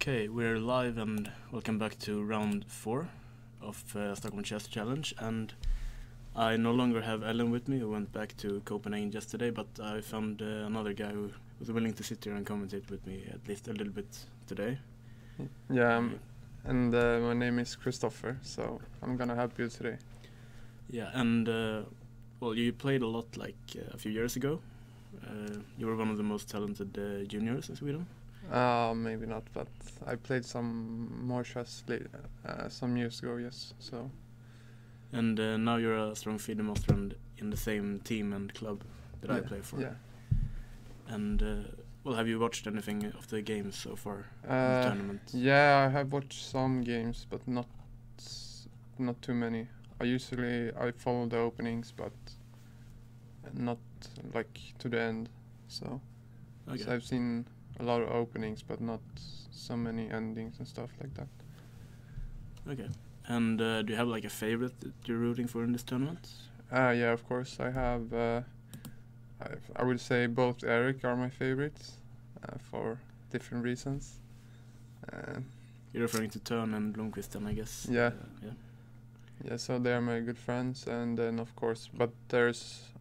Okay, we're live and welcome back to round 4 of Stockholm Chess Challenge. And I no longer have Ellen with me, who went back to Copenhagen just today, but I found another guy who was willing to sit here and commentate with me at least a little bit today. Yeah, and my name is Christopher, so I'm gonna help you today. Yeah, and well, you played a lot like a few years ago. You were one of the most talented juniors in Sweden. Maybe not, but I played some more chess some years ago, yes. So. And now you're a strong FIDE master and in the same team and club that I play for. Yeah. And well, have you watched anything of the games so far in the tournament? Yeah, I have watched some games, but not too many. I follow the openings, but not like to the end. So, Okay. so I've seen a lot of openings, but not so many endings and stuff like that. Okay. And do you have like a favorite that you're rooting for in this tournament? Yeah, of course. I have. I would say both Eric are my favorites for different reasons. You're referring to Törn and Blomqvist, then, I guess. Yeah. Yeah. Yeah, so they are my good friends, and then of course, but there's.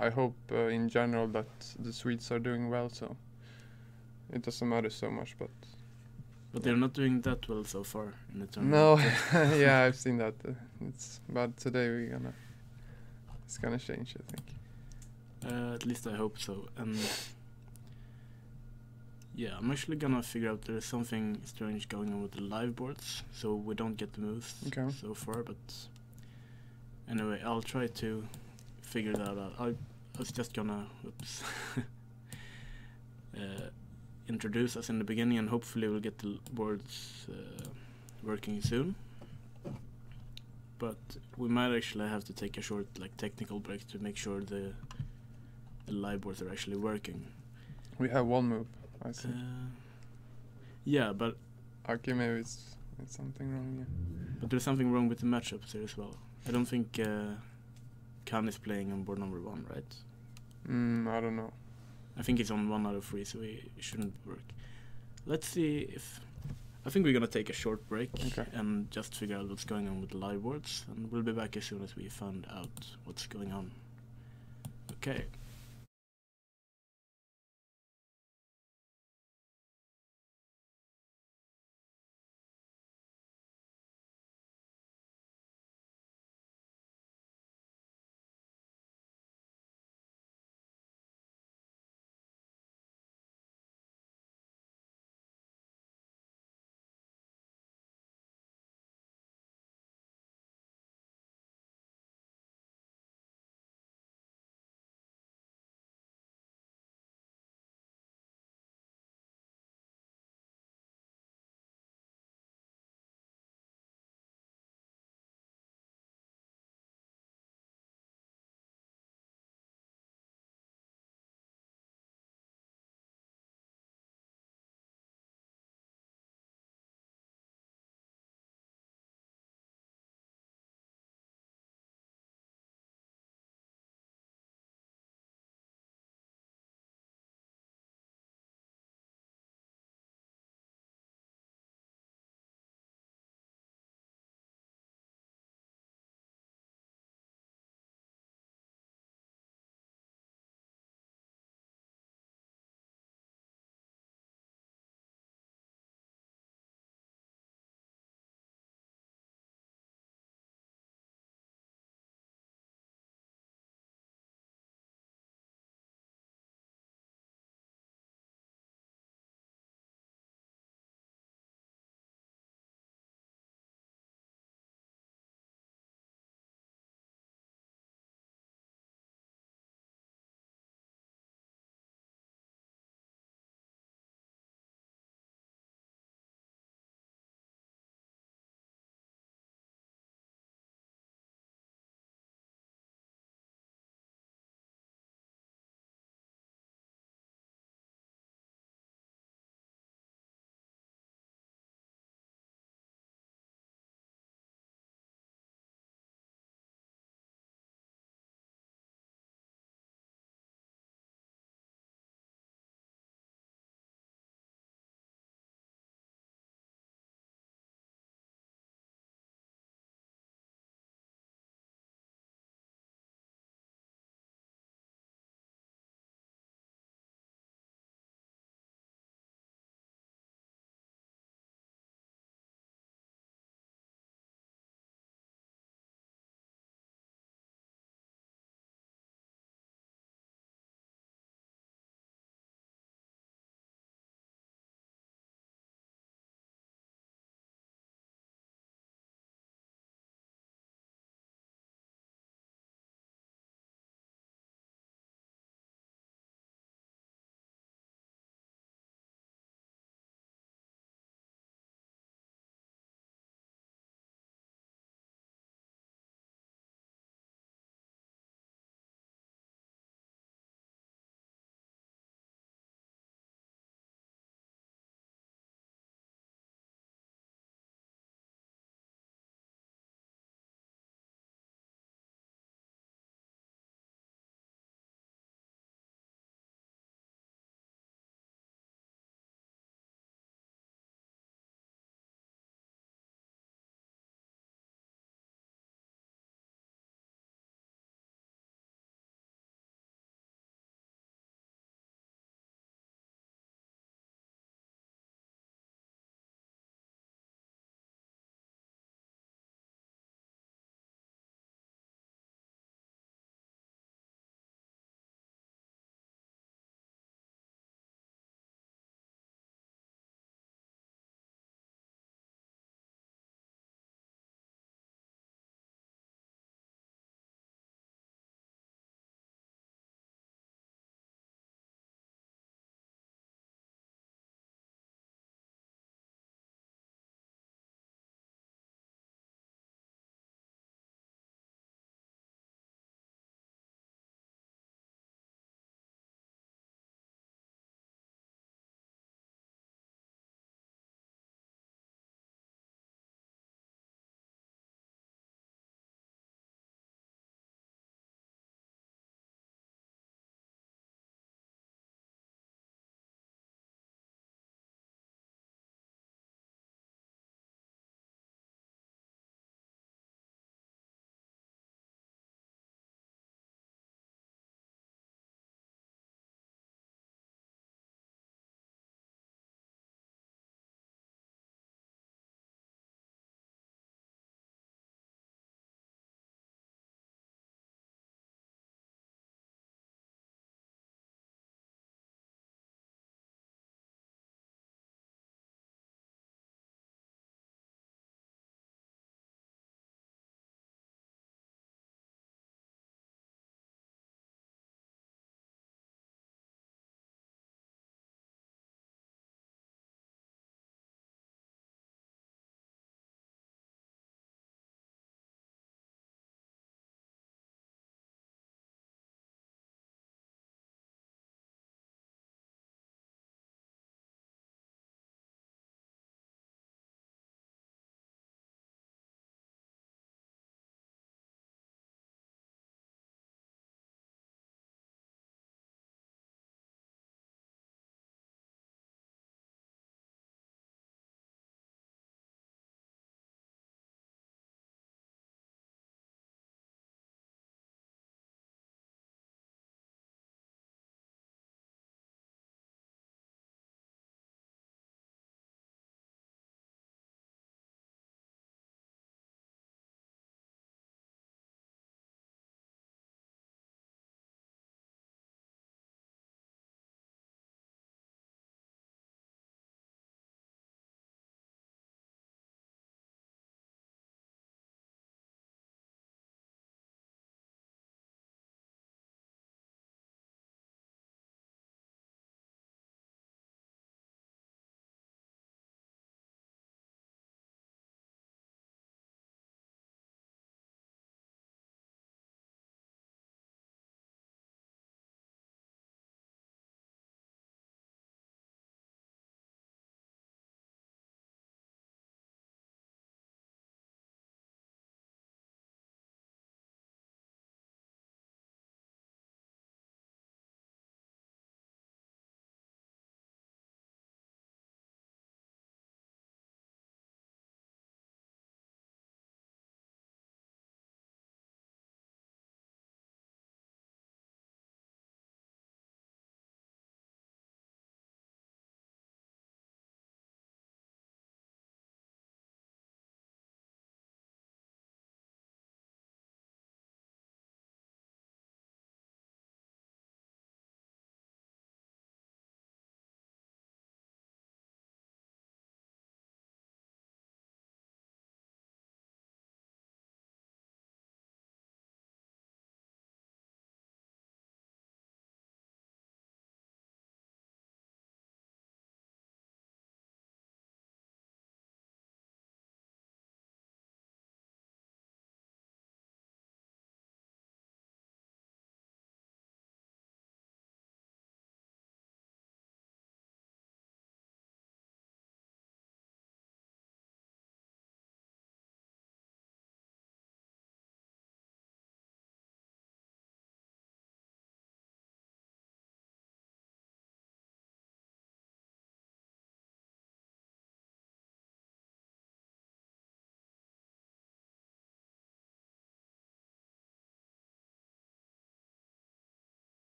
I hope in general that the Swedes are doing well, so it doesn't matter so much, but. But they're not doing that well so far in the tournament. No, yeah, I've seen that. But today it's gonna change, I think. At least I hope so. And yeah, I'm actually gonna figure out there is something strange going on with the live boards, so we don't get the moves so far. But anyway, I'll try to figure that out. I was just gonna introduce us in the beginning, and hopefully we'll get the boards working soon. But we might actually have to take a short technical break to make sure the live boards are actually working. We have one move, I see. Yeah, but okay, maybe it's something wrong here. But there's something wrong with the matchups here as well. I don't think Khan is playing on board number 1, right? I don't know. I think he's on 1 out of 3, so it shouldn't work. Let's see if... I think we're gonna take a short break and just figure out what's going on with the live boards, and we'll be back as soon as we find out what's going on. Okay.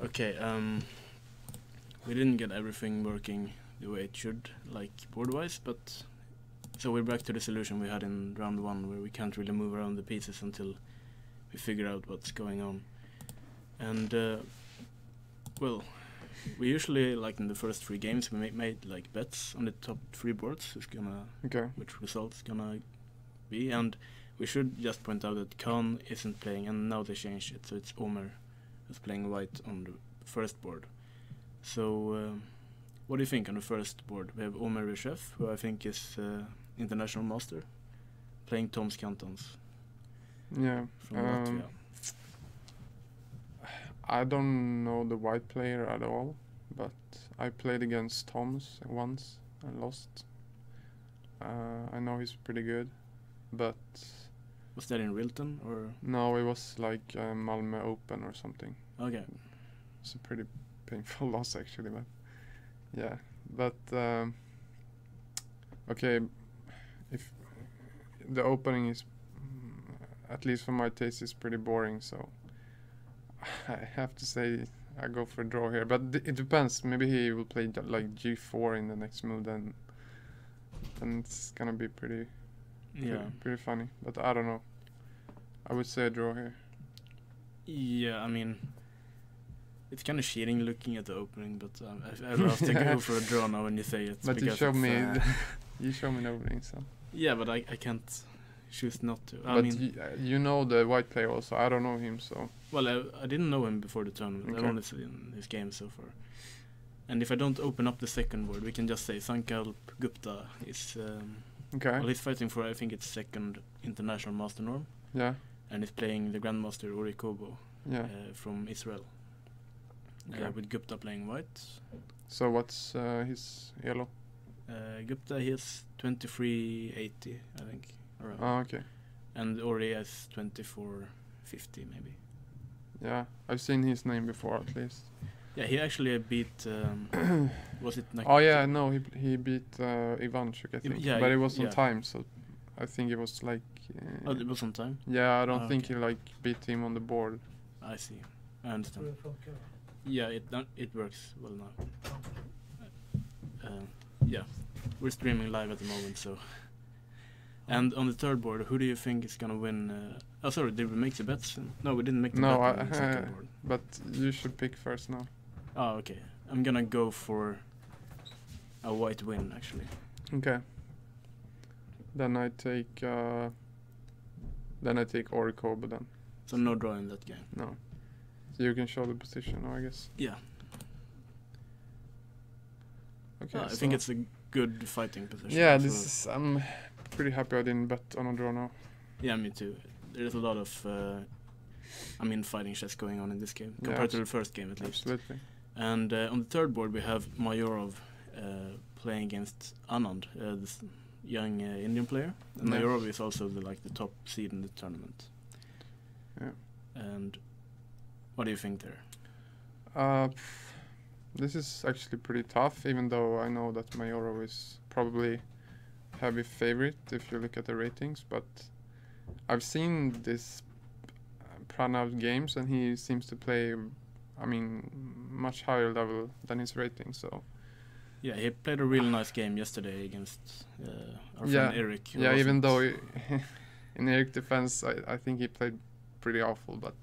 Okay, we didn't get everything working the way it should, like board-wise, but so we're back to the solution we had in round 1, where we can't really move around the pieces until we figure out what's going on. And well, we usually, like in the first 3 games, we made like bets on the top 3 boards, who's gonna, which result's gonna be, and we should just point out that Khan isn't playing, and now they changed it, so it's Omer who's playing white on the first board. So what do you think on the first board? We have Omer Reshev, who I think is international master, playing Tom's Cantons. Yeah. From Latvia. I don't know the white player at all, but I played against Tom's once and lost. I know he's pretty good, but... Was that in Wilton or? No, it was like Malmö Open or something. Okay. It's a pretty painful loss actually, but yeah. But okay, if the opening is, at least for my taste, is pretty boring, so I have to say I go for a draw here. But it depends. Maybe he will play like G4 in the next move, then it's gonna be pretty funny. But I don't know. I would say a draw here. Yeah, I mean, it's kind of cheating looking at the opening, but I'd love to go for a draw now when you say it. But you showed me, you showed me the opening, so. Yeah, but I can't choose not to. But you know the white player also. I don't know him, so. Well, I didn't know him before the tournament. Okay. I've only seen his game so far. And if I don't open up the second board, we can just say Sankalp Gupta is. Okay. Well, he's fighting for, I think it's second international master norm. Yeah. And he's playing the grandmaster Ori Kobo. Yeah. From Israel. Okay. With Gupta playing white. So what's his yellow? Gupta, he has 2380, I think. Around. Oh, okay. And Ori has 2450 maybe. Yeah, I've seen his name before at least. Yeah, he actually beat. Was it? Oh yeah, no, he beat Ivanchuk, I think. Yeah, but it was on time, so I think it was like. Oh, it was on time. Yeah, I don't think he like beat him on the board. I see. I understand. Yeah, it works well now. Yeah, we're streaming live at the moment, so. And on the third board, who do you think is gonna win? Oh, sorry, did we make the bets? No, we didn't make the bet on the second board. But you should pick first now. Oh, okay. I'm gonna go for a white win, actually. Okay. Then I take Ori Kobo then. So no draw in that game. No. So you can show the position now, I guess. Yeah. Okay. I think it's a good fighting position. Yeah, I'm pretty happy I didn't bet on a draw now. Yeah, me too. There's a lot of fighting chess going on in this game compared to the first game, at least. Absolutely. And on the third board we have Mayorov playing against Anand, this young Indian player. And Mayorov is also the top seed in the tournament. Yeah. And what do you think there? This is actually pretty tough, even though I know that Mayorov is probably heavy favorite if you look at the ratings, but I've seen this Pranav games and he seems to play, much higher level than his rating, so. Yeah, he played a really nice game yesterday against our friend Eric. Yeah, even though in Eric's defense, I think he played pretty awful, but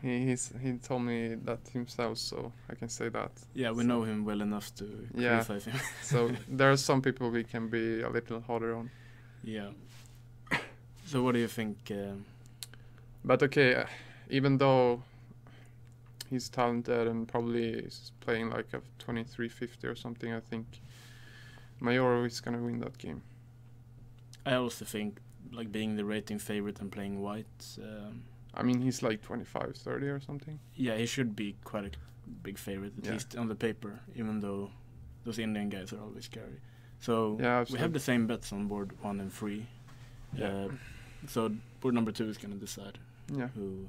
he told me that himself, so I can say that. Yeah, we know him well enough to criticize him. So there are some people we can be a little harder on. Yeah. So what do you think? But okay, even though he's talented and probably is playing like a 2350 or something, I think Mayorov is gonna win that game. I also think, like, being the rating favorite and playing white. He's like 25-30 or something. Yeah, he should be quite a big favorite, at least on the paper, even though those Indian guys are always scary. So we have the same bets on board 1 and 3. Yeah. So board number 2 is going to decide who.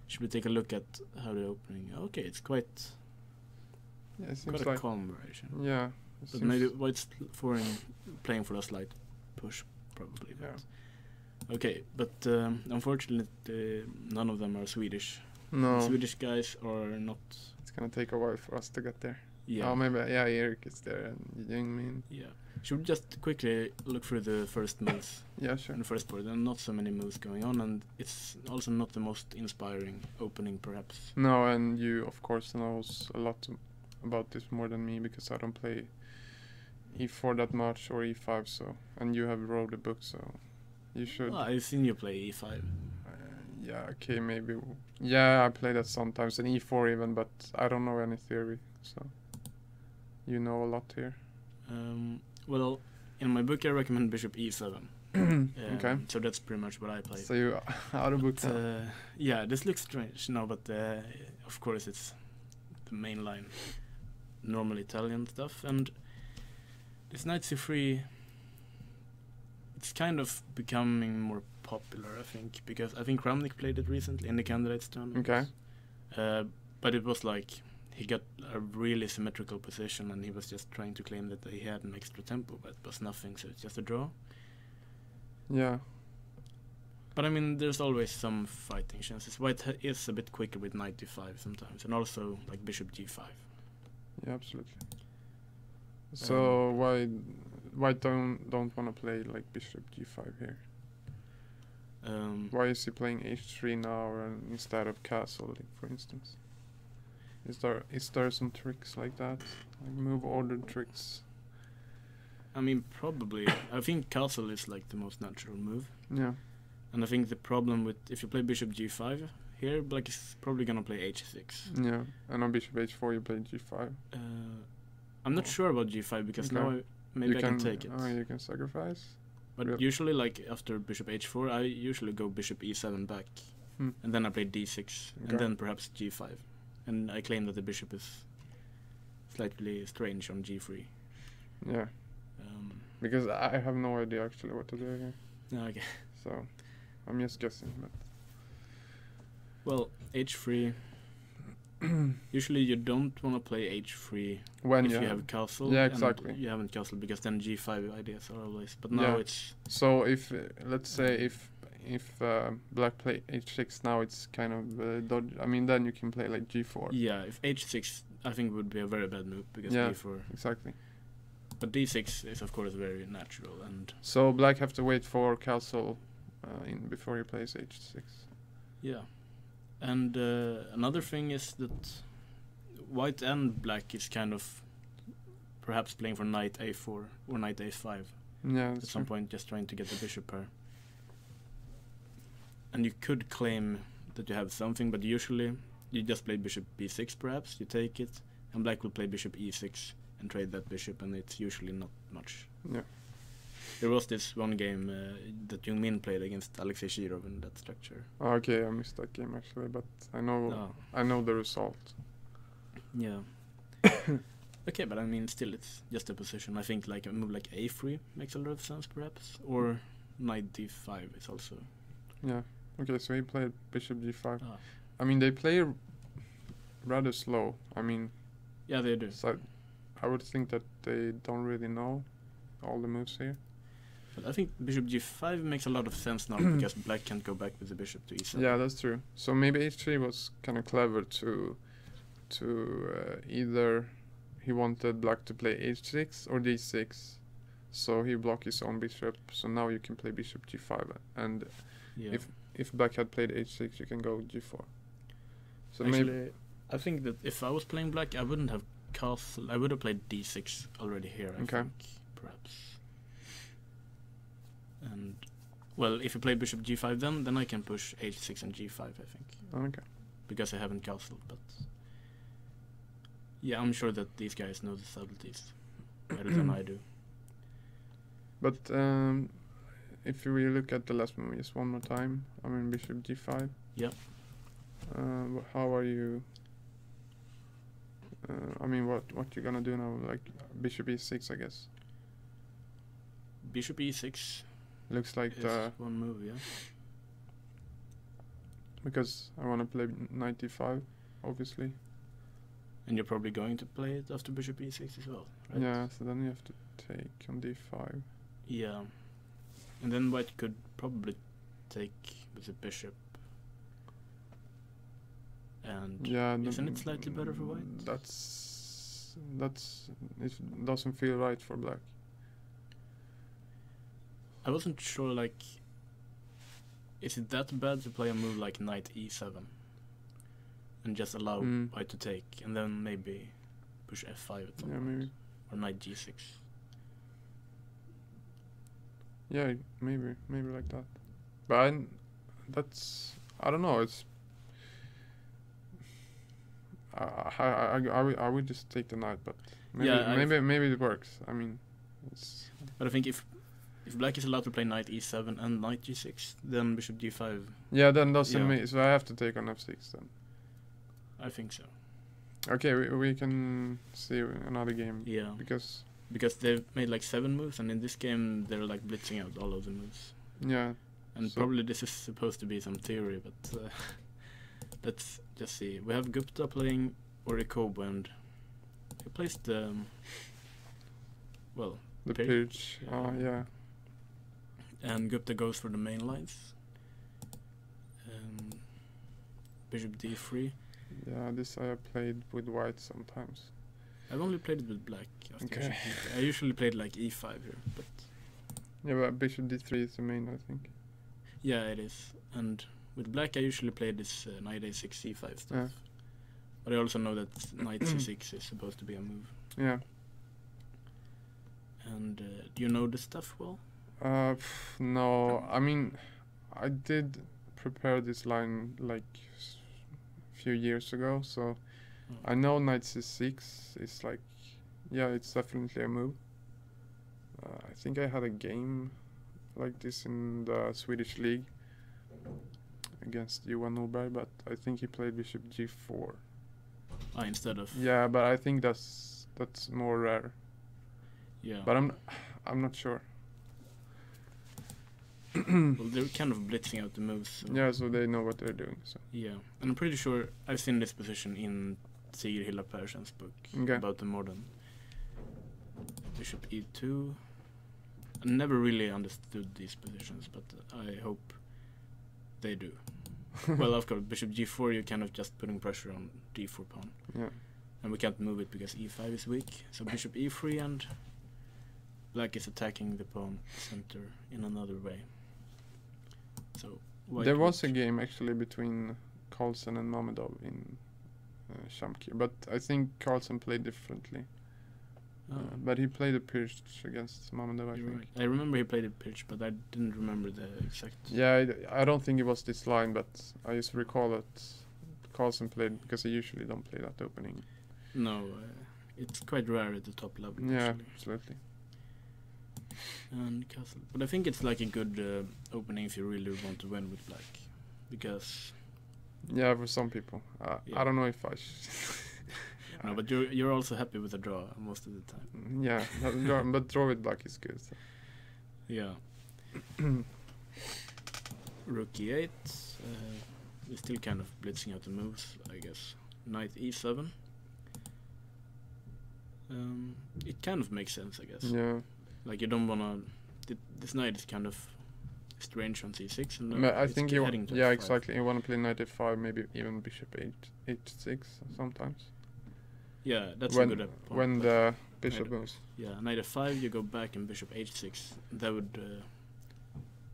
Should we take a look at how the opening? Okay, it's quite a calm variation. Yeah. But maybe white's playing for a slight push, probably. Yeah. Okay, but unfortunately none of them are Swedish No, Swedish guys are not. it's gonna take a while for us to get there. Yeah. Oh, maybe Eric is there and Jungmin. Yeah. Should we just quickly look through the first moves Yeah, sure. in the first board? There are not so many moves going on, and it's also not the most inspiring opening, perhaps. No, and you of course knows a lot about this more than me because I don't play e4 that much or e5. So, and you have wrote a book, so you should. Well, I've seen you play e5. Yeah, okay, maybe. Yeah, I play that sometimes, and e4 even, but I don't know any theory. So, you know a lot here. Well, in my book I recommend bishop e7. Okay. So that's pretty much what I play. So you out of book. Yeah, this looks strange now, but of course it's the main line, normal Italian stuff, and this knight c3. It's kind of becoming more popular, I think, because I think Kramnik played it recently in the candidates tournament. Okay. But it was like he got a really symmetrical position, and he was just trying to claim that he had an extra tempo, but it was nothing, so it's just a draw. Yeah. But I mean, there's always some fighting chances. White is a bit quicker with knight d5 sometimes, and also like bishop g5. Yeah, absolutely. So why don't want to play like bishop g5 here? Why is he playing h3 now instead of castle, for instance? Is there some tricks like that, like move order tricks? I mean, probably. I think castle is like the most natural move. Yeah. And I think the problem with if you play bishop g5 here, black is probably gonna play h6. Yeah, and on bishop h4 you play g5. I'm not sure about g5 because Okay. now maybe I can take it. Oh, you can sacrifice. But Yep. usually, like after bishop h4, I usually go bishop e7 back, and then I play d6, Okay. and then perhaps g5, and I claim that the bishop is slightly strange on g3. Yeah. Because I have no idea actually what to do here. Okay. So I'm just guessing. But Well, h3. Usually you don't want to play h3 when if you have castle. Yeah, and exactly. you haven't castle because then g5 ideas are always. But now Yeah. it's So if let's say if black play h6 now, it's kind of dodge. I mean, then you can play like g4. yeah. If h6, I think would be a very bad move because Yeah. d4. Exactly. But d6 is of course very natural and So black have to wait for castle in before he plays h6. yeah. And another thing is that white and black is kind of perhaps playing for knight a4 or knight a5 Yeah. at some point, just trying to get the bishop pair. And you could claim that you have something, but usually you just play bishop b6 perhaps, you take it, and black will play bishop e6 and trade that bishop, and it's usually not much. Yeah. There was this one game that Jungmin played against Alexei Shirov in that structure. Okay, I missed that game actually, but I know the result. Yeah. Okay, but I mean, still, it's just a position. I think like a move like a3 makes a lot of sense, perhaps, or knight d5 is also. Yeah. Okay, so he played bishop g5. Ah. I mean, they play rather slow. I mean, Yeah, they do. so I would think that they don't really know all the moves here. But I think bishop g5 makes a lot of sense now because black can't go back with the bishop to e7. Yeah, that's true. So maybe h3 was kind of clever to either he wanted black to play h6 or d6, so he blocked his own bishop. So now you can play bishop g5, and Yeah. if black had played h6, you can go g4. So Actually, maybe I think that if I was playing black, I wouldn't have castle. I would have played d6 already here. I Okay. think perhaps. And well, if you play bishop g5, then I can push h6 and g5. I think okay. because I haven't castled, but yeah, I'm sure that these guys know the subtleties better than I do. But if we look at the last move just one more time, I mean bishop g5. Yeah. How are you? I mean, what you gonna do now? Like bishop e6, I guess. Bishop e6 Looks like is one move, yeah. because I want to play knight e5, obviously. And you're probably going to play it after bishop e6 as well, right? Yeah. So then you have to take on d5. Yeah. And then white could probably take with the bishop. And Yeah, isn't it slightly better for white? That's it doesn't feel right for black. I wasn't sure, like, is it that bad to play a move like knight e7 and just allow white to take, and then maybe push f5 at some point? Maybe. Or knight g6. Yeah, maybe like that. But I don't know. It's I would just take the knight, but maybe it works. I mean, it's. But I think if black is allowed to play knight e7 and knight g6, then bishop g5. Yeah, then doesn't make, so I have to take on f6 then. I think so. Okay, we can see another game. Yeah. Because they've made like 7 moves, and in this game they're like blitzing out all of the moves. Yeah. And probably this is supposed to be some theory, but let's just see. We have Gupta playing Orikobo, and he plays the Pirch. Yeah. And Gupta goes for the main lines. Bishop d3. Yeah, this I have played with white sometimes. I've only played it with black. Okay. I usually played like e5 here, but yeah, but bishop d3 is the main, I think. Yeah, it is. And with black, I usually play this knight a6 c5 stuff. Yeah. But I also know that knight c6 is supposed to be a move. Yeah. And do you know this stuff well? No. I mean, I did prepare this line like a few years ago, so I know knight c6 is like, yeah, it's definitely a move. I think I had a game like this in the Swedish league against Johan Norberg, but I think he played bishop g4. Instead of. Yeah, but I think that's more rare. Yeah. But I'm not sure. Well, they're kind of blitzing out the moves. So. Yeah, so they know what they're doing. So. Yeah, and I'm pretty sure I've seen this position in Sigrid Hilla Persson's book about the modern. Bishop e2. I never really understood these positions, but I hope they do. Well, of course, bishop g4, you're kind of just putting pressure on d4 pawn. Yeah. And we can't move it because e5 is weak. So bishop e3, and black is attacking the pawn center in another way. So there was a game actually between Carlsen and Mamedov in Shamkir, but I think Carlsen played differently. But he played a Pirch against Mamedov, I think. Right. I remember he played a Pirch, but I didn't remember the exact. Yeah, I don't think it was this line, but I just recall that Carlsen played, because he usually don't play that opening. No, it's quite rare at the top level. Yeah, actually. absolutely. And castle, but I think it's like a good opening if you really want to win with black, because. Yeah, for some people, I don't know if I. No, but you're also happy with the draw most of the time. Yeah, but draw with black is good. So. Yeah. Rook e8. We're still kind of blitzing out the moves, I guess. Knight e7. It kind of makes sense, I guess. Yeah. Like you don't wanna. This knight is kind of strange on c6, and I think you. Yeah, f5. exactly. You want to play knight f5, maybe even bishop h6 sometimes. Yeah, that's a good point. When the bishop moves. Yeah, knight f5, you go back, and bishop h6. That would.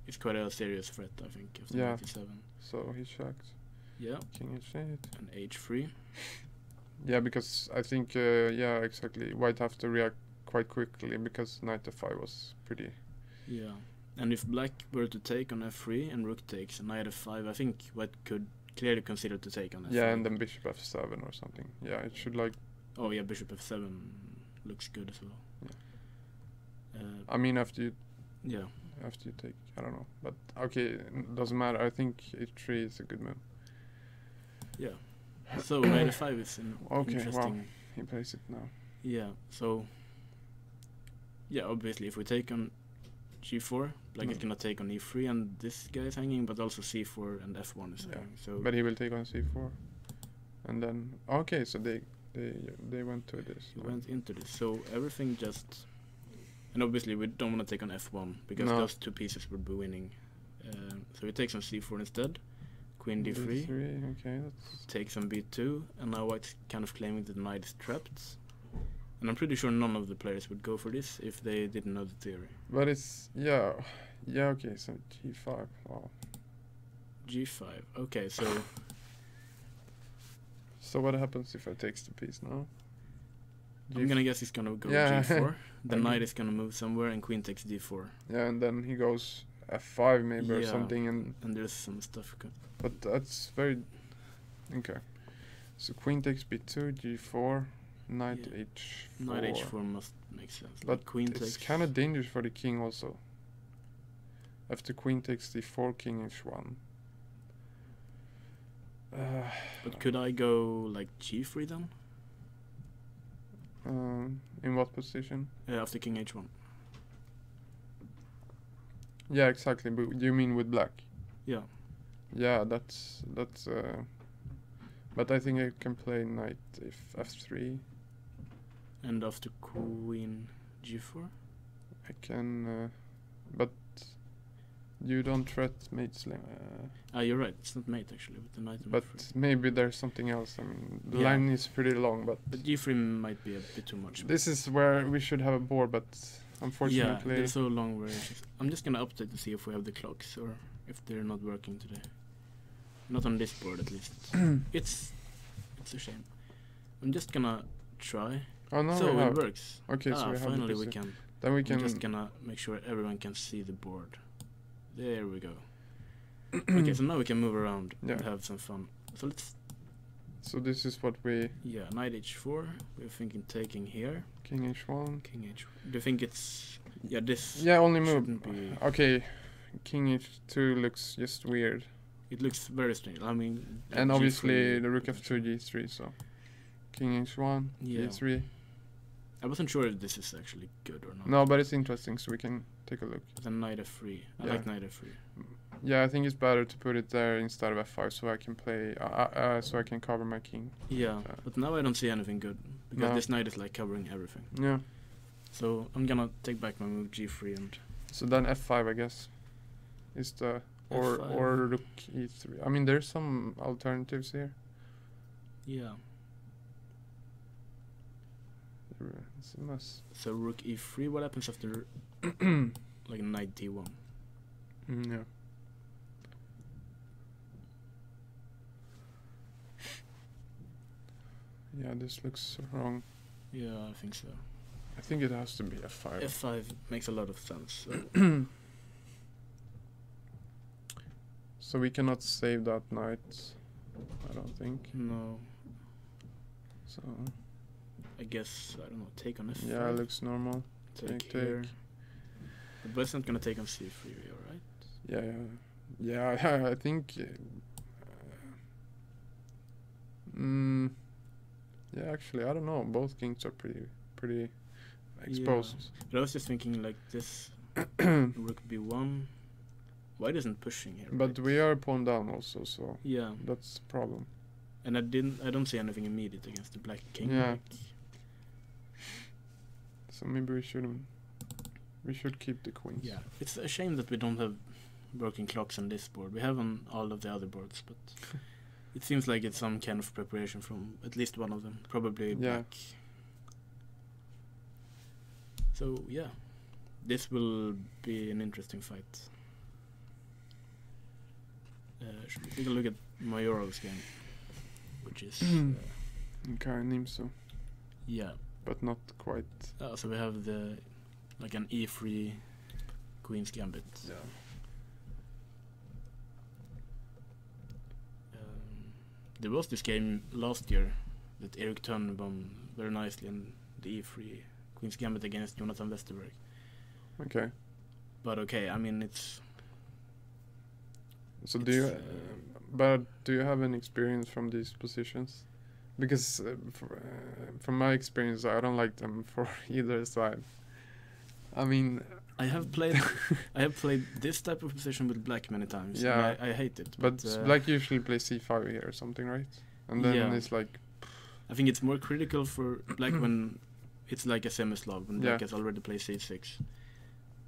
It's quite a serious threat, I think. After knight e7. So he checked. Yeah. King h8. And h3. Yeah, because I think. Yeah, exactly. White have to react quite quickly because knight f5 was pretty. Yeah, and if black were to take on f3 and rook takes and knight f5, I think white could clearly consider to take on f5. Yeah, and then bishop f7 or something. Yeah, it should like. Oh yeah, bishop f7 looks good as well. Yeah. I mean, after you. Yeah. After you take, I don't know, but okay, doesn't matter. I think h3 is a good move. Yeah. So knight f5 is an interesting. Wow. He plays it now. Yeah. So. Yeah, obviously, if we take on g4, black is gonna take on e3, and this guy is hanging, but also c4 and f1 is hanging. So. But he will take on c4, and then so they went to this. He went into this, so everything just. And obviously, we don't want to take on f1 because those two pieces would be winning. So he takes on c4 instead. queen d3. d3, okay, that's... Takes on b2, and now white's kind of claiming that the knight is trapped. And I'm pretty sure none of the players would go for this if they didn't know the theory. But it's... Yeah, okay, so g5, wow. g5, okay, so... So what happens if I takes the piece now? I'm gonna guess he's gonna go g4. The knight is gonna move somewhere, and queen takes d4. Yeah, and then he goes f5 maybe or Yeah, something, and there's some stuff. but that's very... Okay. So queen takes b2, g4, knight h4. Knight h4 must make sense. But like queen it's takes... kind of dangerous for the king also. After queen takes d4, king h1. But could I go like g3 then? In what position? After king h1. Yeah, exactly. But you mean with black? Yeah. Yeah, that's but I think I can play knight if f3. And after queen g4? I can, but you don't threat mate slam. You're right. It's not mate actually with the knight. But maybe there's something else. I mean, the Yeah. line is pretty long, but g3 might be a bit too much. this is where we should have a board, but unfortunately, Yeah, they're so long variations. I'm just gonna update to see if we have the clocks or if they're not working today. Not on this board at least. it's a shame. I'm just gonna try. oh no, So we it have. works. Okay, so we have finally the we PC. can. Then we I'm can. just gonna make sure everyone can see the board. There we go. Okay, so now we can move around and Yeah. have some fun. So let's... So this is what we Yeah, knight h4. We're thinking taking here. king h1. King h... Do you think it's... Yeah, this... Yeah, only move. shouldn't be... Okay, king h2 looks just weird, It looks very strange. I mean... and obviously G3 the rook f2 g3. So king h1 Yeah. g3. I wasn't sure if this is actually good or not. No, but it's interesting, so we can take a look. Then knight f3. I Yeah. like knight f3. Yeah, I think it's better to put it there instead of f5, so I can play, so I can cover my king. Yeah, but now I don't see anything good because No. this knight is like covering everything. Yeah. So I'm gonna take back my move g3 and So then f5, I guess, is the or F5. rook e3. I mean, there's some alternatives here. yeah. It's a mess. So rook e3. What happens after like knight d1? Yeah. Yeah, this looks wrong. Yeah, I think so. I think it has to be f5. F5 makes a lot of sense. So So we cannot save that knight, I don't think. no, So I guess I don't know. Take on f5. yeah, it looks normal. take take. here. But it's not gonna take on c3, alright? Yeah, I think. Yeah, actually, I don't know. Both kings are pretty exposed. But I was just thinking like this. Rook b1. White isn't pushing here. But right? we are pawn down also, so Yeah, that's the problem. and I don't see anything immediate against the black king. Yeah. like- So maybe we shouldn't. We should keep the queens. Yeah, it's a shame that we don't have working clocks on this board. We have on all of the other boards, but it seems like it's some kind of preparation from at least one of them, probably Yeah. black. So yeah, this will be an interesting fight. Should we take a look at Mayoral's game, which is Okay, Nimso, yeah. but not quite. So we have the like an e3 queen's gambit. Yeah. There was this game last year that Erik Thun won very nicely in the e3 queen's gambit against Jonathan Westerberg. Okay. But okay, I mean it's. So It's, but do you have any experience from these positions? Because from my experience, I don't like them for either side. I mean, I have played this type of position with black many times. Yeah. and I hate it. but black usually plays c5 here or something, right? And then Yeah. it's like, I think it's more critical for black when it's like a semi-Slav when black Yeah. has already played c6.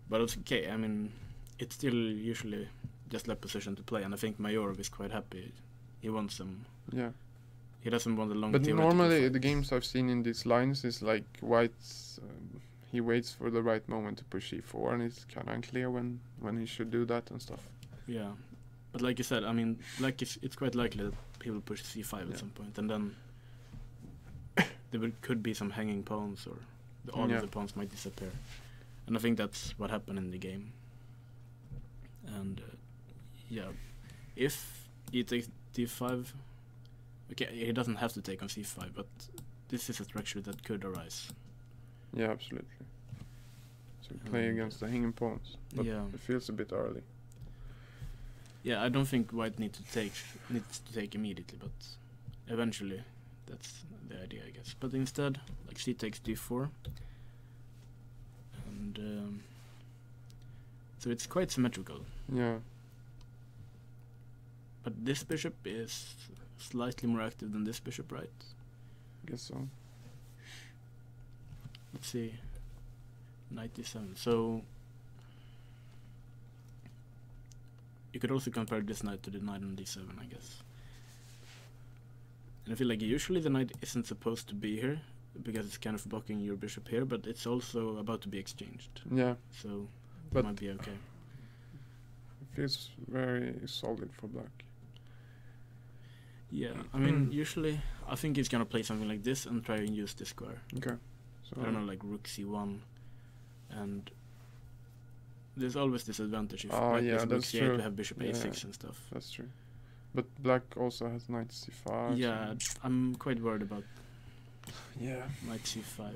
But it's okay. I mean, it's still usually just like position to play, and I think Majorov is quite happy. He wants some. Yeah. He doesn't want a long. But theoretical normally fight. the games I've seen in these lines is like White's. He waits for the right moment to push e4, and it's kind of unclear when he should do that and stuff. Yeah, but like you said, I mean, like it's quite likely that he will push c5 at some point, and then there could be some hanging pawns, or all of the pawns might disappear. And I think that's what happened in the game. And yeah, if he takes d5, okay, he doesn't have to take on c5, but this is a structure that could arise. Yeah, absolutely. So play against the hanging pawns, but it feels a bit early. Yeah, I don't think White needs to take immediately, but eventually that's the idea, I guess. But instead, like c takes d4, and so it's quite symmetrical. Yeah. But this bishop is slightly more active than this bishop, right? I guess so. Let's see. Knight d7. So you could also compare this knight to the knight on d7, I guess. And I feel like usually the knight isn't supposed to be here because it's kind of blocking your bishop here, but it's also about to be exchanged. Yeah. So that might be okay. It feels very solid for black. Yeah, I mean, usually I think he's gonna play something like this and try and use this square. Okay. So I don't know, like rook c1, and there's always this advantage if like with rook c8 true. we have bishop a6 and stuff. That's true. But black also has knight c5. Yeah, I'm quite worried about knight c5.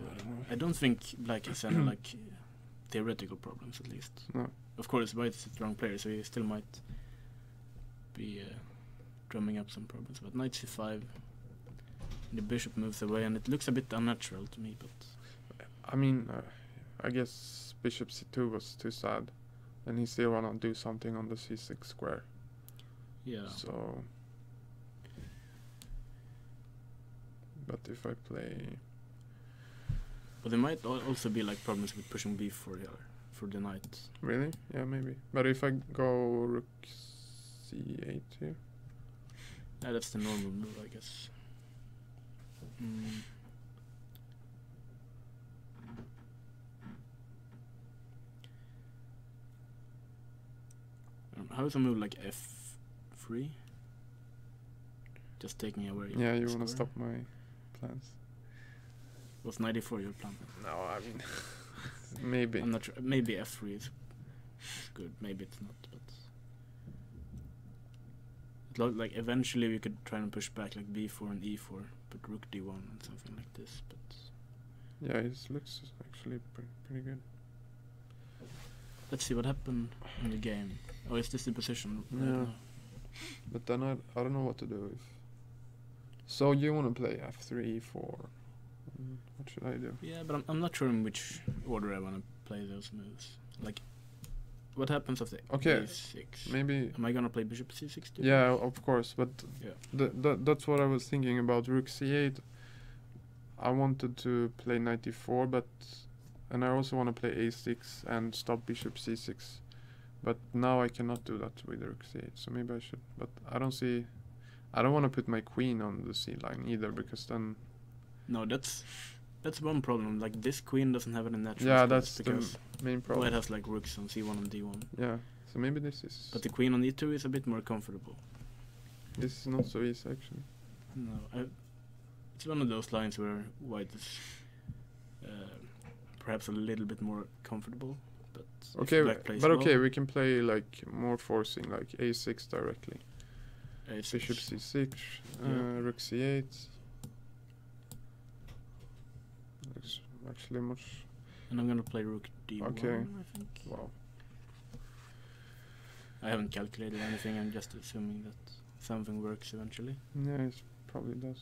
I don't think black has any like theoretical problems, at least. No. Of course, White is a strong player, so he still might be drumming up some problems. But knight c5, the bishop moves away, and it looks a bit unnatural to me. But I mean, I guess bishop c2 was too sad, and he still wanna do something on the c6 square. yeah, So, but if I play, but there might also be like problems with pushing b4 here for the knight. really, yeah, maybe. But if I go rook c8 here, Yeah, that's the normal move, I guess. How is a move like f3? Just taking away. yeah, you square? wanna stop my plans? Was 94 your plan? No, I mean, maybe. I'm not sure. Maybe f3 is good. Maybe it's not. But like eventually we could try and push back like b4 and e4, put rook d1 and something like this. But yeah, it looks actually pretty good. let's see what happened in the game. Oh, is this the position? Yeah. Right now? But then I don't know what to do if. So you wanna play f3, e4? What should I do? Yeah, but I'm not sure in which order I want to play those moves. Like, what happens after a6? Maybe. Am I gonna play bishop c6 too? Yeah, of course. But Yeah. that's what I was thinking about rook c8. I wanted to play knight e4, and I also want to play a6 and stop bishop c6. But now I cannot do that with rook c8. So maybe I should. But I don't want to put my queen on the c line either, because then. No, that's one problem. Like, this queen doesn't have any natural. Yeah, spots that's because the main problem. White has like rooks on c1 and d1. Yeah. So maybe this is. But the queen on e2 is a bit more comfortable. This is not so easy actually. No, it's one of those lines where White is perhaps a little bit more comfortable. But Okay, if Black plays but well, okay, we can play like more forcing, like a6 directly. a6. Bishop c6, Yeah. rook c8. Looks actually much. And I'm gonna play rook d1. Okay. I think. Wow. I haven't calculated anything. I'm just assuming that something works eventually. Yeah, it probably does.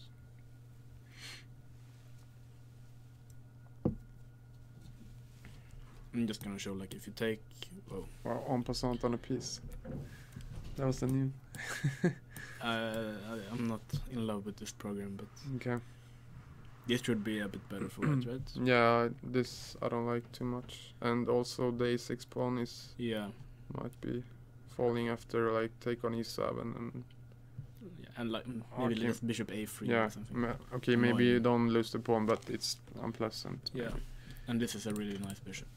I'm just gonna show like if you take. Oh, Wow, en passant on a piece. That was the new. I'm not in love with this program, but Okay. this should be a bit better for White, right? Yeah, this I don't like too much, and also the a6 pawn Yeah. might be falling after like take on e7 and Yeah, and like maybe Okay. just bishop a3 yeah. or something. Okay, maybe you Annoying. don't lose the pawn, but it's unpleasant. Yeah, maybe. and this is a really nice bishop.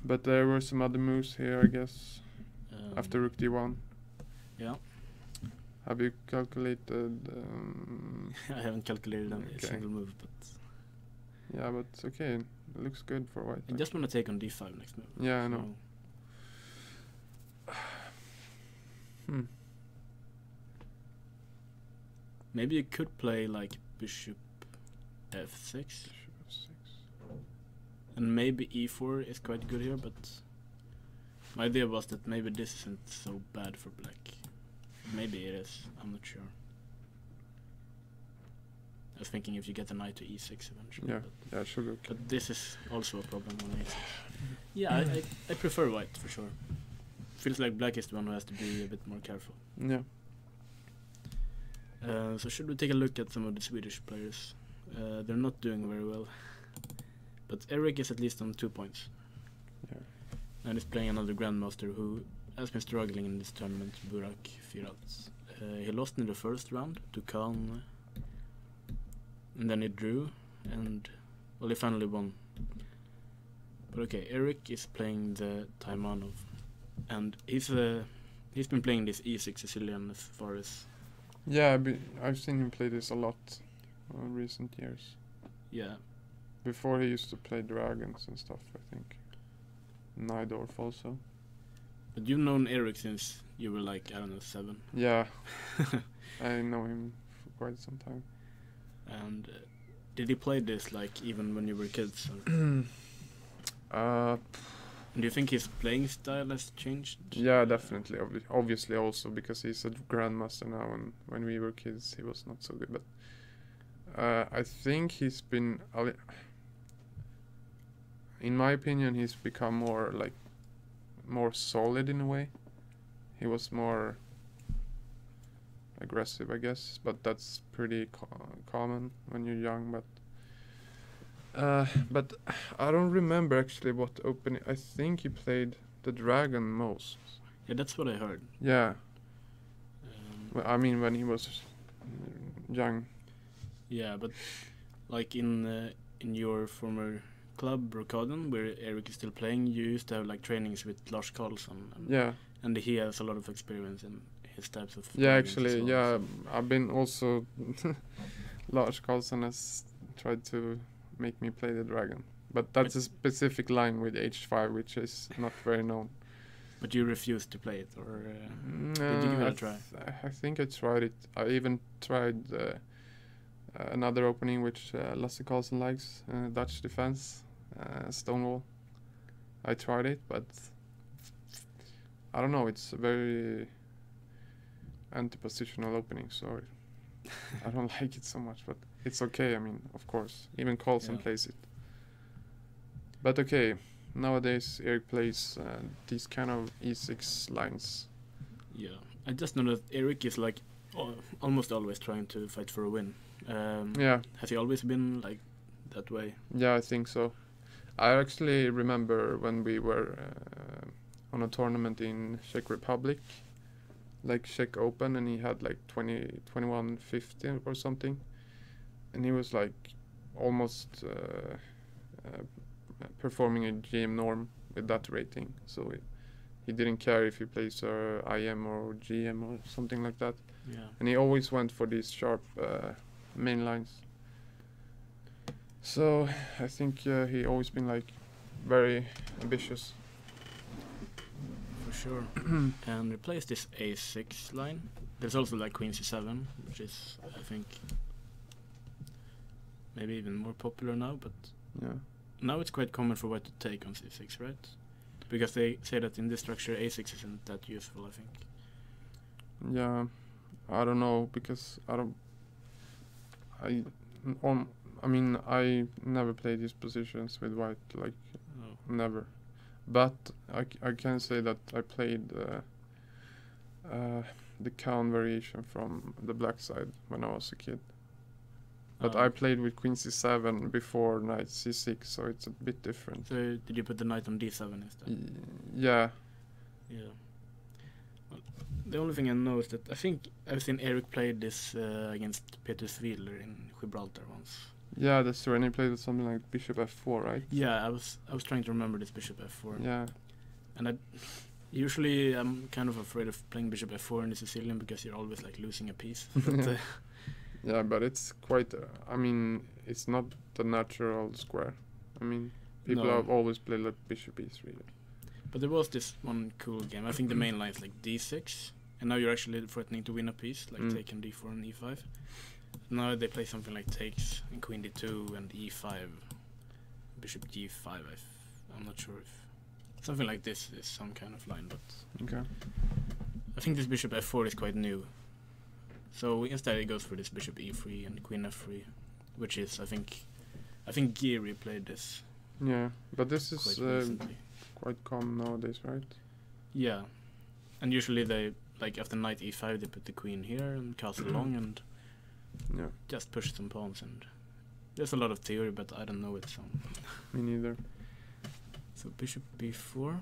But there were some other moves here, I guess, after rook d1. Yeah. Have you calculated? I haven't calculated a Okay. single move, but Yeah, but it's okay. It looks good for white. I just want to take on d5 next move. Yeah, I know. Hmm. Maybe you could play like bishop f6, Bishop f6. and maybe e4 is quite good here, but my idea was that maybe this isn't so bad for black. Maybe it is, I'm not sure. I was thinking if you get a knight to e6 eventually. Yeah, But, yeah, should be okay. but this is also a problem on e6. Yeah, I prefer white for sure. Feels like black is the one who has to be a bit more careful. Yeah. So should we take a look at some of the Swedish players? They're not doing very well. But Eric is at least on 2 points. Yeah. And he's playing another grandmaster who has been struggling in this tournament, Burak Firat. He lost in the first round to Khan. And then he drew. And, well, he finally won. But okay, Eric is playing the Taimanov. And he's been playing this e6 Sicilian as far as... Yeah, I've seen him play this a lot in recent years. Yeah. Before he used to play dragons and stuff, I think. Najdorf also. But you've known Eric since you were like, I don't know, 7. Yeah. I know him for quite some time. And did he play this like even when you were kids? Uh, Do you think his playing style has changed? yeah, definitely. Obviously also because he's a grandmaster now, and when we were kids he was not so good. But I think he's been... in my opinion, he's become more solid in a way. He was more aggressive, I guess, but that's pretty common when you're young. But I don't remember actually what opening. I think he played the dragon most. Yeah, that's what I heard. Yeah. Well, I mean, when he was young. Yeah, but like in your former club, Rokaden, where Eric is still playing, you used to have like trainings with Lars Karlsson. And, Yeah. and he has a lot of experience in his types of... Yeah, dragons actually, as well, yeah. so- I've been also... Lars Karlsson has tried to make me play the dragon. But that's a specific line with H5, which is not very known. But you refused to play it, or No, did you give it a try? I think I tried it. I even tried another opening which Lasse Karlsson likes, Dutch defense, Stonewall. I tried it, but I don't know. It's a very anti-positional opening, so I don't like it so much. But it's okay. I mean, of course, even Karlsson Yeah. plays it. But okay. Nowadays, Eric plays these kind of e6 lines. Yeah, I just know that Eric is like almost always trying to fight for a win. Yeah, Has he always been like that way? yeah, I think so. I actually remember when we were on a tournament in Czech Republic, like Czech Open, and he had like 21-50 or something, and he was like almost performing a GM norm with that rating. So he didn't care if he plays IM or GM or something like that. Yeah. And he always went for these sharp main lines. So I think he always been like very ambitious. For sure. And replace this a6 line. There's also like queen c7, which is, I think, maybe even more popular now, but Yeah. now it's quite common for white to take on c6, right? Because they say that in this structure a6 isn't that useful, I think. Yeah, I don't know because I mean I never played these positions with white, like Oh. never. But I can say that I played the count variation from the black side when I was a kid. But I played with queen c7 before knight c6, so it's a bit different. So did you put the knight on d7 instead? Yeah, Yeah. The only thing I know is that I think I've seen Eric play this against Peter Svidler in Gibraltar once. Yeah, that's true. And he played with something like bishop f4, right? Yeah, I was trying to remember this bishop f4. Yeah. And usually I'm kind of afraid of playing bishop f4 in the Sicilian because you're always like losing a piece. But, yeah, but it's quite. I mean, it's not the natural square. I mean, people No. have always played like bishop e3. But there was this one cool game. I think the main line is like d6, and now you're actually threatening to win a piece, like taking d4 and e5. Now they play something like takes and queen d2 and e5, bishop g5. I'm not sure if something like this is some kind of line, but Okay. I think this bishop f4 is quite new. So instead it goes for this bishop e3 and queen f3, which is I think Geary played this Yeah, but this is quite recently. quite common nowadays, right? Yeah, and usually they like after knight e5 they put the queen here and castle along and Yeah, just push some pawns, and there's a lot of theory, but I don't know it. So me neither. so bishop b4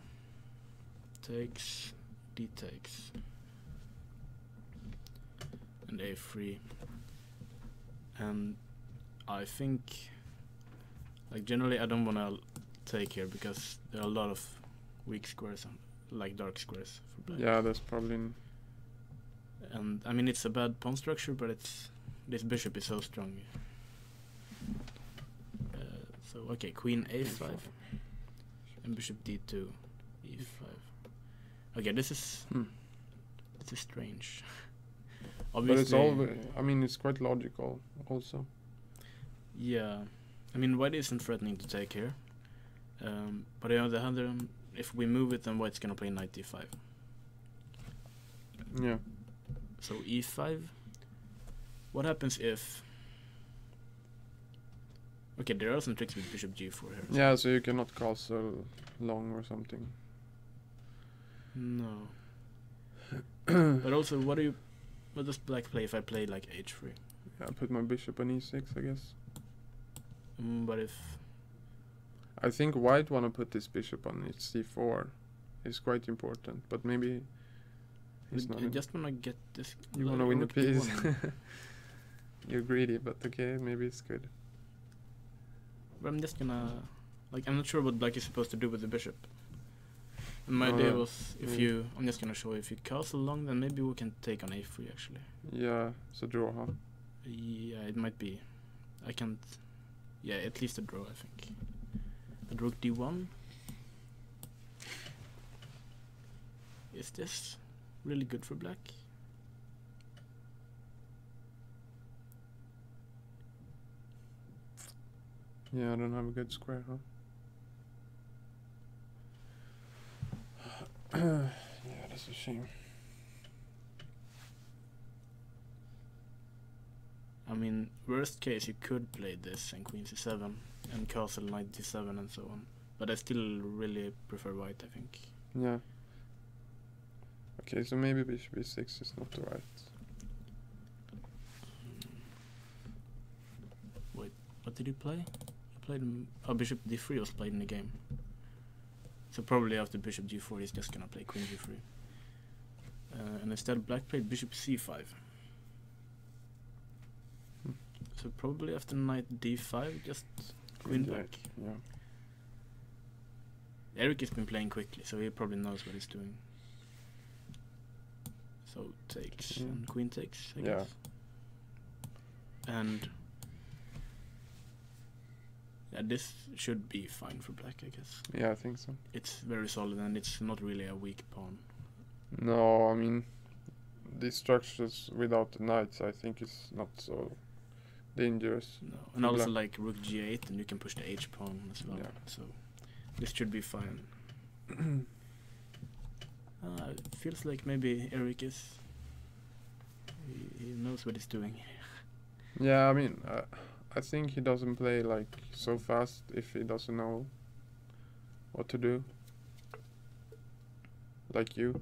takes, d takes, and a3, and I think like generally I don't want to take here because there are a lot of weak squares, like dark squares for black. Yeah, that's probably. And I mean it's a bad pawn structure, but this bishop is so strong. So okay, queen a5 and bishop d2, e5. Okay, this is strange. Obviously, But it's all. I mean, it's quite logical, also. yeah. I mean, white isn't threatening to take here. But on the other hand, if we move it, then white's gonna play knight d5. Yeah. So e5. What happens if? Okay, there are some tricks with bishop g4 here. Yeah, so you cannot castle long or something. No. But also, what does black play if I play like h3? Yeah, I put my bishop on e6, I guess. But if I think white wanna put this bishop on its c4. It's quite important, but maybe he's not. I just wanna get this. You wanna win the rook d1. piece. You're greedy, but okay, maybe it's good. But I'm just gonna, like, I'm not sure what black is supposed to do with the bishop. And my idea was, I'm just gonna show if you castle long, then maybe we can take on a3 actually. Yeah, so draw, huh? Yeah, it might be. I can't. Yeah, at least a draw, I think. But rook d1. Is this really good for black? Yeah, I don't have a good square, huh? Yeah, that's a shame. I mean, worst case, you could play this and queen c7 and castle knight d7 and so on. But I still really prefer white, I think. Yeah. Okay, so maybe bishop e6 is not right. Wait, what did you play? You played bishop d3 was played in the game. So probably after bishop g4 he's just gonna play queen g3. And instead black played bishop c5. So probably after knight d5 just queen back. Yeah. Eric has been playing quickly, so he probably knows what he's doing. So takes and queen takes, I guess. And yeah, this should be fine for black, I guess. Yeah, I think so. It's very solid and it's not really a weak pawn. No, I mean, these structures without the knights, I think is not so dangerous. No, and also like rook g8, and you can push the h pawn as well. Yeah. So this should be fine. It feels like maybe Eric is. He knows what he's doing. Yeah, I mean, I think he doesn't play like so fast if he doesn't know what to do. Like you.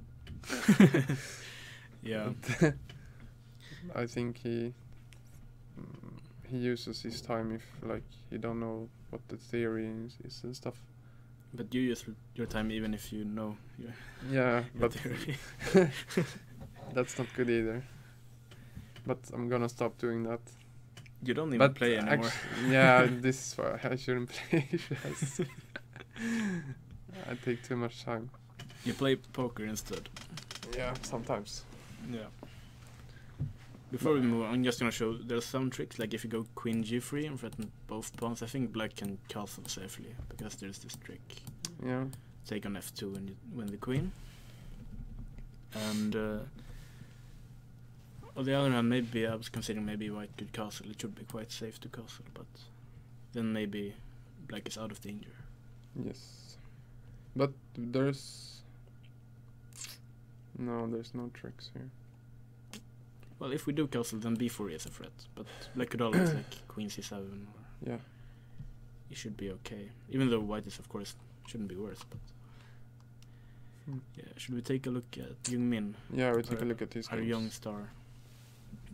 Yeah. I think he uses his time if like he don't know what the theory is and stuff. But you use your time even if you know your Yeah, but theory. that's not good either. But I'm gonna stop doing that. You don't even play anymore. Yeah, this is why I shouldn't play chess. I take too much time. You play poker instead. Yeah, sometimes. Yeah. Before we move on, I'm just gonna show there's some tricks, like if you go queen g3 and threaten both pawns, I think black can castle safely, because there's this trick. Yeah. Take on f2 and you win the queen. And on the other hand, maybe I was considering maybe white could castle. It should be quite safe to castle, but then maybe black is out of danger. Yes. But there's no tricks here. Well, if we do castle, then b4 is a threat, but black could always like queen c7 or Yeah. it should be okay. Even though white is of course shouldn't be worse, but yeah. Should we take a look at Jung Min? Yeah, we take a look at his Our games. young star.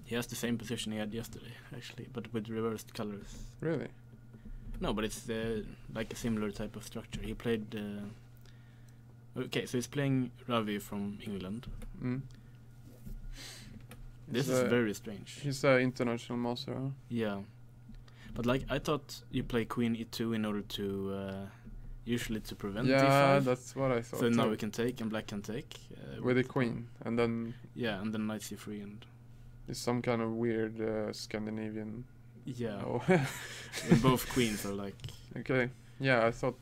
He has the same position he had yesterday, actually, but with reversed colors. Really? No, but it's like a similar type of structure. He played. Okay, so he's playing Ravi from England. Mm. This is very strange. He's an international master, huh? Yeah, but like I thought, you play Queen E2 in order to usually to prevent Yeah, D5. that's what I thought. So now we can take and black can take with the queen, and then yeah, and then knight C3 and it's some kind of weird Scandinavian. yeah, Oh. when both queens are like. Okay. Yeah, I thought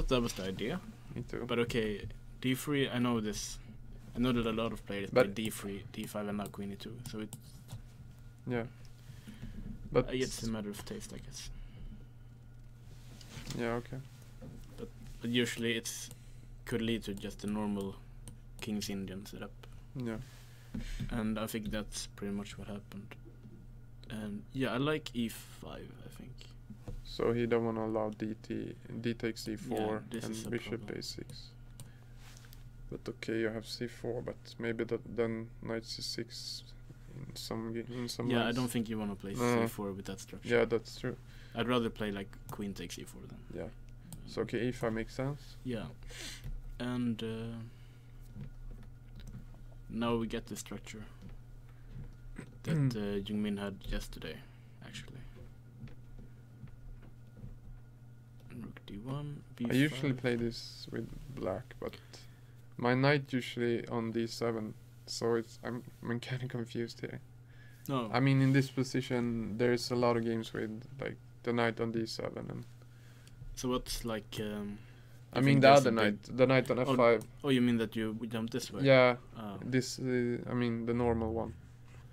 that was the idea. Me too. But okay, D3. I know this. I know that a lot of players play D3, D5, and now Queen E2. So it's yeah. But it's a matter of taste, I guess. Yeah. Okay. But usually it's could lead to just a normal King's Indian setup. Yeah. And I think that's pretty much what happened. And yeah, I like E5. I think. So he don't want to allow D takes C4 this is and a bishop problem. A6. But okay, you have C4, but maybe then knight C6 in some Yeah, I lines. don't think you want to play C4 with that structure. Yeah, that's true. I'd rather play like Queen takes E4 then. Yeah. So okay, E5 makes sense. Yeah, and now we get the structure that Jung Min had yesterday, actually. Rook D1, B5. I usually play this with black, but my knight usually on D7, so I'm kind of confused here. No, I mean, in this position, there's a lot of games with like the knight on D7, and so what's like? I mean the other knight, the knight on F5. Oh, you mean that you jump this way? Yeah, Oh. this I mean the normal one.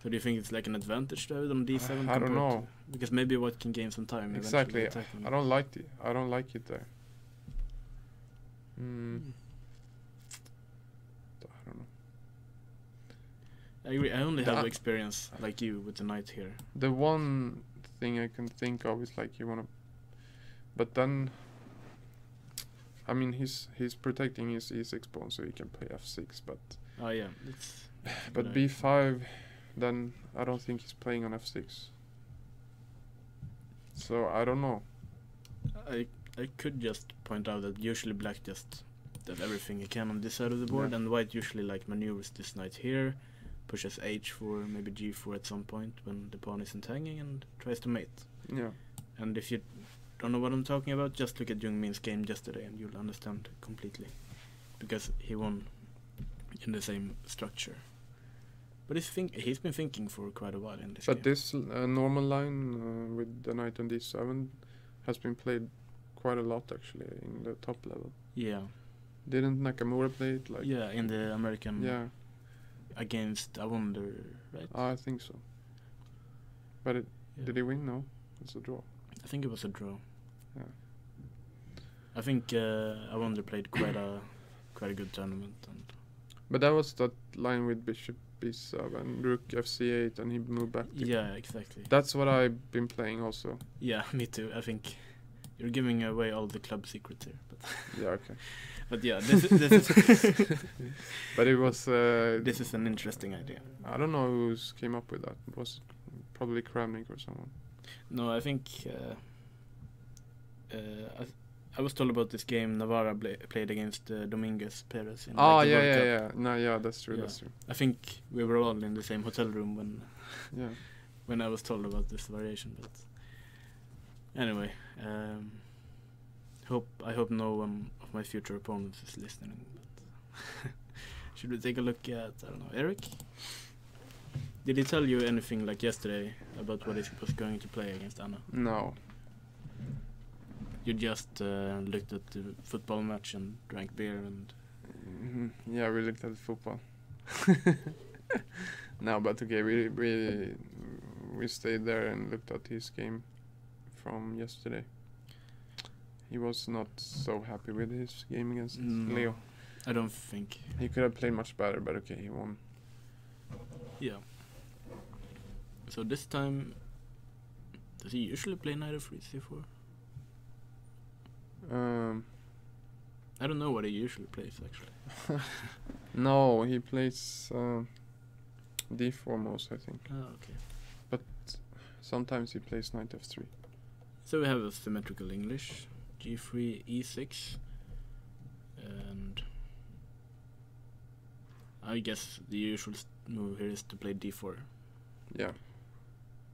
So do you think it's like an advantage to have it on D7? I don't know. Because maybe White can gain some time. Exactly. Attacking. I don't like it there. I don't know. I agree. I only have experience like you with the knight here. The one thing I can think of is like you wanna, but then. I mean, he's protecting his E6 pawn, so he can play F6. But oh yeah, it's but B5, then I don't think he's playing on F6. So I don't know. I could just point out that usually black just does everything he can on this side of the board, and white usually like maneuvers this knight here, pushes H4, maybe G4 at some point when the pawn isn't hanging, and tries to mate. Yeah. And if you don't know what I'm talking about, just look at Jung Min's game yesterday and you'll understand completely, because he won in the same structure. But he's been thinking for quite a while in this game. But this normal line with the knight on D7 has been played quite a lot actually in the top level. Yeah. Didn't Nakamura play it like? Yeah, in the American. Yeah. Against I wonder, right? I think so. But did he win? No, it's a draw. I think it was a draw. Yeah. I think I wonder played quite a good tournament. But that was that line with bishop B7, rook FC8, and he moved back. Yeah, exactly. That's what I've been playing also. Yeah, me too. I think you're giving away all the club secrets here. But yeah, okay. But yeah, this is but it was. This is an interesting idea. I don't know who came up with that. It was probably Kramnik or someone. No, I think I was told about this game Navarra played against Dominguez Perez in Oh like, the yeah, World yeah, Cup. yeah. No, yeah, that's true. Yeah. That's true. I think we were all in the same hotel room when Yeah. when I was told about this variation. But anyway, I hope no one of my future opponents is listening. But should we take a look at, I don't know, Eric? Did he tell you anything like yesterday about what he was going to play against Anna? No. You just looked at the football match and drank beer and... Yeah, we looked at the football. No, but okay, we stayed there and looked at his game from yesterday. He was not so happy with his game against Leo. I don't think. He could have played much better, but okay, he won. Yeah. So this time, does he usually play knight of 3 c4? I don't know what he usually plays actually. No, he plays d4 most, I think. Oh, okay. But sometimes he plays knight f3. So we have a symmetrical English, g3, e6, and I guess the usual move here is to play d4. Yeah.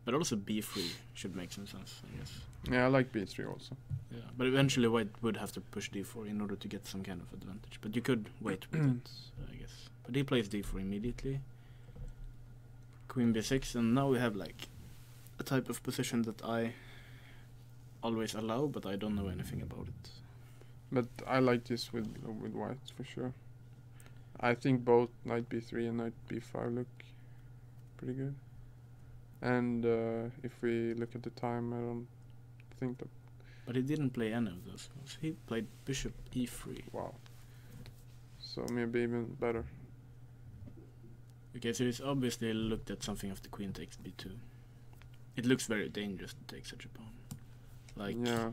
But also b3 should make some sense, I guess. Yeah, I like b3 also. Yeah, but eventually white would have to push d4 in order to get some kind of advantage. But you could wait with it, I guess. But he plays d4 immediately. Queen b6, and now we have like a type of position that I always allow, but I don't know anything about it. But I like this with white for sure. I think both knight b3 and knight b5 look pretty good. And if we look at the time, I don't think that... But he didn't play any of those moves. He played bishop e3. Wow. So maybe even better. Okay, so he's obviously looked at something of the queen takes b2. It looks very dangerous to take such a pawn. Like, yeah.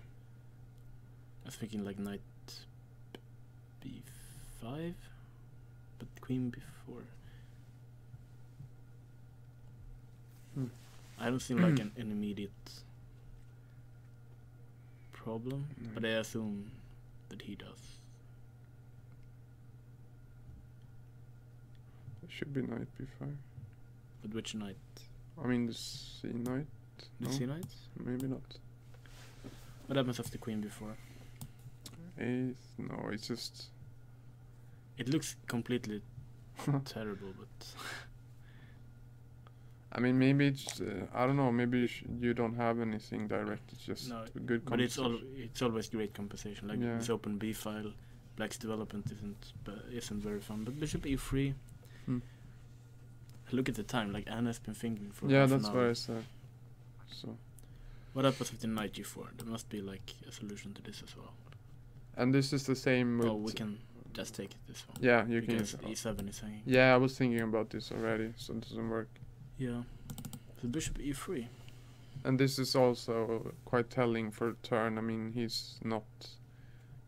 I was thinking like knight b5, but queen b4. I don't seem like an immediate problem, but I assume that he does. It should be knight b5. But which knight? I mean the c knight. The No? c knight? Maybe not. What happens after queen b4? No, it's just... It looks completely terrible, but... I mean, maybe it's... I don't know, maybe you don't have anything direct, it's just no, a good but it's composition. it's always great compensation. Like Yeah. this open b file, black's development isn't very fun. But bishop e3. Look at the time. Like Anna's been thinking for Yeah, half that's an what hour. I said. So, What happens with the knight g4? There must be like a solution to this as well. and this is the same with... Oh, we can just take this one. Yeah, you Because can... e7 is hanging. Yeah, I was thinking about this already, so it doesn't work. Yeah. So bishop e3. And this is also quite telling for turn. I mean, he's not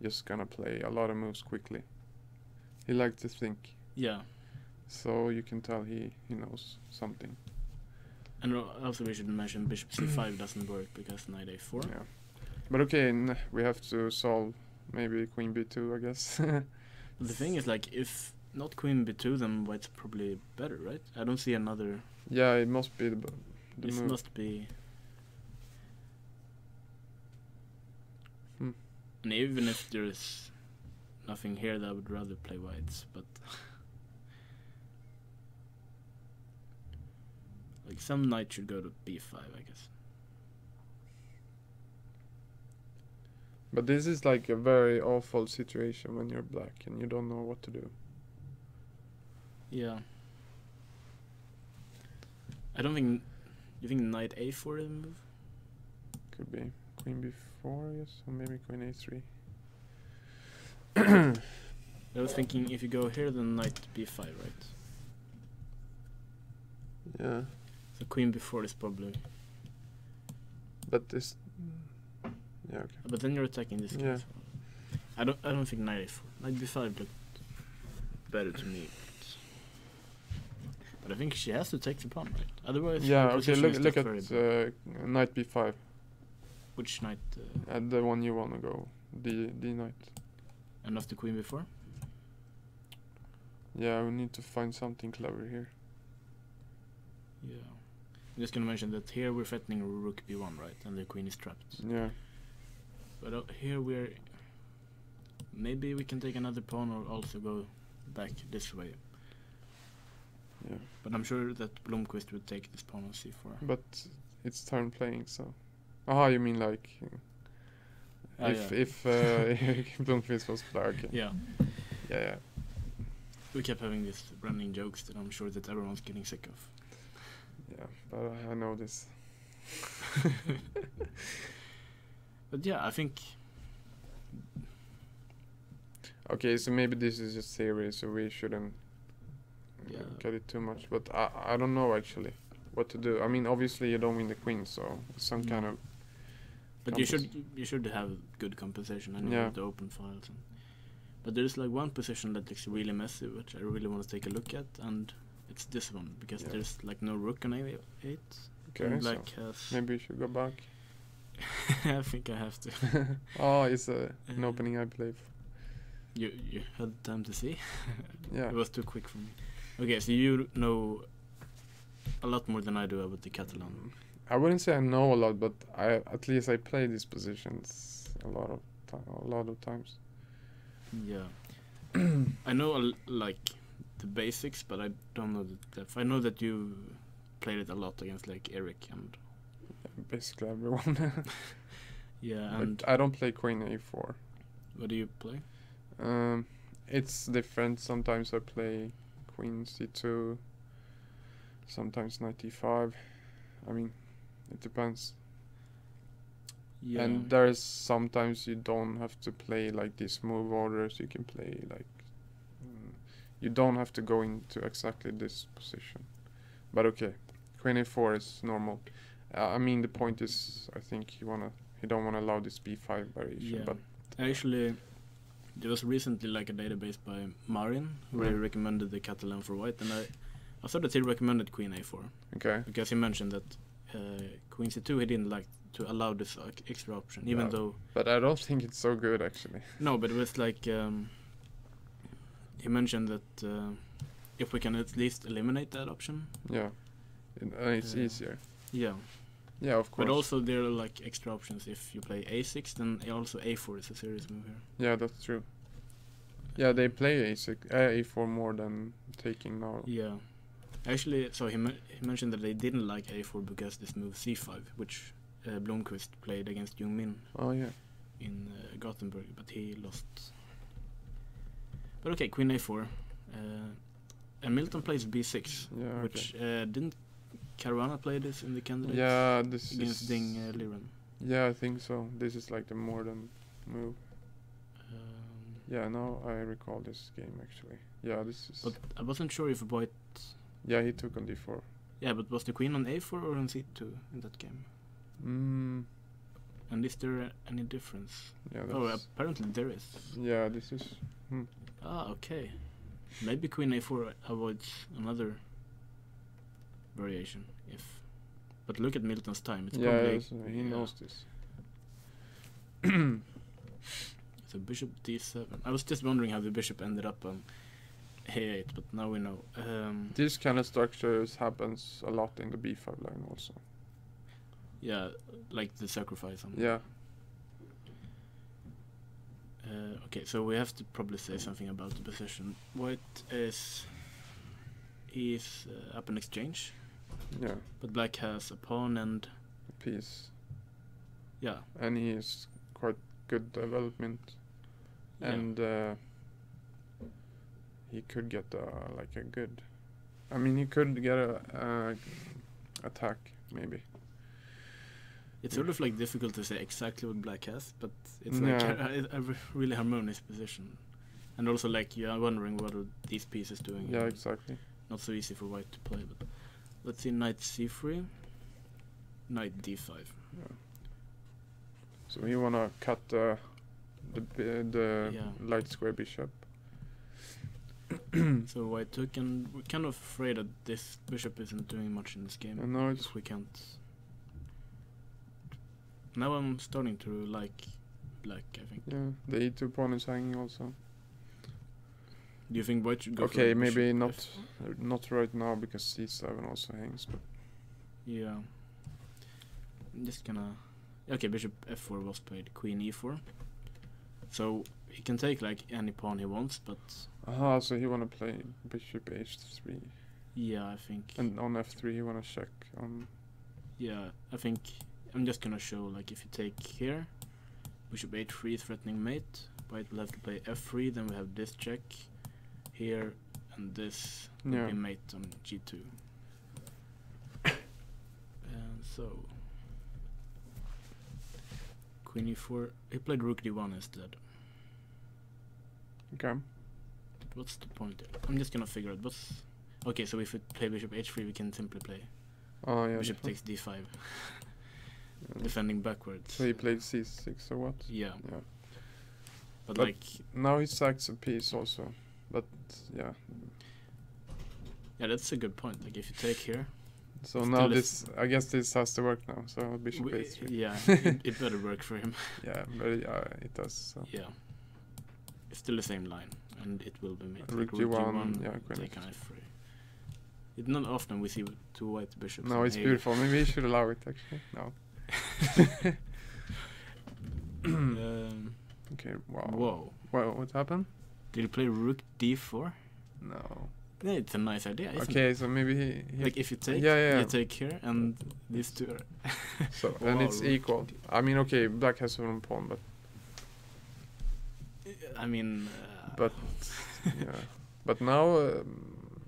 just gonna play a lot of moves quickly. He likes to think. Yeah. So you can tell he knows something. And also we should mention bishop c5 doesn't work because knight a4. Yeah. But okay, we have to solve maybe queen b2, I guess. But the thing is, like, if not queen b2, then white's probably better, right? I don't see another... Yeah, it must be the This move. must be... And even if there's nothing here, that I would rather play whites, but... like, some knight should go to b5, I guess. But this is like a very awful situation when you're black and you don't know what to do. Yeah. I don't think... You think knight a4 is a move? Could be queen b4, yes, or maybe queen a3. I was thinking if you go here, then knight b5, right? Yeah, So queen b4 is probably... but this... Yeah, okay. But then you're attacking this guy. Yeah. So I don't think knight a4. Knight b5 looked better to me. But I think she has to take the pawn, right? Otherwise, Yeah, her okay, position is look just at very bad. knight b5. Which knight? The one you want to go. D knight. And after queen before? Yeah, we need to find something clever here. Yeah. I'm just gonna mention that here we're threatening rook b1, right? And the queen is trapped. Yeah. But here we're... Maybe we can take another pawn or also go back this way. Yeah. But I'm sure that Blomqvist would take this pawn on c4. But it's turn playing, so... Ah, you mean like... if Blomqvist was black. Okay. Yeah. Yeah. We kept having these running jokes that I'm sure that everyone's getting sick of. Yeah, but I know this. But yeah, I think... Okay, so maybe this is just theory, so we shouldn't get it too much. But I don't know actually what to do. I mean, obviously you don't win the queen, so some kind of... But you should have good compensation and you have to open files. But there's like one position that looks really messy, which I really want to take a look at, and it's this one because there's like no rook on a8. Okay, black so has... maybe you should go back. I think I have to. Oh, it's an opening I believe. You had time to see? Yeah. It was too quick for me. Okay, so you know a lot more than I do about the Catalan. I wouldn't say I know a lot, but at least I play these positions a lot of times. Yeah. I know like the basics, but I don't know the depth. I know that you played it a lot against like Eric and basically everyone. Yeah, but and I don't play queen a4. what do you play? It's different. Sometimes I play queen c2. Sometimes knight e5. I mean, it depends. Yeah. And there's sometimes you don't have to play like these move orders. You can play like you don't have to go into exactly this position. But okay, queen a4 is normal. I mean, the point is, I think you don't wanna allow this b5 variation. Yeah. But Actually, there was recently like a database by Marin where he recommended the Catalan for white, and I thought that he recommended queen a4. Okay. Because he mentioned that queen c2 he didn't like to allow this extra option, even though... But I don't think it's so good, actually. No, but it was like... he mentioned that if we can at least eliminate that option... Yeah. It's easier. Yeah. Yeah, of course. But also there are like extra options. If you play a6, then also a4 is a serious move here. Yeah, that's true. Yeah, they play a4 more than taking now. Yeah. Actually, so he mentioned that they didn't like a4 because this move c5, which Blomqvist played against Jung Min in Gothenburg, but he lost. But okay, queen a4. And Milton plays b6, which didn't Caruana play this in the candidates? Yeah, this against is... Ding Liren. Yeah, I think so. This is like the modern move. Yeah, now I recall this game actually. Yeah, this is... But I wasn't sure if white... Yeah, he took on d4. Yeah, but was the queen on a4 or on c2 in that game? And is there any difference? Yeah, oh, apparently there is. Yeah, this is... Ah, okay. Maybe queen a4 avoids another variation. But look at Milton's time. It's probably... he knows this. So bishop d7. I was just wondering how the bishop ended up on a8, but now we know. This kind of structures happens a lot in the b5 line also. Yeah, like the sacrifice. Yeah. Okay, so we have to probably say something about the position. White is up in exchange. Yeah. But black has a pawn and a piece. Yeah. And he is quite good development. Yeah. And he could get like a good... I mean, he could get a attack, maybe. It's sort of like difficult to say exactly what black has, but it's like a really harmonious position. And also like you are wondering what are these pieces doing. Yeah, exactly. Not so easy for white to play, but let's see, knight c3, knight d5. Yeah. So we wanna cut the light square bishop. So white took, and we're kind of afraid that this bishop isn't doing much in this game. No, it's... We can't. Now I'm starting to like black, I think. Yeah, the e2 pawn is hanging also. Do you think white should go for Okay, like maybe bishop not right now because c7 also hangs, but Yeah. I'm just gonna... Okay, bishop f4 was played, queen e4. So he can take like any pawn he wants, but... aha, so he wanna play bishop h3. Yeah, I think... And on f3 he wanna check on... Yeah, I think I'm just gonna show, like, if you take here, bishop h3 threatening mate, white will have to play f3, then we have this check here, and this will Yeah. be mate on g2. And so... Queen e4, he played rook d1 instead. Okay. What's the point there? I'm just gonna figure out what's... Okay, so if we play bishop h3, we can simply play Oh yeah. bishop takes d5, Yeah. defending backwards. So he played c6 or what? Yeah, Yeah. but But- like... Now he sacks a piece also. But yeah. Yeah, that's a good point. Like, if you take here... So Still now is- this, I guess this has to work now. So bishop h3. Yeah, it better work for him. Yeah, but it does. So. Yeah. It's still the same line, and it will be made. Rook like g1, yeah, queen take f3. an f3. It's not often we see two white bishops. No, and it's he- beautiful. Maybe you should allow it actually. No. Okay. Wow. Whoa. Well, what happened? Did he play rook d4? No. Yeah, it's a nice idea, isn't Okay, so maybe he it? Like, if you take, Yeah. you take here, and these two are... so and Wow, it's rook equal. I mean, okay, black has one pawn, but I mean... But yeah. But now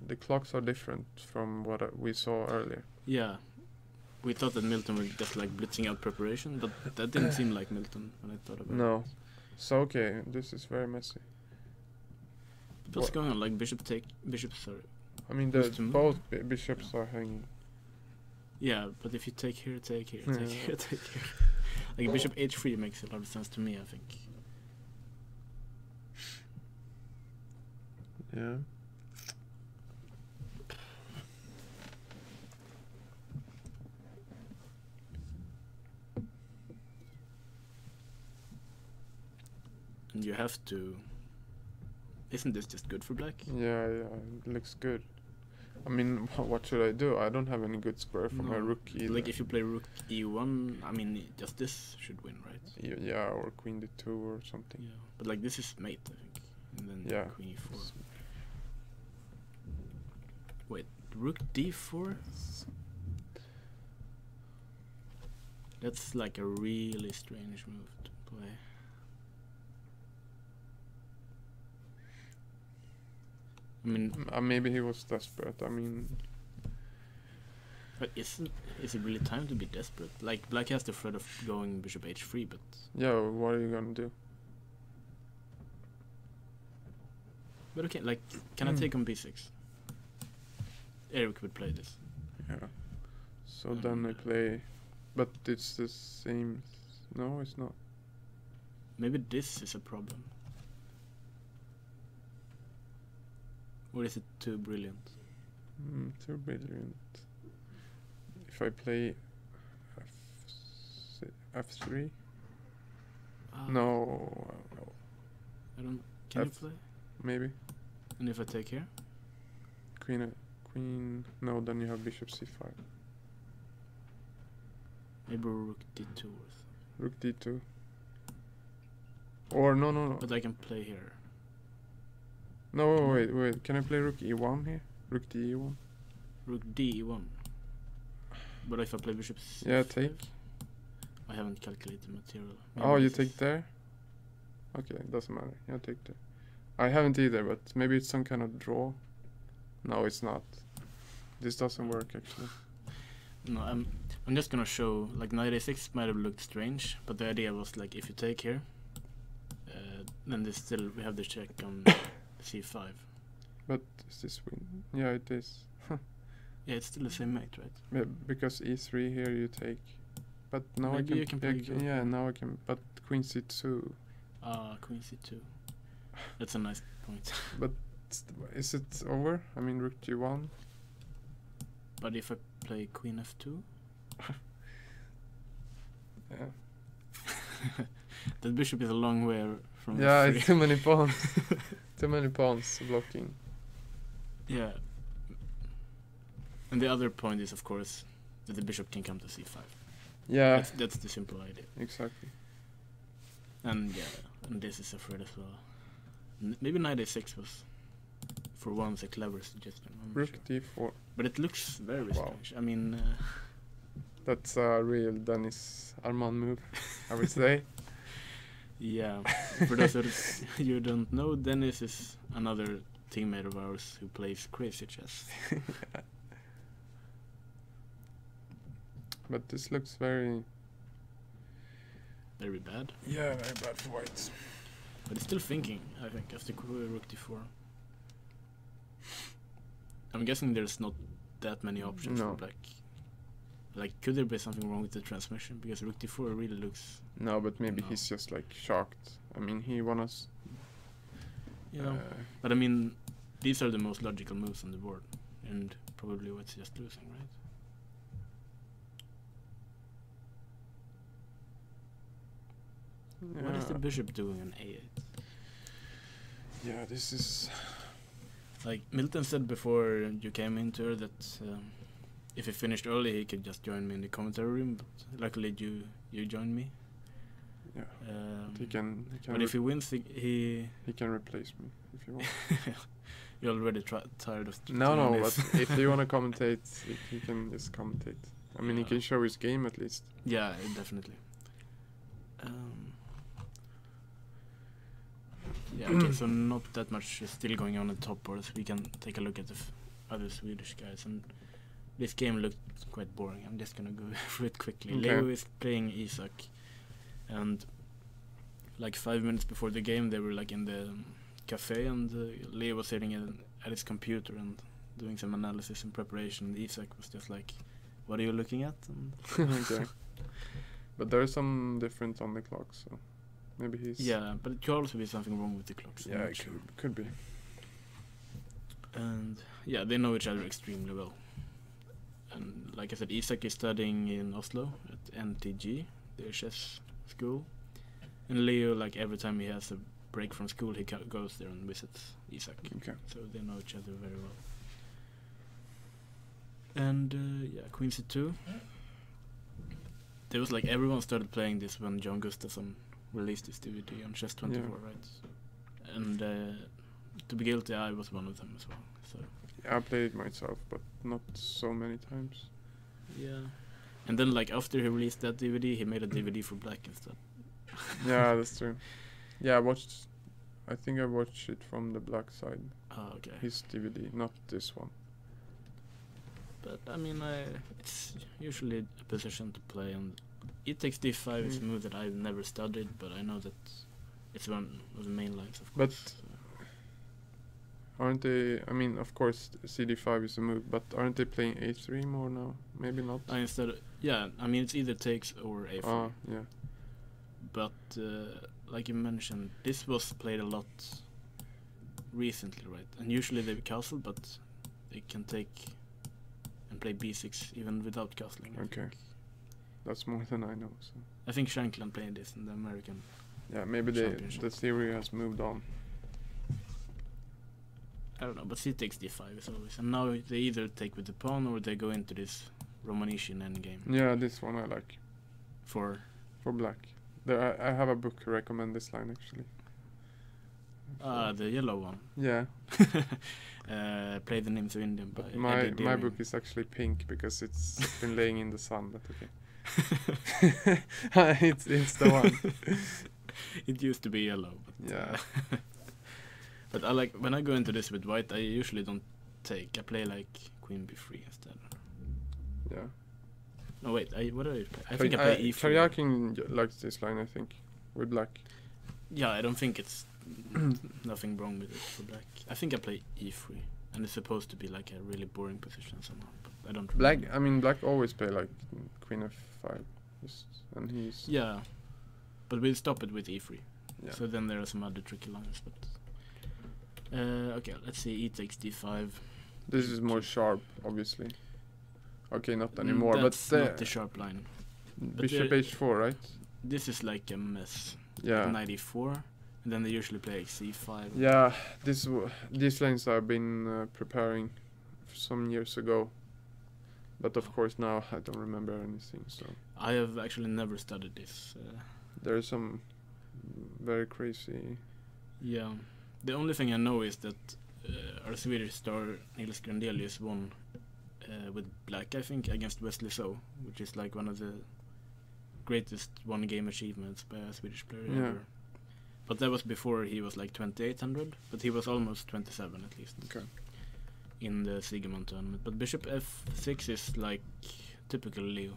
the clocks are different from what we saw earlier. Yeah. We thought that Milton was just like blitzing out preparation, but that didn't seem like Milton when I thought about it. No. So okay, this is very messy. What's What- going on? Like bishop, sorry. I mean, Just to move. both bishops are hanging. Yeah, but if you take here, take here, take Yeah. here, take here. Like bishop h3 makes a lot of sense to me, I think. Yeah. And you have to... Isn't this just good for black? Yeah, it looks good. I mean, what should I do? I don't have any good square for my No. rook either. Like if you play rook e1, I mean, just this should win, right? Yeah, or queen d2 or something. Yeah. But like this is mate, I think. And then Yeah. queen e4. Wait, rook d4? That's like a really strange move to play. I mean, Maybe he was desperate. I mean, but is it really time to be desperate? Like black has the threat of going bishop h3, but yeah, what are you gonna do? okay, like can I take on b6? Eric would play this. Yeah. So then I play, but it's the same. No, it's not. Maybe this is a problem. Or is it too brilliant? Too brilliant. If I play f3, Ah, no, I don't. Can you F- play? maybe And if I take here? queen. No, then you have bishop c5, Maybe rook d2 or something. rook d2, or no. But I can play here. No, wait. Can I play rook e1 here? Rook d1. Rook d1. But if I play bishop c5, Yeah, take. I haven't calculated material. Oh, Maybe you this take is- there? Okay, doesn't matter. Yeah, take there. I haven't either, but maybe it's some kind of draw. No, it's not. This doesn't work actually. No, I'm just gonna show, like knight a6 might have looked strange, but the idea was like if you take here, then this still, we have the check on c5. But is this win? Yeah, it is. Yeah, it's still the same mate, right? Yeah, because e3 here you take. But now Maybe I you can. can play yeah, go- now I can. But queen c2. Queen c2. That's a nice point. Is it over? I mean, rook g1. But if I play queen f2, Yeah. The bishop is a long way from Yeah, the it's free. too many pawns. Too many pawns blocking. Yeah. And the other point is, of course, that the bishop can come to c5. Yeah, That's the simple idea. exactly. And yeah, and this is a threat as well. Maybe knight a6 was, for once, a clever suggestion. I'm not Rook sure. d4. But it looks very Wow. strange. I mean, That's a real Dennis Armand move, I would say. yeah. For those that you don't know, Dennis is another teammate of ours who plays crazy chess. But this looks very... Very bad. Yeah, very bad for white. But he's still thinking, I think, after rook d4. I'm guessing there's not that many options No. for black. Like, could there be something wrong with the transmission? Because rook d4 really looks... No, but maybe No. he's just like shocked. I mean, he won us... You know. But I mean, these are the most logical moves on the board. And probably what's just losing, right? What is the bishop doing on a8? Yeah, this is... Like, Milton said before you came into her that if he finished early, he could just join me in the commentary room. But luckily, you joined me. Yeah. He can But if he wins, he can replace me if you want. you're already tired of. No, doing but this. if you want to commentate, he can just commentate. I mean, he Yeah. can show his game at least. Yeah, definitely. Yeah, okay, so not that much is still going on the top board, so we can take a look at the other Swedish guys. And this game looked quite boring. I'm just gonna go through it quickly. Okay. Leo is playing Isak, and like 5 minutes before the game, they were like in the cafe, and Leo was sitting at his computer and doing some analysis and preparation. And Isak was just like, "What are you looking at?" And Okay. But there is some difference on the clock, so maybe he's... yeah, but it could also be something wrong with the clocks. I'm Yeah, not it sure. could be. And yeah, they know each other extremely well. And like I said, Isak is studying in Oslo at NTG, their chess school. And Leo, like every time he has a break from school, he goes there and visits Isak. Okay. So they know each other very well. And yeah, Queen C2. There was like everyone started playing this when John Gustafsson released his DVD on Chess 24, Yeah. right? And to be guilty, I was one of them as well. So Yeah, I played it myself, but not so many times. yeah. And then like after he released that DVD, he made a DVD for black instead. Yeah, that's true. Yeah, I think I watched it from the black side. Oh, okay. His DVD, not this one. But I mean, it's usually a position to play, and it takes d5 is a move that I've never studied, but I know that it's one of the main lines, of But course. aren't they? I mean, of course, CD5 is a move, but aren't they playing A3 more now? Maybe not. Yeah, I mean, it's either takes or a4. Ah, yeah. But like you mentioned, this was played a lot recently, right? And usually they castle, but they can take and play b6 even without castling. I Okay. think. That's more than I know. So I think Shankland played this in the American. yeah, maybe Championship. the theory has moved on. I don't know, but c takes d5 is always. And now they either take with the pawn or they go into this Romanician endgame Yeah, this one I like for. for black. I have a book to recommend this line actually. The yellow one. Yeah, Play the Names of Indian by but Eddie my Deering. book is actually pink because it's been laying in the sun. But okay, it's the one. It used to be yellow. But, Yeah. but I like when I go into this with white. I usually don't take. I play like Queen B3 instead. Yeah. No wait. What do I play? I think I play E4. Karyakin likes this line, I think, with black. Yeah, I don't think it's nothing wrong with it for black. I think I play E3, and it's supposed to be like a really boring position somehow. But I don't. Black. remember. I mean, black always play like Queen F5, and he's Yeah, but we'll stop it with E3. yeah. So then there are some other tricky lines, but okay, let's see. E takes D5. This is more sharp, obviously. Okay, not anymore. That's but not the sharp line. Bishop there- H4, right? This is like a mess. Yeah. Knight e4, and then they usually play like c5. Yeah, these lanes I've been preparing some years ago, but of course now I don't remember anything. So I have actually never studied this. there's some very crazy. Yeah, the only thing I know is that our Swedish star Nils Grandelius won with black, I think, against Wesley So, which is like one of the greatest one-game achievements by a Swedish player ever. But that was before he was like 2800, but he was almost 27 at least. Okay. In the Sigemund tournament. But bishop f6 is like typical Leo.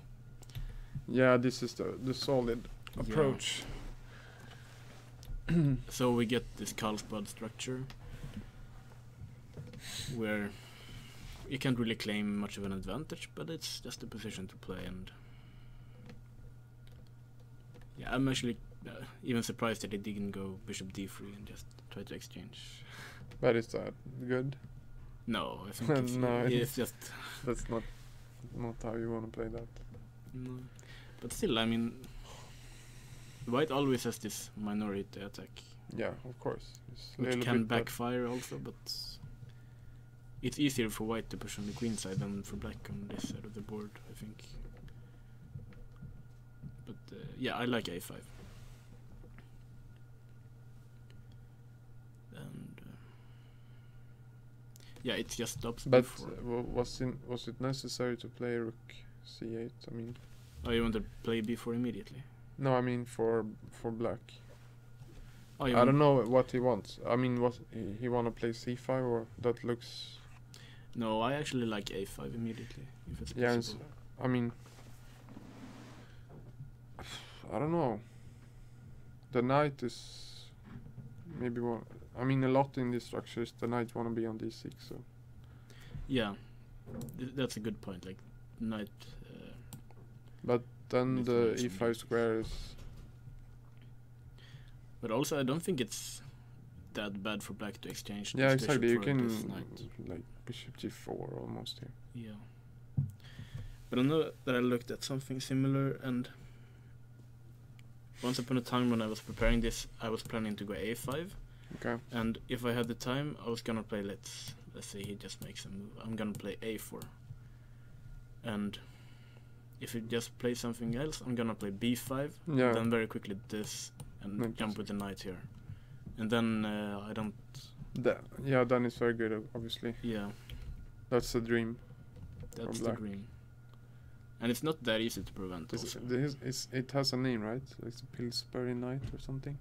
Yeah, this is the solid approach. So we get this Karlsbad structure where you can't really claim much of an advantage, but it's just a position to play. And yeah, I'm actually even surprised that he didn't go bishop d3 and just try to exchange. But is that good? No, I think it's just that's not how you want to play that. No. But still, I mean, white always has this minority attack. Yeah, of course. Which can backfire also, but it's easier for white to push on the queen side than for black on this side of the board, I think. But yeah, I like a5. And yeah, it just stops. But was it necessary to play rook c8? I mean. Oh, you want to play b4 immediately? No, I mean for black. Oh, I don't know what he wants. I mean, what he want to play c5 or that looks. No, I actually like a5 immediately if it's possible. I mean, I don't know. The knight is maybe one. I mean, a lot in these structures, the knight want to be on d6. So. Yeah, that's a good point. Like knight. But then the e5 square is. But also, I don't think it's that bad for black to exchange. Yeah, exactly. You can knight. like bishop g4 almost here. Yeah. But I know that I looked at something similar, and once upon a time when I was preparing this, I was planning to go a5. Okay. And if I had the time, I was gonna play. Let's say he just makes a move. I'm gonna play a4. And if he just plays something else, I'm gonna play b5. Yeah. Then very quickly this and jump with the knight here. And then I don't. Then it's very good, obviously. Yeah. That's the dream. That's the dream. And it's not that easy to prevent. It has a name, right? It's a Pillsbury Knight or something.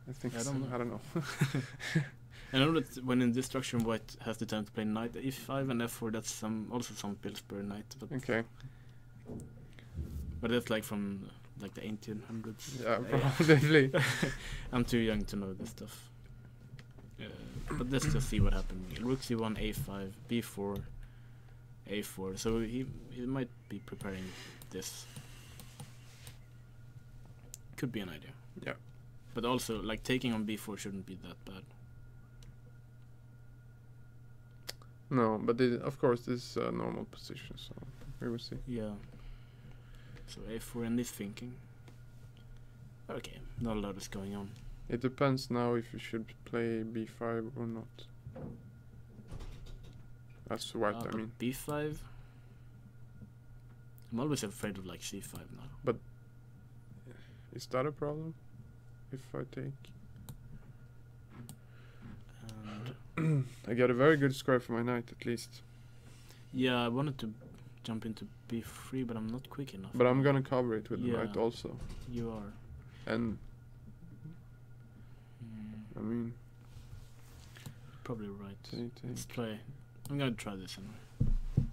I think. I don't know. I know that when in this structure, white has the time to play knight e5 and f4. That's also some Pillsbury Knight. But okay. But that's like from like the 1800s. Yeah, probably. I'm too young to know this stuff. But let's just see what happened. Rook c1, a5, b4, a4. So he might be preparing this. Could be an idea. Yeah. But also, like, taking on b4 shouldn't be that bad. No, but of course this is a normal position, so we will see. Yeah. So a4 and this thinking. Okay, not a lot is going on. It depends now if you should play b5 or not. That's white, I mean. b5? I'm always afraid of like c5 now. But is that a problem? If I take... And I got a very good square for my knight, at least. Yeah, I wanted to jump into b3, but I'm not quick enough. But I'm gonna cover it with the knight also. You are. And... I mean... Probably right. Take. Let's try. I'm gonna try this anyway.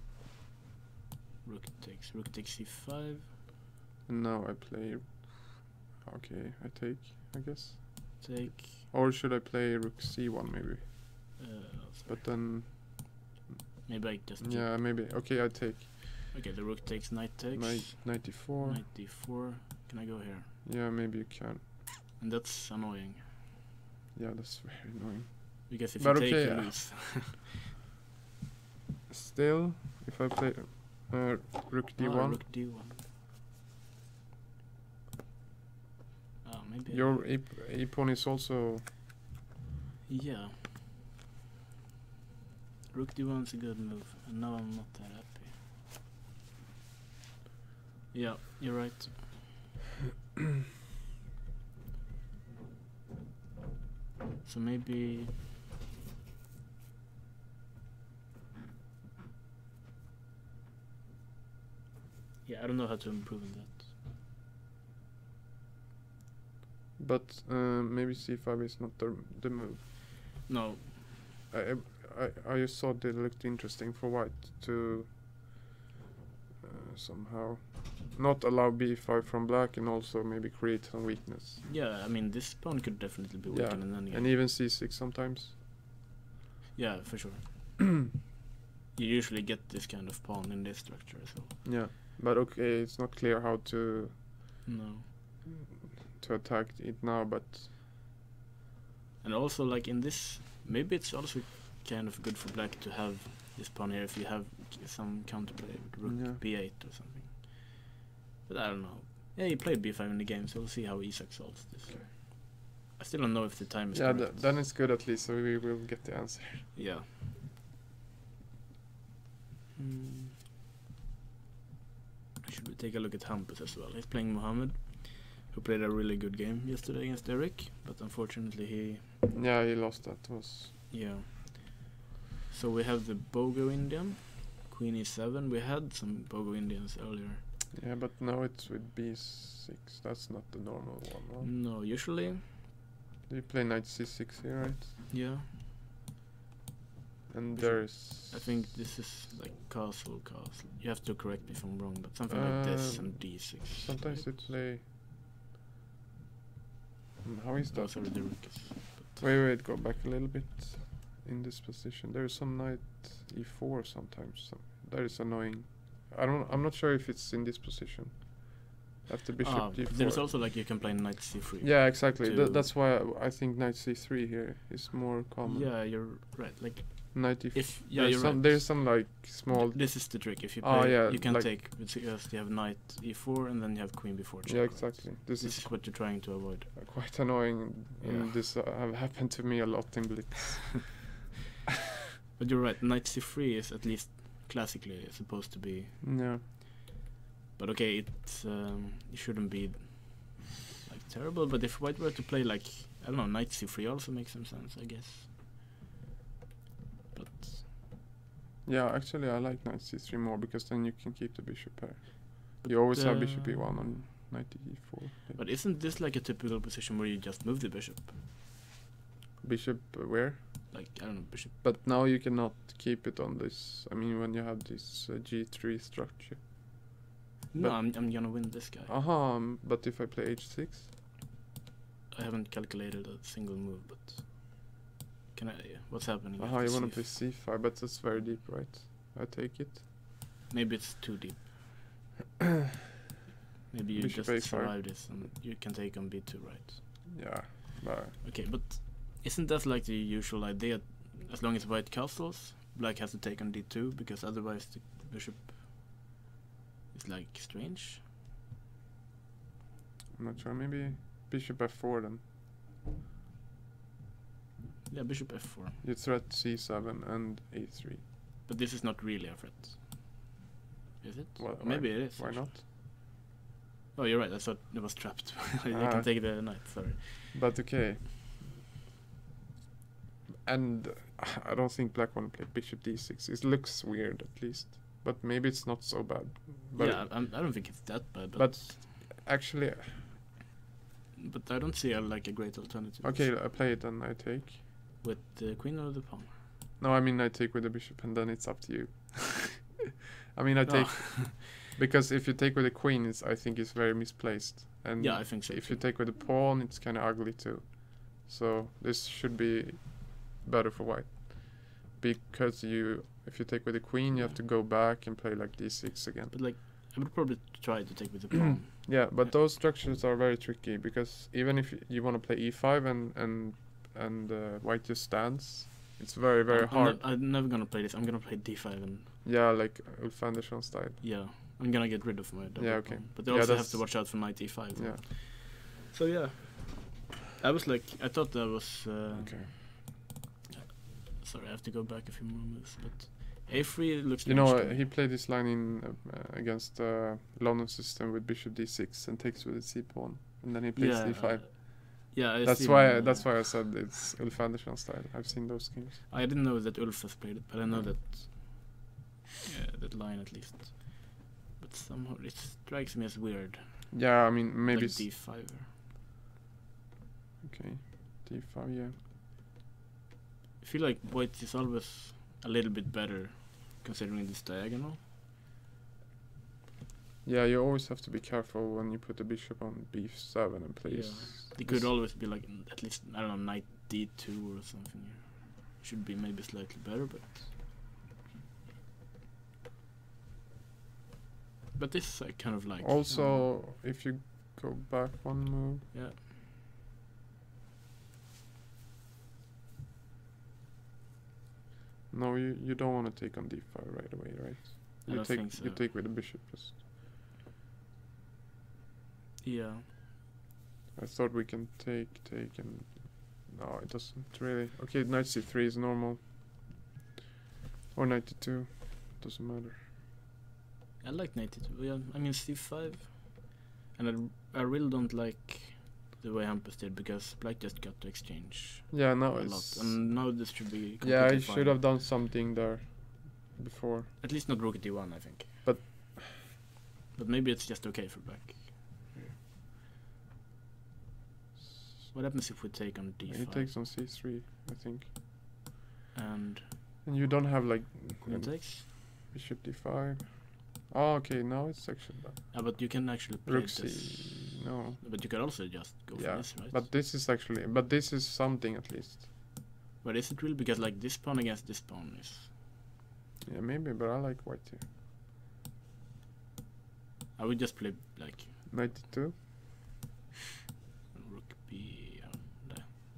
Rook takes c5. And now I play... Okay, I take, I guess. Take. Or should I play rook c1 maybe? But then... Maybe I just... Yeah, maybe. Okay, I take. Okay, the rook takes, knight takes. Knight d4. Knight d4. Can I go here? Yeah, maybe you can. And that's annoying. Yeah, that's very annoying. Because if you take, you lose. Still, if I play rook d1. Rook d1. maybe. Your a pawn is also. Yeah. Rook d1's a good move, and now I'm not that happy. Yeah, you're right. So maybe. Yeah, I don't know how to improve on that. But maybe c5 is not the move. No. I just thought it looked interesting for white to somehow not allow b5 from black and also maybe create some weakness. Yeah, I mean this pawn could definitely be weakened and then and even c6 sometimes. Yeah, for sure. You usually get this kind of pawn in this structure as well. Yeah, but okay, it's not clear how to attack it now, but and also like in this, maybe it's also kind of good for black to have this pawn here if you have some counterplay with rook b8 or something. But I don't know. Yeah, he played b5 in the game, so we'll see how Isak solves this. I still don't know if the time is correct. Then it's good at least, so we will get the answer. Yeah. Should we take a look at Hampus as well? He's playing Mohammed, who played a really good game yesterday against Eric, but unfortunately he lost that. Yeah. So we have the Bogo Indian, Queen e7. We had some Bogo Indians earlier. Yeah, but now it's with b6. That's not the normal one. No, usually. You play knight c6 here, right? Yeah. And there's. I think this is like castle. You have to correct me if I'm wrong, but something like this and d6. Sometimes you play. How is that? Sorry, the rook is. Wait, go back a little bit in this position. There's some knight e4 sometimes. That is annoying. I'm not sure if it's in this position. After bishop d4. There's also like you can play knight c3. Yeah, exactly. That's why I think knight c3 here is more common. Yeah, you're right. Like knight e4. Right. There's some like small. This is the trick. If you play, you can like take because you have knight e4 and then you have queen b4. Yeah, exactly. This is what you're trying to avoid. Quite annoying, and this have happened to me a lot in Blitz. But you're right. Knight c3 is at least classically supposed to be. Yeah. But okay, it shouldn't be like terrible. But if white were to play like I don't know, knight c3 also makes some sense, I guess. But yeah, actually, I like knight c3 more because then you can keep the bishop here. You always have bishop e1 on knight e4. But isn't this like a typical position where you just move the bishop? Bishop where? Like I don't know, bishop. But now you cannot keep it on this. I mean, when you have this g3 structure. No, I'm gonna win this guy. But if I play h6? I haven't calculated a single move, but can I? What's happening? You wanna play c5, but that's very deep, right? I take it. Maybe it's too deep. Maybe you Bishop just a5. survive this and you can take on b2, right? Yeah, but okay, but isn't that like the usual idea? As long as white castles, black has to take on d2 because otherwise the bishop is like strange. I'm not sure. Maybe bishop f4 then. Yeah, bishop f4. You threat c7 and a3. But this is not really a threat. Is it? Well, maybe it is. Why actually. not? Oh, you're right. I thought it was trapped. You can take the knight. Sorry. But okay. And I don't think black want to play bishop d6. It looks weird at least. But maybe it's not so bad. But yeah, I don't think it's that bad. But actually. But I don't see like a great alternative. Okay, I play it and I take. With the queen or the pawn? No, I mean I take with the bishop and then it's up to you. I mean I take because if you take with the queen, I think it's very misplaced. And yeah, I think so. If you take with the pawn, it's kind of ugly too. So this should be better for white because if you take with the queen, you have to go back and play like d6 again. But like I would probably try to take with the pawn. Yeah, but those structures are very tricky because even if you want to play e5 and white just stands, it's very hard. I'm never gonna play this. I'm gonna play d5 and. Yeah, like Ulf Andersson style. Yeah, I'm gonna get rid of my double okay. pawn. But they also have to watch out for knight e5. Yeah. So yeah, I was like, I thought that was. Okay. Sorry, I have to go back a few more moves, but a3 looks. You know, strange to me. he played this line in against London system with bishop d6 and takes with the c pawn, and then he plays d5. Yeah, That's why I said it's Ulf Andersson style. I've seen those games. I didn't know that Ulf has played it, but I know that that line at least. But somehow it strikes me as weird. Yeah, I mean maybe like d5. Okay, d5. Yeah. I feel like white is always a little bit better, considering this diagonal. Yeah, you always have to be careful when you put the bishop on b7 and play. Yeah. It could always be like at least, I don't know, knight d2 or something. Should be maybe slightly better, but this is kind of like. Also, if you go back one move. Yeah. No, you don't want to take on d5 right away, right? I don't think so. You take with the bishop first. Yeah. I thought we can take and no, it doesn't really. Okay, knight c3 is normal. Or knight d2, doesn't matter. I like knight d2. Yeah, I mean c5, and I really don't like the way Hampus did, because black just got to exchange. Yeah, now a it's. lot, and now this should be. Yeah, I fine. should have done something there before. At least not rook d1, I think. But maybe it's just okay for black. What happens if we take on d5? He takes on c3, I think. And you don't have like queen takes. Bishop d5. Oh, okay, now it's actually bad. But you can actually play Rook this. c. No. But you can also just go for this, right? But this is actually. But this is something at least. But is it really? Because like this pawn against this pawn is. Yeah, maybe, but I like white here. I would just play like. Knight d2. Rook b.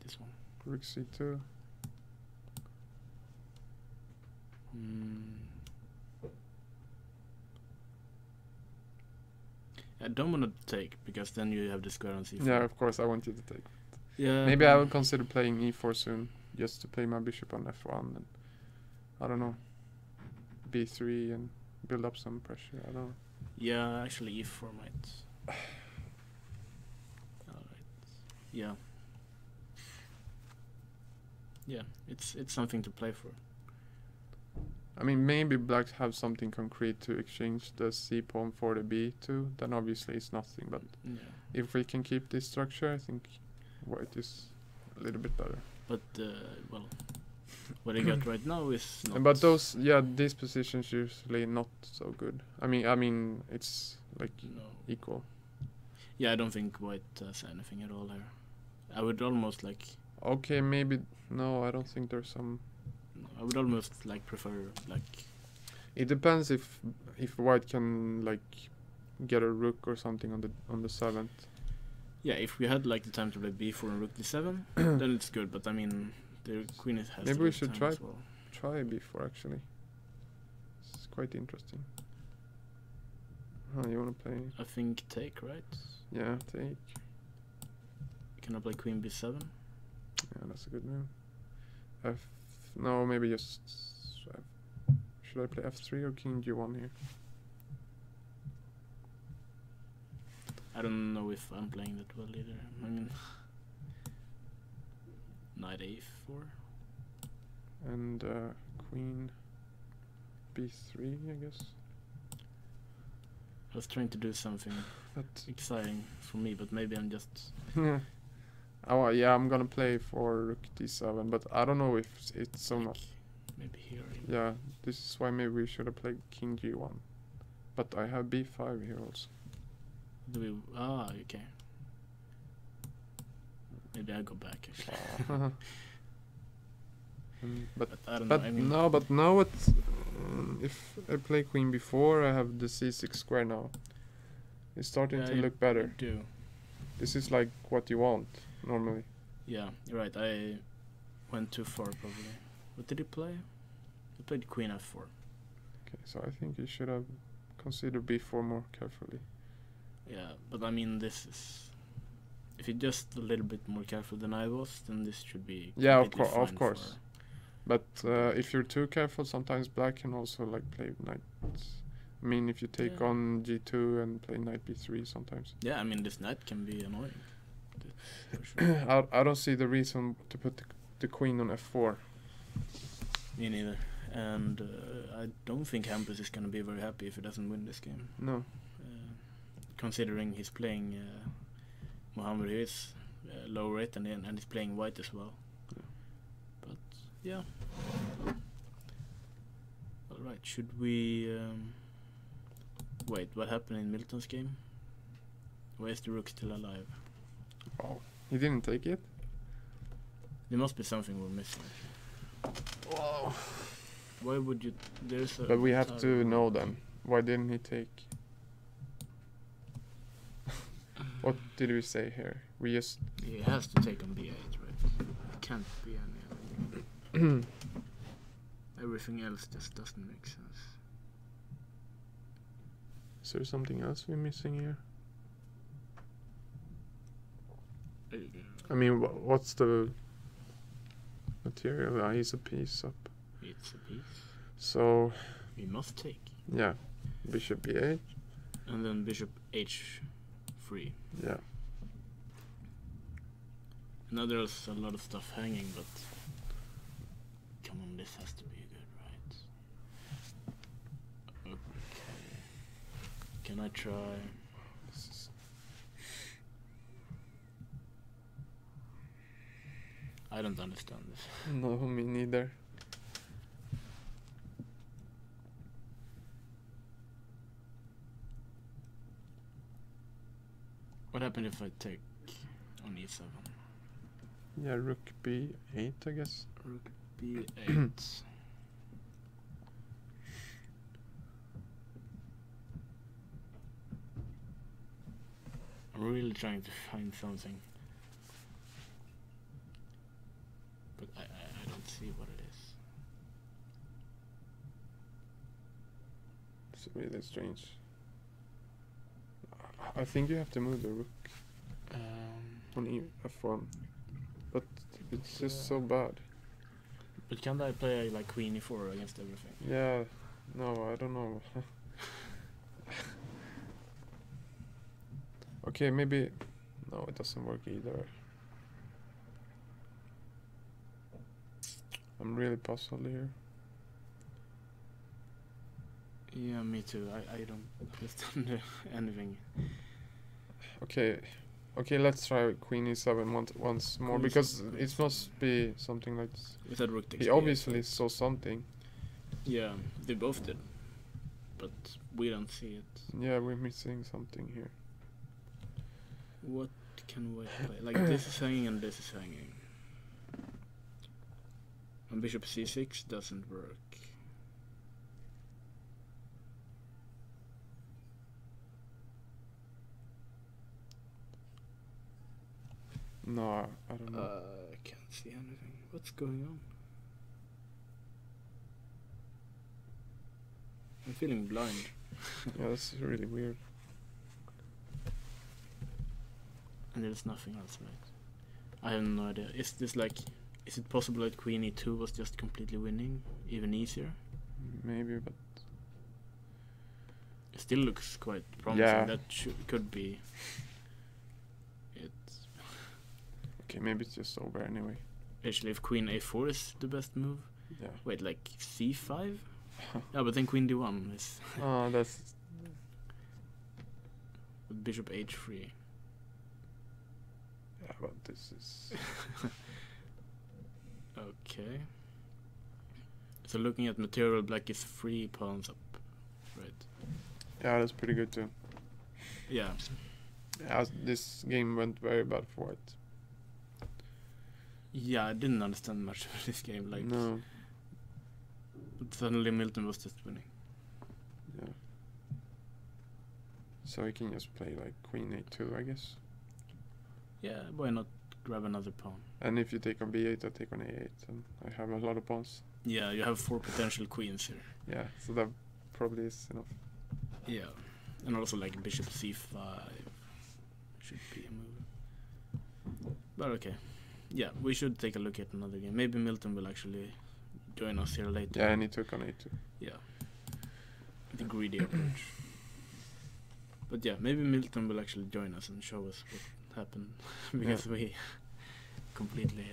This one. Rook c2. I don't want to take, because then you have the square on c4. Yeah, of course I want you to take. Yeah. Maybe I will consider playing e4 soon, just to play my bishop on f1 and I don't know, b3 and build up some pressure. I don't know. Yeah, actually e4 might. Alright. Yeah. Yeah, it's something to play for. I mean, maybe blacks have something concrete to exchange the c pawn for the b2. Then obviously it's nothing. But Yeah. if we can keep this structure, I think white is a little bit better. But well, what I got right now is not. But these positions usually not so good. I mean, it's like No. equal. Yeah, I don't think white has anything at all here. I would almost like. Okay, maybe no. I don't think there's some. I would almost like prefer like. It depends if white can like get a rook or something on the 7th. Yeah, if we had like the time to play b4 and rook d7, then it's good. But I mean, the queen has. Maybe to we get should time as well. try b4 actually. It's quite interesting. You wanna play? I think take, right? Yeah, take. Can I play queen b7? Yeah, that's a good move. No, maybe just. Should I play f3 or king g1 here? I don't know if I'm playing that well either. I mean, knight a4. And queen b3, I guess. I was trying to do something But exciting for me, but maybe I'm just. oh yeah, I'm gonna play for rook d7, but I don't know if it's so like, much. Maybe here. Yeah, this is why maybe we should have played king g1. But I have b5 here also. Do we? Ah, okay. Maybe I go back actually. But I don't know. I mean, no, but now it's if I play queen b4, I have the c6 square now. It's starting to look better. do. This is like what you want normally. Yeah, you're right. I went too far probably. What did he play? He played queen f4. Okay, so I think you should have considered b4 more carefully. Yeah, but I mean, this is. if you're just a little bit more careful than I was, then this should be Yeah, completely of fine course. But if you're too careful, sometimes black can also like play knight. I mean, if you take Yeah. on g2 and play knight b3 sometimes. Yeah, I mean this knight can be annoying. That's for sure. I don't see the reason to put the queen on f4. Me neither. And I don't think Hampus is going to be very happy if he doesn't win this game. No. Considering he's playing Mohammed, who is low rate, and he's playing white as well. Yeah. But yeah. All right. Should we wait? What happened in Milton's game? Why is the rook still alive? Oh, he didn't take it. There must be something we're missing. Wow. Why would you? There's a. But we have to know then. Why didn't he take? What did we say here? We just. He has to take on b8, right? It can't be any. Everything else just doesn't make sense. Is there something else we're missing here? I mean, what's the material? He's a piece up. It's a piece. So. We must take. Yeah. Bishop b8. And then bishop h3. Yeah. Now there's a lot of stuff hanging, but come on, this has to be good, right? Okay. Can I try? I don't understand this. No, me neither. What happened if I take on e7? Yeah, rook b8, I guess. Rook b8. I'm really trying to find something, but I don't see what it is. It's really strange. I think you have to move the rook on f1, but it's just so bad. But can't I play like queen e4 against everything? Yeah, no, I don't know. Okay, maybe. No, it doesn't work either. I'm really puzzled here. Yeah, me too. I don't understand anything. Okay, let's try queen e7 once more, Queen because E7, it must be something like this. Is that rook takes He b8, obviously right? saw something. Yeah, they both did, but we don't see it. Yeah, we're missing something here. What can we play? Like this is hanging and this is hanging. And bishop c6 doesn't work. No, I don't know. I can't see anything. What's going on? I'm feeling blind. Yeah, that's really weird. And there's nothing else, right? I have no idea. Is this like... Is it possible that queen e2 was just completely winning? Even easier? Maybe, but It still looks quite promising. Yeah. That could be it. okay, maybe it's just over anyway. Actually, if queen a4 is the best move. Yeah. Wait, like c5? Yeah, but then queen d1 is Oh, that's with bishop h3. yeah, but this is Okay. So looking at material, black is 3 pawns up, right? yeah, that's pretty good too. Yeah. Yeah, this game went very bad for white. Yeah, I didn't understand much of this game. Like, No, but suddenly Milton was just winning. yeah. So he can just play like queen a2, I guess. Yeah, why not grab another pawn? And if you take on b8, I take on a8, and I have a lot of pawns. Yeah, you have 4 potential queens here. Yeah, so that probably is enough. Yeah, and also like bishop c5 should be a move. But okay. Yeah, we should take a look at another game. Maybe Milton will actually join us here later. Yeah, and he took on A2. Yeah. The greedy approach. But yeah, maybe Milton will actually join us and show us what happened. Because we completely...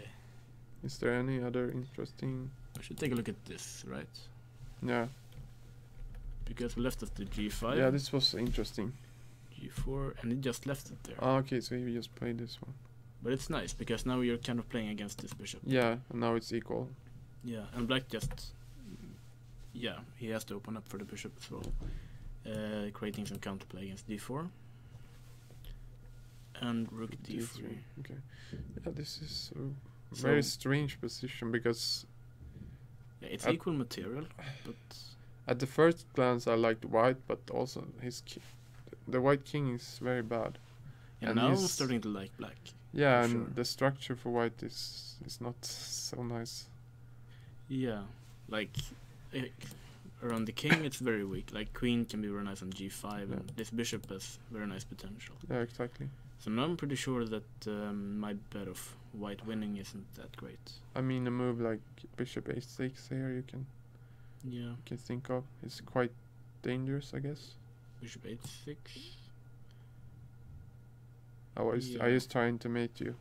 Is there any other interesting... I should take a look at this, right? Yeah. Because we left it to G5. Yeah, this was interesting. G4, and he just left it there. Ah, okay, so he just played this one. But it's nice, because now you're kind of playing against this bishop. Yeah, and now it's equal. Yeah, and black just... Yeah, he has to open up for the bishop as well. Creating some counterplay against d4. And rook d3. Okay. Yeah, this is a very strange position, because... Yeah, it's equal material, but... At the first glance I liked white, but also the white king is very bad. Yeah, and now I'm starting to like black. Yeah, and the structure for white is not so nice. Yeah, like around the king it's very weak. Like queen can be very nice on g5, and this bishop has very nice potential. Yeah, exactly. So now I'm pretty sure that my bet of white winning isn't that great. I mean, a move like bishop a6 here you can think of is quite dangerous, I guess. Bishop h6. I was trying to mate you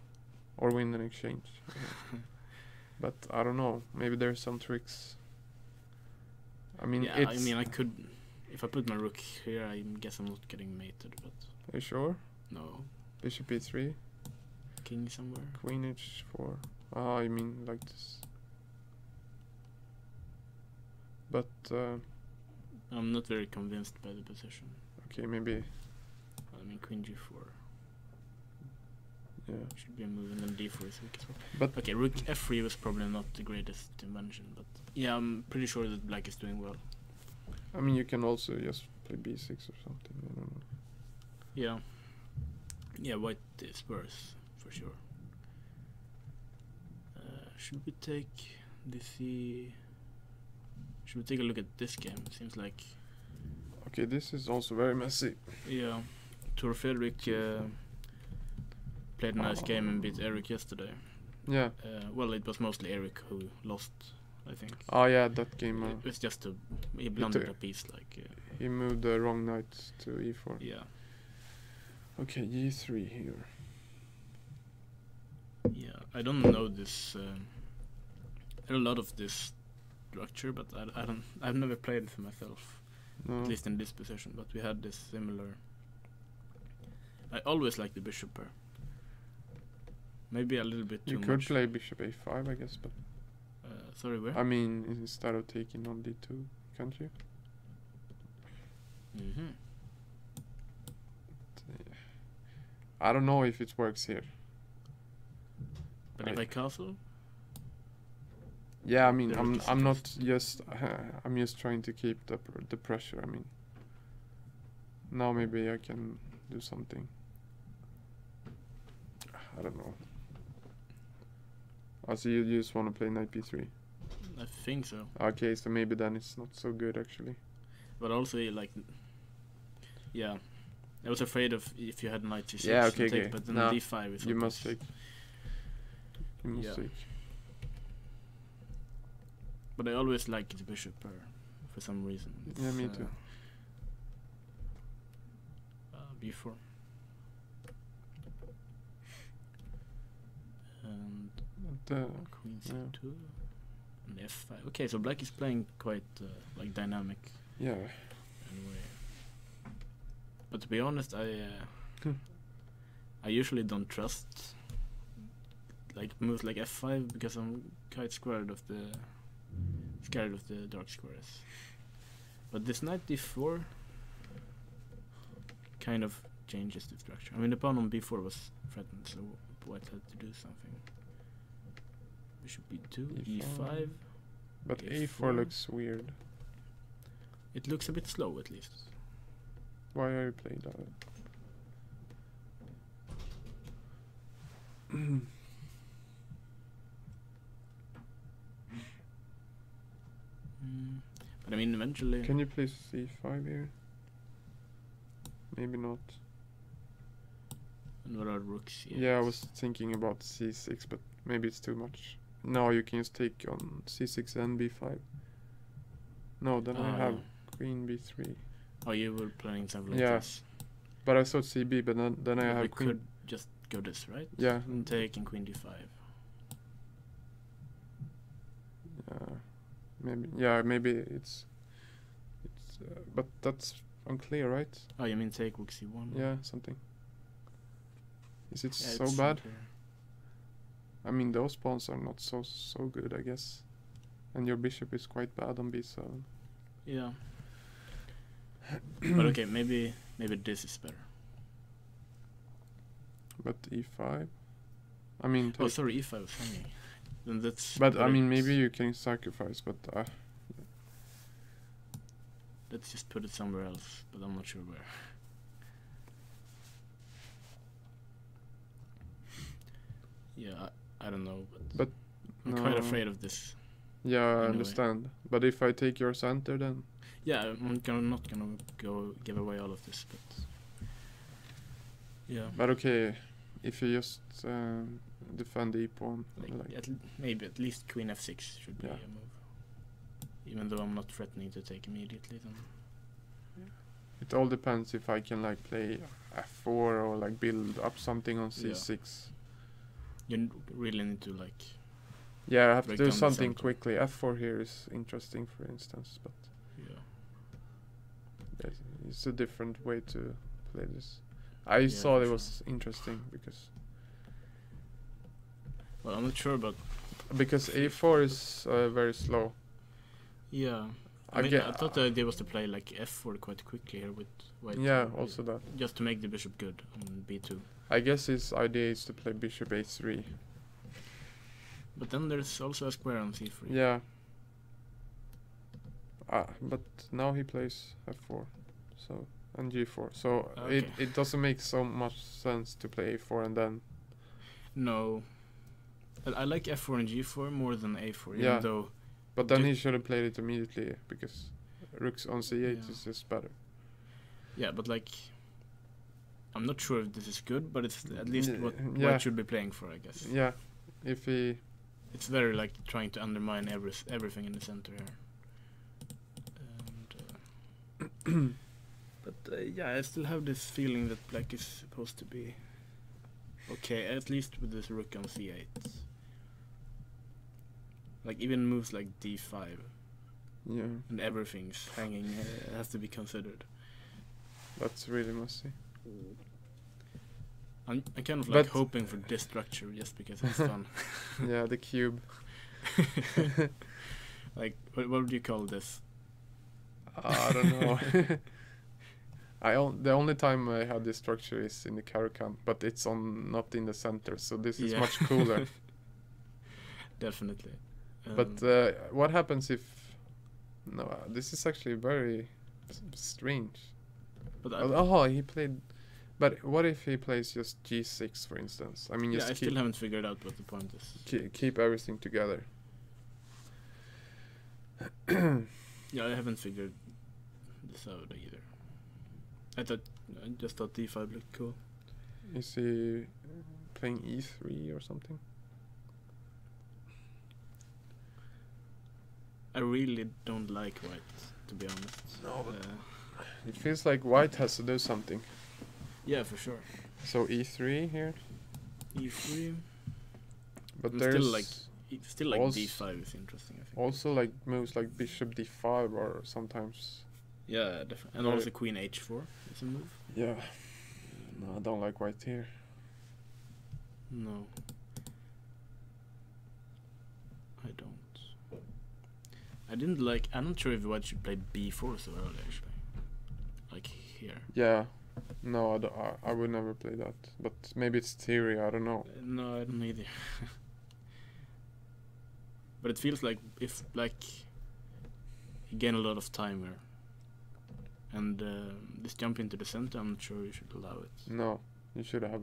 or win an exchange. But I don't know, maybe there's some tricks. I mean, yeah, I mean, I could, if I put my rook here, I guess I'm not getting mated, but... Are you sure? No. Bishop e3? King somewhere? Queen h4. Ah, I mean like this. But... I'm not very convinced by the position. Okay, maybe... I mean, queen g4. Yeah. Should be a move, and then d4 is weak as well. But okay, rook f3 was probably not the greatest invention, but yeah, I'm pretty sure that black is doing well. I mean, you can also just play b6 or something, I don't know. Yeah. Yeah, white is worse, for sure. Should we take this? Should we take a look at this game? Seems like... Okay, this is also very messy. Yeah. Tor Fredrik played a nice game and beat Eric yesterday. Yeah. Well, it was mostly Eric who lost, I think. Oh yeah, that game. It was just he blundered a piece, like... he moved the wrong knight to e4. Yeah. Okay, e3 here. Yeah, I don't know this... there are a lot of this structure, but I've never played it for myself. No. At least in this position, but we had this similar... I always like the bishop pair. Maybe a little bit too much. You could play bishop a5, I guess, but... sorry, where? I mean, instead of taking on d2, can't you? Mm-hmm. I don't know if it works here. But if I castle? Yeah, I mean, I'm not just... I'm just trying to keep the pressure, I mean. Now maybe I can do something. I don't know. Oh, so you just want to play knight b3? I think so. Okay, so maybe then it's not so good actually. But also, like... Yeah. I was afraid of if you had knight c6. Yeah, okay, take, but then d5 is... You must take. You must take. But I always like the bishop pair for some reason. It's, yeah, me too. b4. And queen c2 and f5. Okay, so black is playing quite like dynamic. Yeah. Anyway. But to be honest, I usually don't trust like moves like f5 because I'm quite scared of the dark squares. But this knight d4 kind of changes the structure. I mean, the pawn on b4 was threatened, so white had to do something. Bishop b2, e5. But a4 looks weird. It looks a bit slow, at least. Why are you playing that? But I mean, eventually... Can you play c5 here? Maybe not. And what are rooks? Yeah, I was thinking about c6, but maybe it's too much. No, you can just take on c6 and b5. No, then I have queen b3. Oh, you were planning something like Yeah. this. But I thought cb, but then I But we have queen. could just go this, right? Yeah. And take and queen d5. Maybe. Yeah, maybe it's. But that's unclear, right? Oh, you mean take rook c1? Yeah, something. Is it Yeah, so it's bad? unclear. I mean, those pawns are not so good, I guess. And your bishop is quite bad on b7. Yeah. But okay, maybe this is better. But e5. I mean. Oh, sorry, e5 was hanging. Then that's. But I mean, maybe you can sacrifice. But let's just put it somewhere else, but I'm not sure where. Yeah, I don't know, But I'm quite afraid of this. Yeah, I Anyway. understand. But if I take your center, then. Yeah, I'm not gonna go give away all of this, but yeah. But okay, if you just defend the e-pawn, Maybe at least queen f6 should be Yeah. a move. Even though I'm not threatening to take immediately, then. it all depends if I can like play f4 or like build up something on c6. You really need to like. Yeah, I have to break do down the something center. quickly. f4 here is interesting, for instance, but Yeah. it's a different way to play this. I Yeah, thought for it sure. was interesting because Well, I'm not sure, but a4 is very slow. yeah. I I get- thought the idea was to play like f4 quite quickly here with white. Yeah, also that. Just to make the bishop good on b2. I guess his idea is to play bishop a3. But then there's also a square on c3. Yeah. But now he plays f4, so and g4. So Okay. it doesn't make so much sense to play a4 and then. No. I like f4 and g4 more than a4, even Yeah. though. But then he should have played it immediately because rooks on c8 Yeah. is just better. Yeah, but like. I'm not sure if this is good, but it's at least what Yeah. White should be playing for, I guess. Yeah, if he. It's very like trying to undermine everything in the center here. And, but yeah, I still have this feeling that black is supposed to be okay, at least with this rook on c8. Like even moves like d5 Yeah, and everything's hanging has to be considered. that's really messy. I'm kind of like But- hoping for this structure just because it's fun. Yeah, the cube. Like what would you call this? I don't know. The only time I had this structure is in the Caracan, but it's not in the center, so this is Yeah. much cooler. Definitely. But what happens if? No, this is actually very strange. but He played. But what if he plays just g6, for instance? I mean, yeah, just I still haven't figured out what the point is. keep everything together. Yeah, I haven't figured this out either. I just thought d5 looked cool. Is he playing e3 or something? I really don't like white, to be honest. No, but it feels like white has to do something. Yeah, for sure. So e3 here, e3. but And there's still like also- d5 is interesting, I think. also like moves like bishop d5 or sometimes. Yeah, definitely. And Very- also queen h4 is a move. Yeah. No, I don't like white here. No. I don't. I'm not sure if white should play b4 so early, actually. Like here. Yeah. No, I would never play that. But maybe it's theory, I don't know. No, I don't either. But it feels like if black gain a lot of time here, and this jump into the center, I'm not sure you should allow it. No, you should have.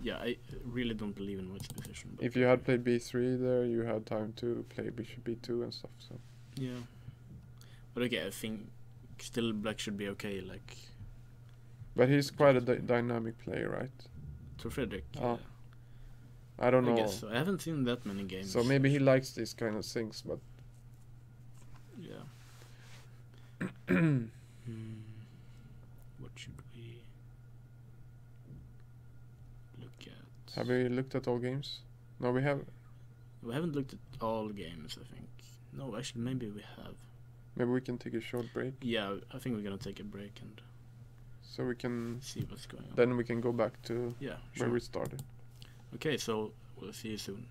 Yeah, I really don't believe in white's position. But If you had played b3 there, you had time to play bishop b2 and stuff. So yeah. But okay, I think still black should be okay. Like But he's quite a dynamic player, right? To Frederick. Oh. I don't I know. guess so. I haven't seen that many games. So maybe he likes these kind of things, but Yeah. What should we look at? have we looked at all games? No, we have. We haven't looked at all games, I think. No, actually, maybe we have. Maybe we can take a short break. Yeah, I think we're gonna take a break and so we can see what's going on. Then we can go back to where we started. Okay, so we'll see you soon.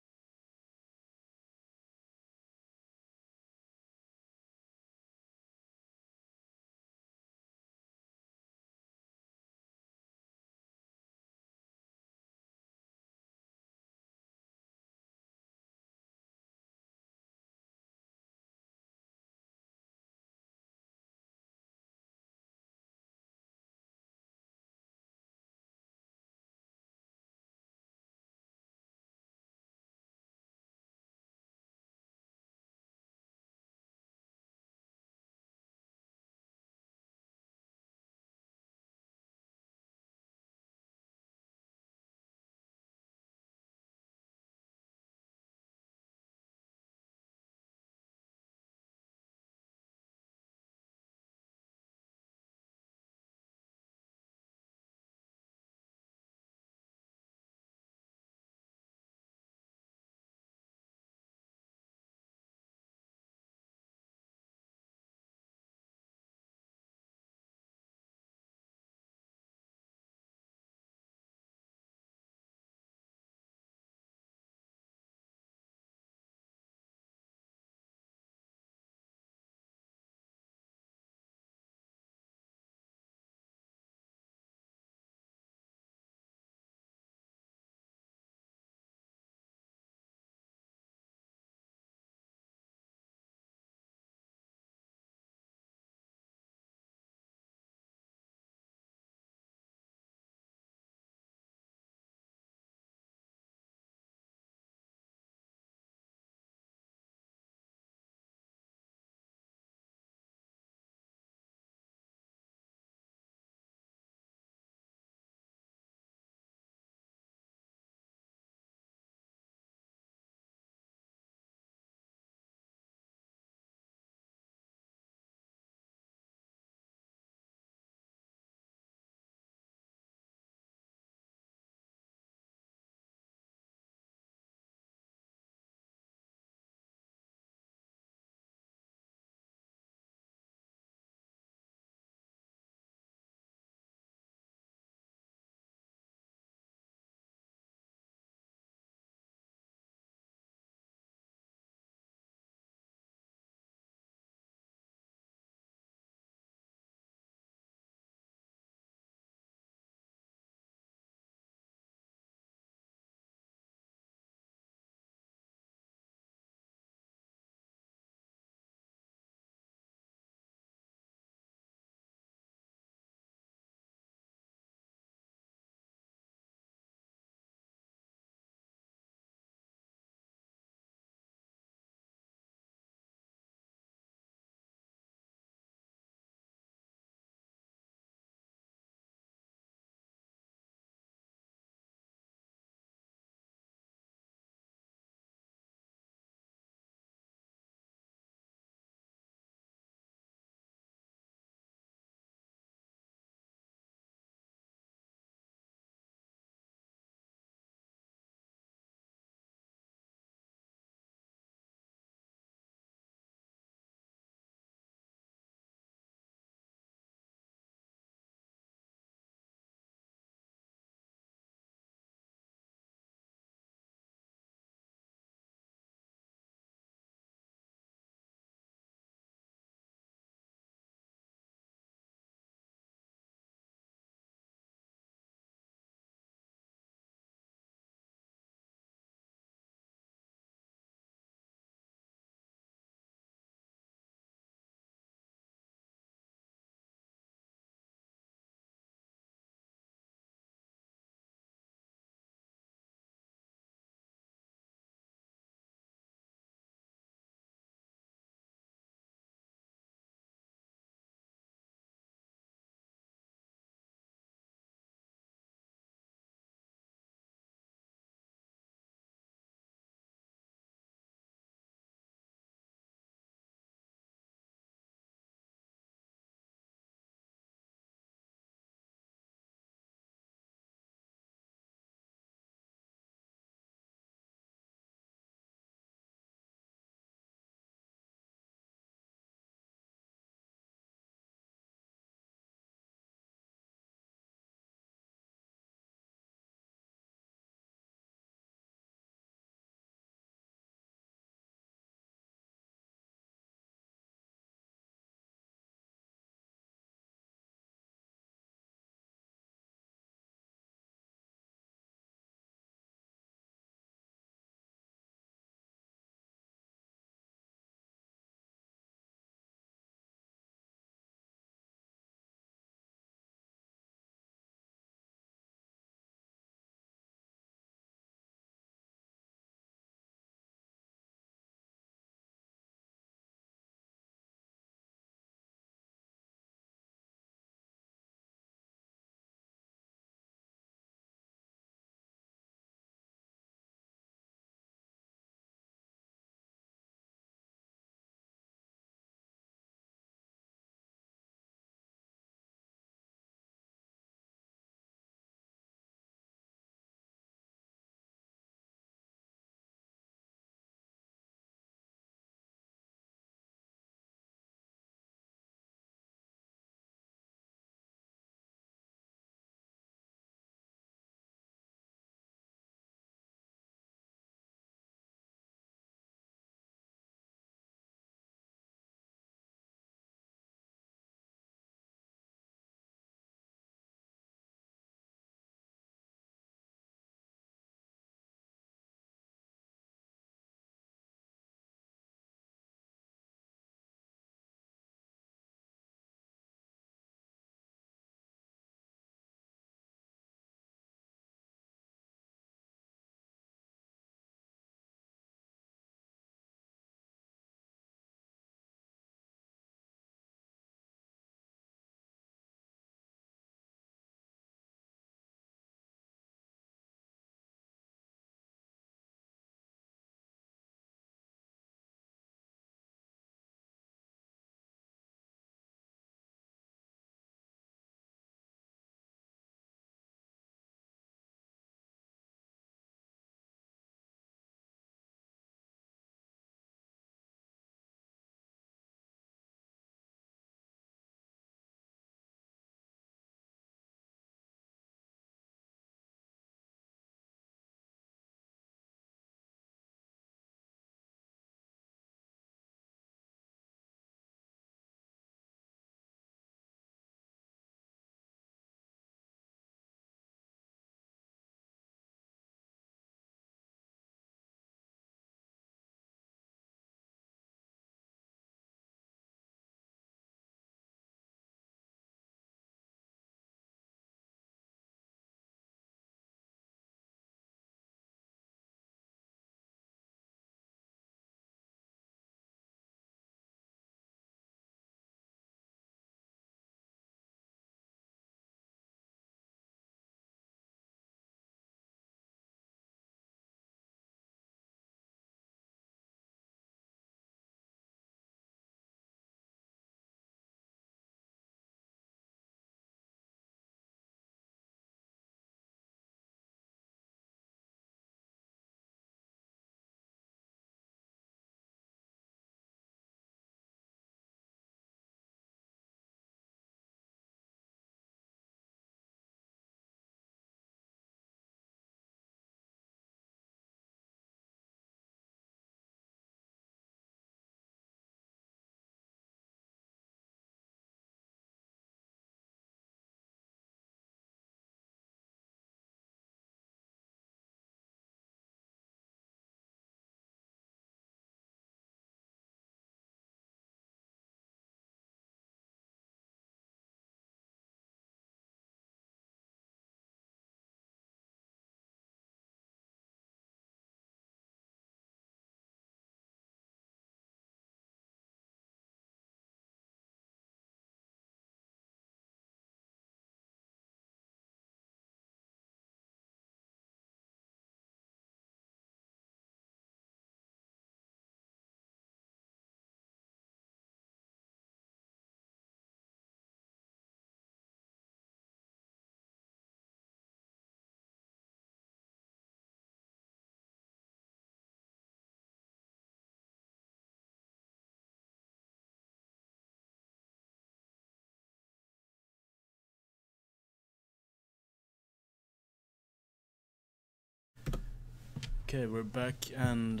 Okay, we're back, and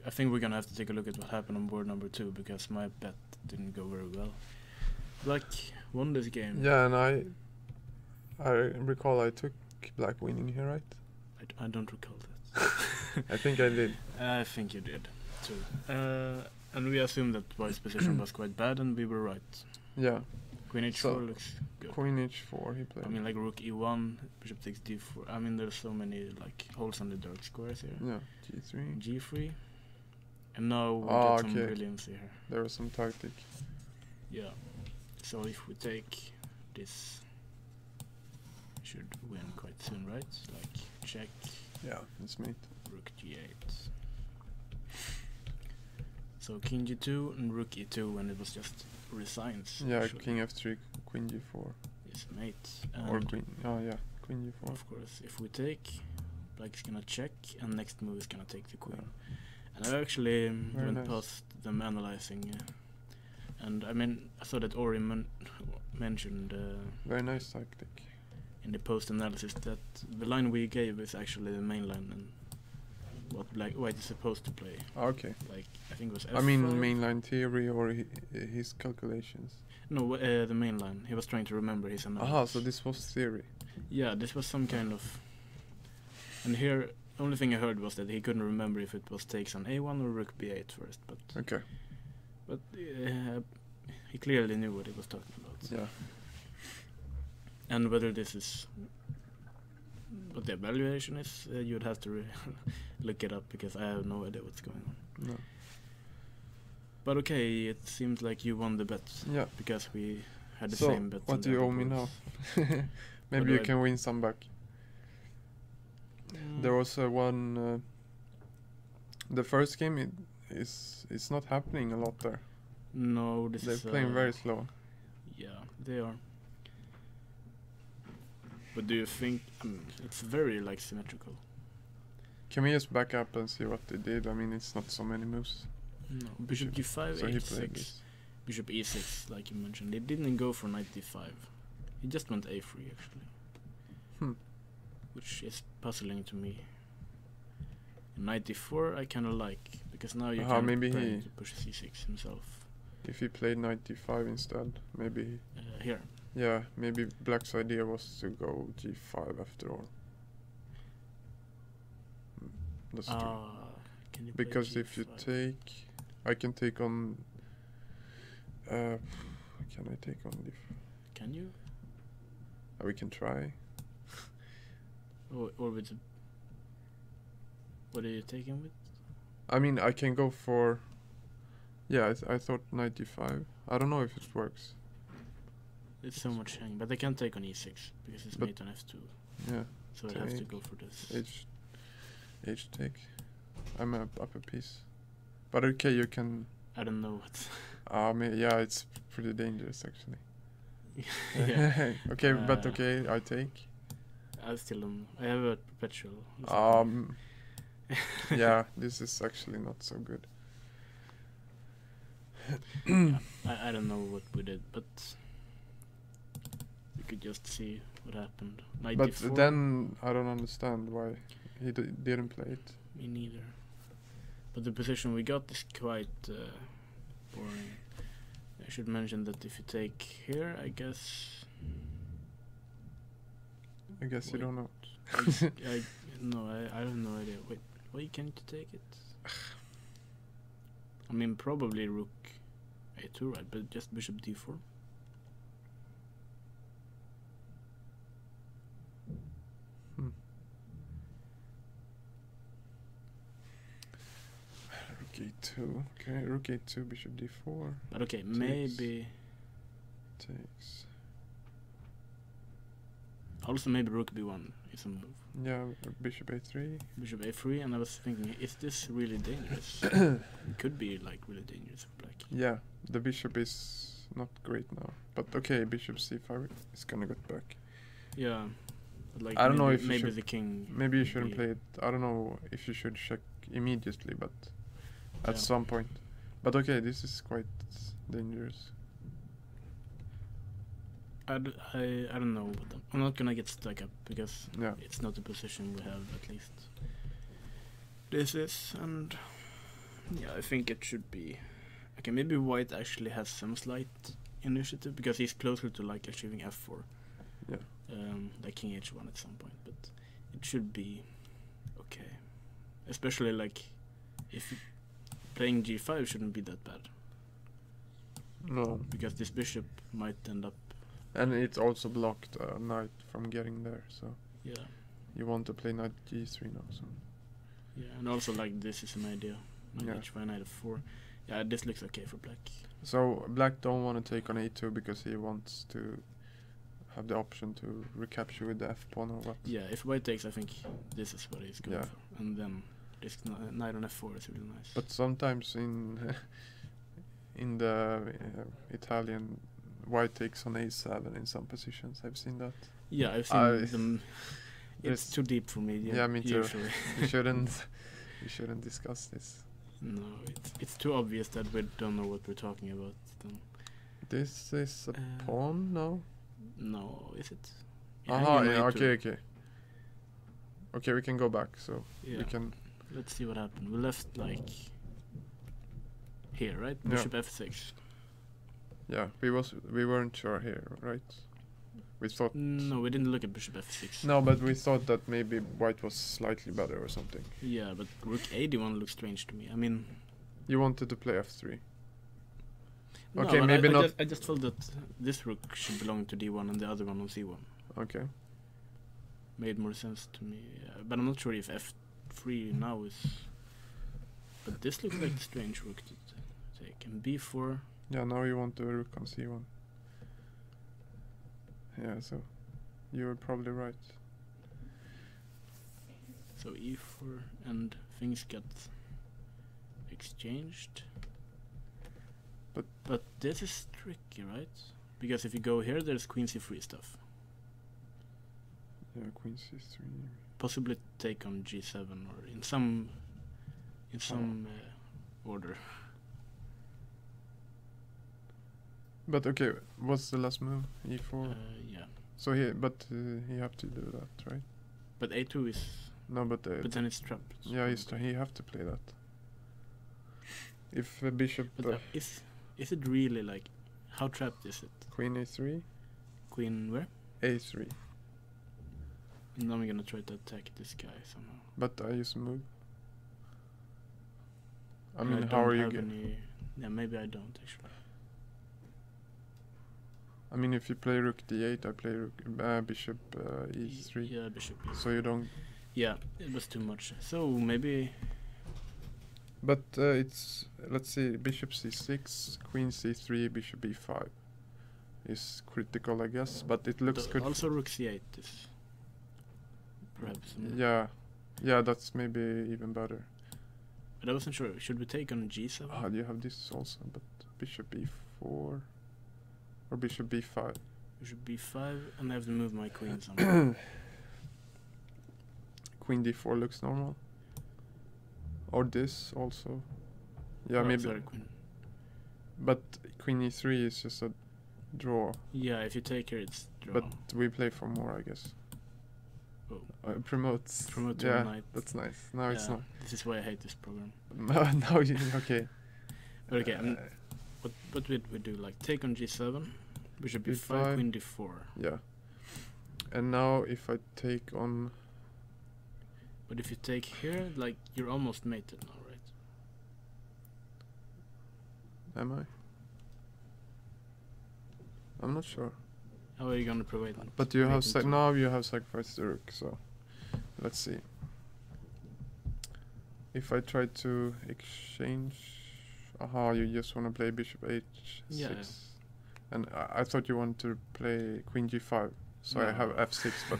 I think we're gonna have to take a look at what happened on board number 2, because my bet didn't go very well. Black won this game. Yeah, and I recall I took black winning here, right? I don't recall that. I think I did. I think you did too. And we assumed that white's position was quite bad, and we were right. Yeah. Queen h4 So, looks good. Queen h4 he played. I mean, like rook e1, bishop takes d4. I mean, there's so many like holes on the dark squares here. Yeah, g3. G3. And now we Ah, get some okay. brilliance here. There was some tactic. Yeah. So if we take this, we should win quite soon, right? Like check, Yeah, it's mate. rook g8. So king g2 and rook e2, and it was just resigns. Yeah, actually. king f3, queen g4. Is mate. Or And queen. Oh yeah, queen g4. of course, if we take, black's gonna check, and next move is gonna take the queen. And I actually Very went nice. past them analyzing, and I mean, I saw that Ori mentioned Very nice tactic. in the post analysis that the line we gave is actually the main line and what white is supposed to play. Okay. Like I think it was. I mean F5. mainline theory or his calculations. No, the main line. He was trying to remember his analysis. Aha, so this was theory. Yeah, this was some kind of. And here, only thing I heard was that he couldn't remember if it was takes on a1 or rook b8 first, but. Okay. But he clearly knew what he was talking about. Yeah. And whether this is what the evaluation is, you'd have to look it up because I have no idea what's going on. No. But okay, it seems like you won the bet Yeah. because we had the So, same bet. what do you owe me now? Maybe do you I- can win some back. There was one. The first game it's not happening a lot there. No, this They're is playing very slow. Yeah, they are. But do you think it's very like symmetrical? Can we just back up and see what they did? I mean, it's not so many moves. No, bishop g5, So he played h6, this. bishop e6, like you mentioned. They didn't go for knight d5. He just went a3 actually, which is puzzling to me. Knight d4 I kind of like because now you can maybe he- to push c6 himself. If he played knight d5 instead, maybe. Here, Yeah, maybe Black's idea was to go g5 after all. That's true. can you play Because if you g5? take, I can take on. Can I take on Can you? we can try. Or with what are you taking with? I mean, I can go for. Yeah, I thought knight d5. I don't know if it works. It's so much hanging, but I can't take on e6 because it's But- mate on f2. Yeah, So I have to take go for this. h take. I'm up a piece. But okay, you can. I don't know what. Yeah, it's pretty dangerous actually. Yeah. Okay, but Uh, okay, I take. I still don't. I have a perpetual. Yeah, this is actually not so good. Yeah, I don't know what we did, but we could just see what happened. Knight But d4. then I don't understand why he didn't play it. Me neither. But the position we got is quite boring. I should mention that if you take here, I guess. I guess you Wait. don't know. I have no idea. Wait, why can't you take it? I mean, probably rook a2, right? But just bishop d4. Rook a2. Okay, rook a2, bishop d4 But okay, maybe takes. also maybe rook b1 is a move. Yeah, bishop a3. Bishop a3, and I was thinking, is this really dangerous? It could be like really dangerous for black. Yeah, the bishop is not great now. But okay, bishop c5 is gonna get back. Yeah, but like I don't know maybe- if you maybe should- the king. Maybe you shouldn't be- play it. I don't know if you should check immediately, but at Yeah. some point. But okay, this is quite dangerous. I don't know. But I'm not gonna get stuck up because Yeah. it's not a position we have at least. this is, and yeah, I think it should be okay. Maybe white actually has some slight initiative because he's closer to like achieving f4. Yeah. Like king h1 at some point, but it should be okay. Especially like if playing g5 shouldn't be that bad. No. Because this bishop might end up. And it also blocked knight from getting there, so Yeah. you want to play knight g3 now, so. Yeah, and also like this is an idea. Knight Yeah. h5, knight f4. Yeah, this looks okay for black. So black don't want to take on a2 because he wants to have the option to recapture with the f pawn or what. Yeah, if white takes, I think this is what he's going Yeah. for, and then this knight on f4 is really nice. But sometimes in in the Italian, white takes on a7 in some positions. I've seen that. Yeah, I've seen them. It's There's- too deep for me. Yeah, me too. Usually. we shouldn't discuss this. No, it's too obvious that we don't know what we're talking about. Then. This is a Uh, pawn, no? No, is it? Aha, you yeah, might do. okay. Okay, we can go back, so Yeah. we can. Let's see what happened. We left like here, right? Yeah. Bishop f6. Yeah, we weren't sure here, right? We thought. No, we didn't look at bishop f6. No, but we thought that maybe white was slightly better or something. Yeah, but rook a1 looks strange to me. I mean, You wanted to play f3. no, Okay, but maybe not. I just felt that this rook should belong to d1 and the other one on c1. Okay. Made more sense to me. But I'm not sure if f3 now is. But this looks like a strange rook to take. And b4. Yeah, now you want the rook on c1. Yeah, so you were probably right. So e4 and things get exchanged. But this is tricky, right? Because if you go here, there's queen c3 stuff. Yeah, queen c3. Possibly take on g7 or in some order. But okay, what's the last move? e4. Yeah. So he have to do that, right? But a2 is. No, but then it's trapped. yeah, he have to play that. If bishop But is it really like, how trapped is it? queen a3, Queen where? a3. And now I'm gonna try to attack this guy somehow. But I just move. I And mean, don't how are you? have any. Yeah, maybe I don't actually. I mean, if you play rook d8, I play rook, bishop e3. Yeah, bishop e3. So you don't. Yeah, it was too much. So maybe. But it's, let's see, bishop c6, queen c3, bishop e5 is critical, I guess. But it looks good. Also, rook c8 is perhaps. Yeah, that's maybe even better. But I wasn't sure. Should we take on g7? Ah, you have this also, but bishop e4 or bishop b5. Bishop b5, and I have to move my queen somewhere. Queen d4 looks normal. Or this also. Yeah, Oh, maybe. sorry, queen. But queen e3 is just a draw. Yeah, if you take her, it's draw. But we play for more, I guess. Oh. Promotes. Promote to Yeah, knight. that's nice. Now it's Yeah, not. This is why I hate this program. Now you okay. But okay, what did we do? Like take on g7, bishop b5, b5. queen d4. Yeah. And now if I take on. But if you take here, like you're almost mated now, right? Am I? I'm not sure. How are you gonna provide? But you have mating to- now you have sacrificed the rook, so let's see. If I try to exchange, aha, you just want to play bishop h6, Yeah. and I thought you wanted to play queen g5, so I have No. f6. But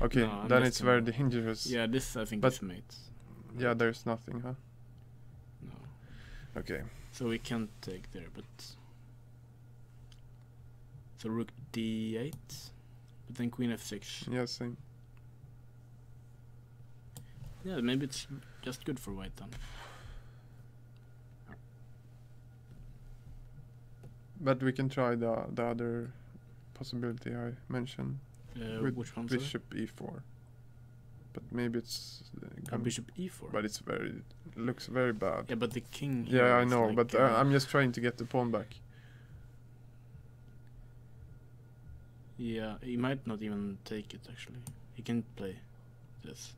okay, No, I'm then just it's very gonna- dangerous. Yeah, this I think But- is mate. Yeah, there's nothing, huh? No. Okay. So we can't take there, but. So rook d8, but then queen f6. Yeah, same. Yeah, maybe it's just good for white then. But we can try the other possibility I mentioned with Which one? sorry? bishop e4. but maybe it's bishop e4. but it's looks very bad. Yeah, but the king here Yeah, I is know, like, but I'm just trying to get the pawn back. Yeah, he might not even take it actually. He can play this.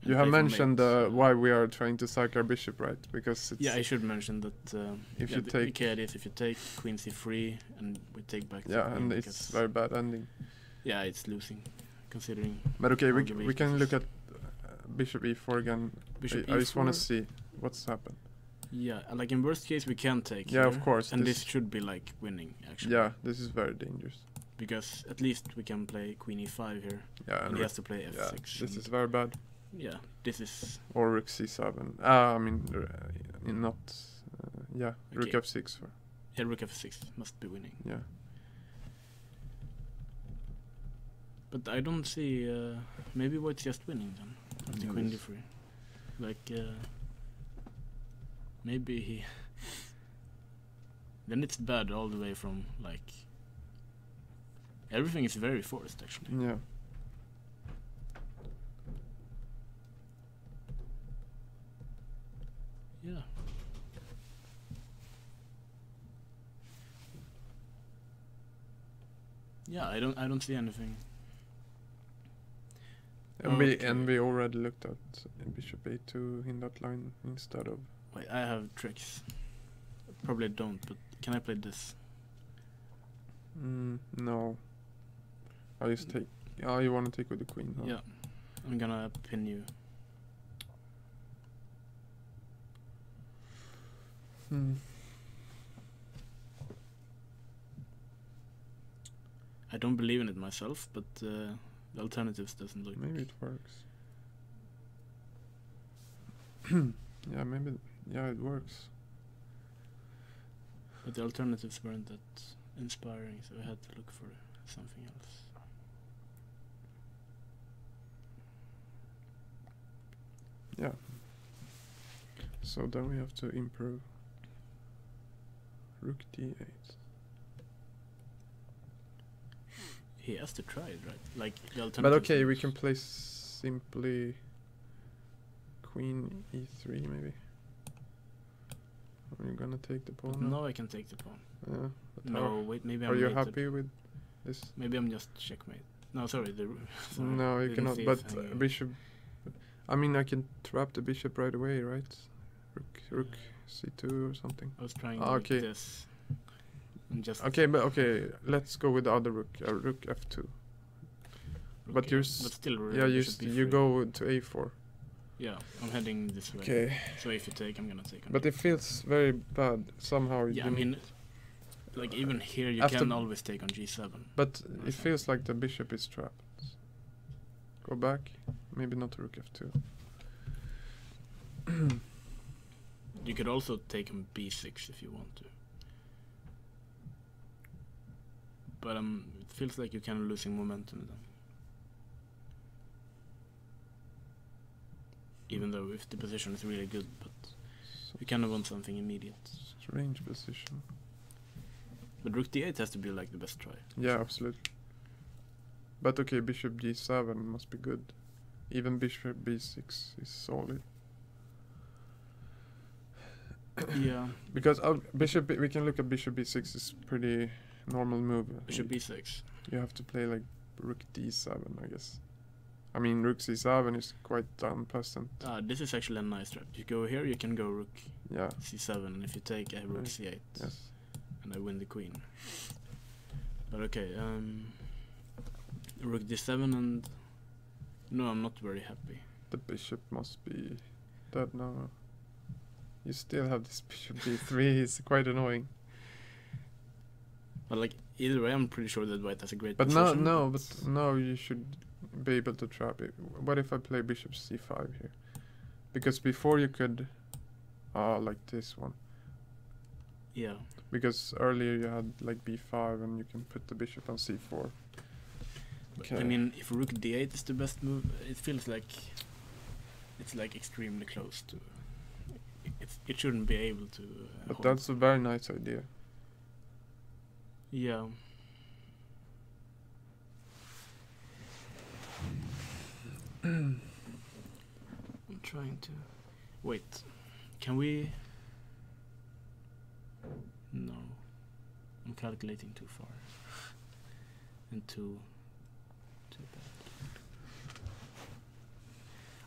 You have mentioned why we are trying to sack our bishop, right? Because it's yeah, I should mention that if yeah, you take the key idea is if you take queen c3 and we take back the yeah, queen, and it's very bad ending. Yeah, it's losing, considering. But okay, all we the we can look weaknesses. at bishop e4 again. Bishop I just want to e4. see what's happened. Yeah, like in worst case we can take. Yeah, here, of course. and this should be like winning actually. Yeah, this is very dangerous. Because at least we can play queen e5 here. Yeah, And he has to play f6. yeah, this is very bad. Yeah, this is. Or rook c7. I mean, not. Yeah, rook Okay. f6. Yeah, rook f6 must be winning. Yeah. But I don't see. Maybe white's just winning then. After queen d3. Like. Maybe he. Then it's bad all the way from like. Everything is very forced actually. Yeah. Yeah. Yeah, I don't see anything. And Okay. we already looked at bishop a2 in that line instead of. Wait, I have tricks. Probably don't, but can I play this? No. I just take. Oh, you want to take with the queen? Huh? Yeah, I'm gonna pin you. I don't believe in it myself, but the alternatives doesn't look. Maybe it works. Yeah, maybe. Yeah, it works. But the alternatives weren't that inspiring, so I had to look for something else. Yeah. So then we have to improve. Rook d8. He has to try it, right? Like the But alternatives. okay, we can play simply queen e3 maybe. Are you gonna take the pawn? But now? now I can take the pawn. Yeah. But No, wait, maybe I'm. Are you mated. happy with this? Maybe I'm just checkmate. No, sorry. Sorry, No, you didn't cannot. see But it hanging. bishop. I mean, I can trap the bishop right away, right? Rook c2 or something. I was trying okay. like this. And just Okay, but okay, let's go with the other rook. Rook f2. But you're but still, yeah, bishop you b3. go to a4. Yeah, I'm heading this way. Okay. So if you take, I'm gonna take. But it feels very bad somehow. Yeah, I mean, like even here you After can always take on g7. But it feels like the bishop is trapped. Go back. Maybe not rook f2. You could also take on b6 if you want to. But it feels like you're kind of losing momentum then. Even though if the position is really good, but you kind of want something immediate. Strange position. But rook d8 has to be like the best try. Yeah, absolutely. But okay, bishop g7 must be good. Even bishop b6 is solid. Yeah. Because we can look at bishop b6 is pretty normal move. Bishop b6. You have to play like rook d7, I guess. I mean, rook c7 is quite unpleasant. This is actually a nice trap. You go here, you can go rook Yeah. c7, and if you take, I have rook c8. Yes. And I win the queen. But okay, rook d7 and... No, I'm not very happy. The bishop must be dead now. You still have this bishop d3, it's quite annoying. But like, either way, I'm pretty sure that white has a great But position. but now you should be able to trap it. What if I play bishop c5 here? Because before you could... like this one. Yeah. Because earlier you had like b5 and you can put the bishop on c4. But, Okay. I mean, if rook d8 is the best move, it feels like it's like extremely close to... It shouldn't be able to... But hold. that's a very nice idea. Yeah. trying to... Wait. Can we... No. I'm calculating too far. And too bad.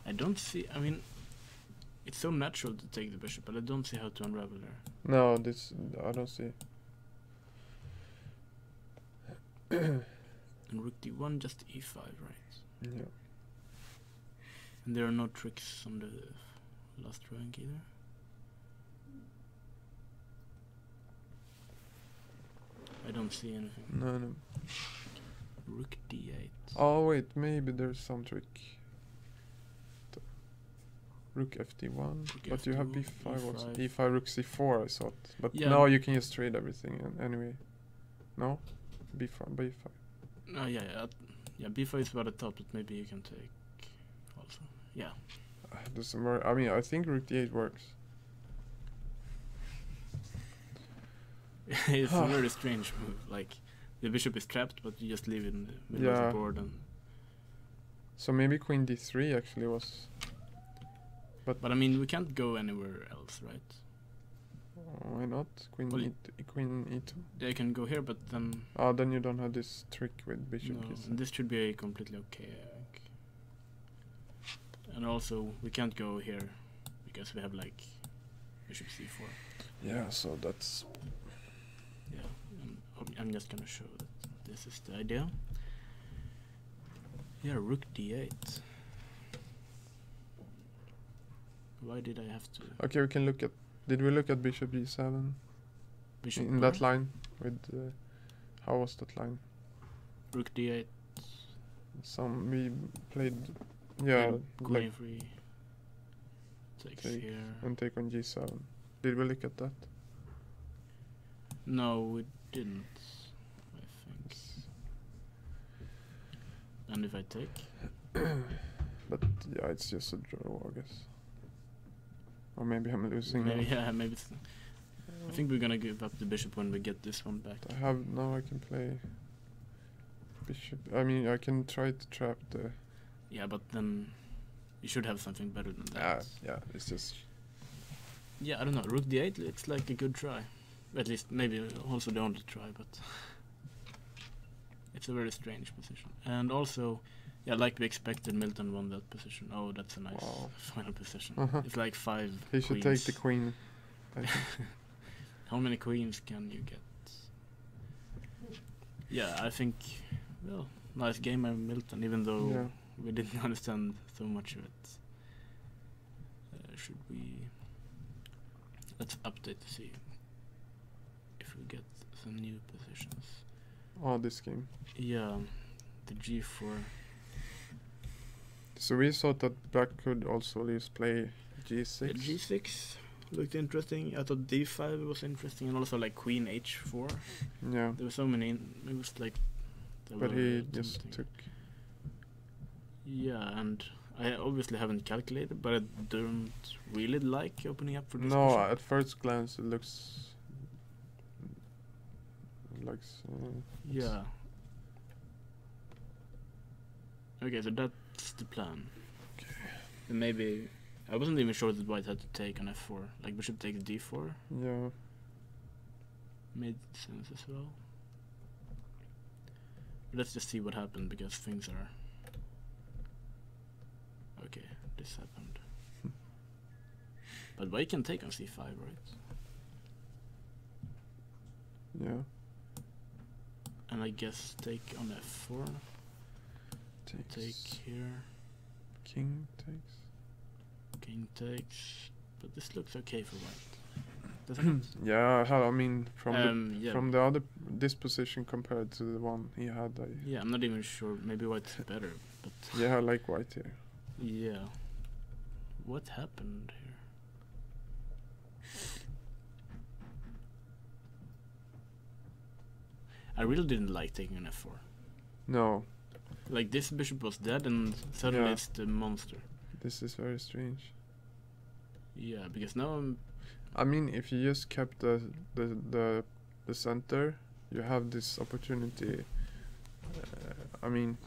I don't see... I mean... It's so natural to take the bishop, but I don't see how to unravel there. No, this I don't see. And rook d1, just e5, right? Yeah. And there are no tricks on the last rank either. I don't see anything. No. Rook d8. Oh wait, maybe there's some trick. Rook fd1, but you have F2, b5 also. E5. e5, rook c4 I thought. But Yeah. now you can just trade everything anyway. No? b5. Yeah, b5 is about the top, but maybe you can take also. Yeah. Doesn't work. I mean, I think rook d8 works. It's a very strange move. Like, the bishop is trapped, but you just leave it in the middle of Yeah. the board. And So maybe queen d3 actually was... but I mean, we can't go anywhere else, right? Why not? Queen Well, queen e2. They can go here, but then... Oh, then you don't have this trick with bishop No, g7. and this should be completely okay, I think. And also, we can't go here, because we have, like, bishop c4. Yeah, so that's... Yeah, and I'm just gonna show that this is the idea. Yeah, rook d8. Why did I have to... Okay, we can look at... Did we look at bishop g7? Bishop In where? that line? With... how was that line? Rook d8. We played... Yeah, Queen like... free. Takes Take here. And take on g7. Did we look at that? No, we didn't, I think. And if I take? But yeah, it's just a draw, I guess. Or maybe I'm losing Maybe, now. yeah, maybe it's... I think we're gonna give up the bishop when we get this one back. Now I can play bishop. I mean, I can try to trap the... Yeah, but then you should have something better than that. Yeah, it's just... Yeah, I don't know. Rook d8 looks like a good try. At least maybe also the only try, but it's a very strange position. And also, yeah, like we expected, Milton won that position. Oh, that's a nice final position. It's like 5 He should queens. take the queen, I think. How many queens can you get? Yeah, I think, well, nice game by Milton, even though we didn't understand so much of it. Should we... Let's update to see if we get some new positions. Oh, this game. Yeah, the g4. So we thought that black could also at least play g6. The g6 looked interesting. I thought d5 was interesting, and also like queen h4. Yeah. There were so many. It was like. But he just took. Yeah, and I obviously haven't calculated, but I don't really like opening up for this. No, position. at first glance it looks like. Yeah. Okay, so that's the plan. Okay. And maybe I wasn't even sure that white had to take on f4. Like bishop takes d4 Yeah. made sense as well. But let's just see what happened, because things are... Okay, this happened. But white can take on c5, right? Yeah. And I guess take on f4. Take here. King takes. King takes. But this looks okay for white. Doesn't it? Yeah, I mean Yeah. from the other this position compared to the one he had. Yeah, I'm not even sure. Maybe white's better, but Yeah, I like white here. yeah. What happened here? I really didn't like taking an f4. No, Like this bishop was dead, and suddenly Yeah. it's the monster. this is very strange. Yeah, because now I'm... I mean, if you just kept the center, you have this opportunity. I mean,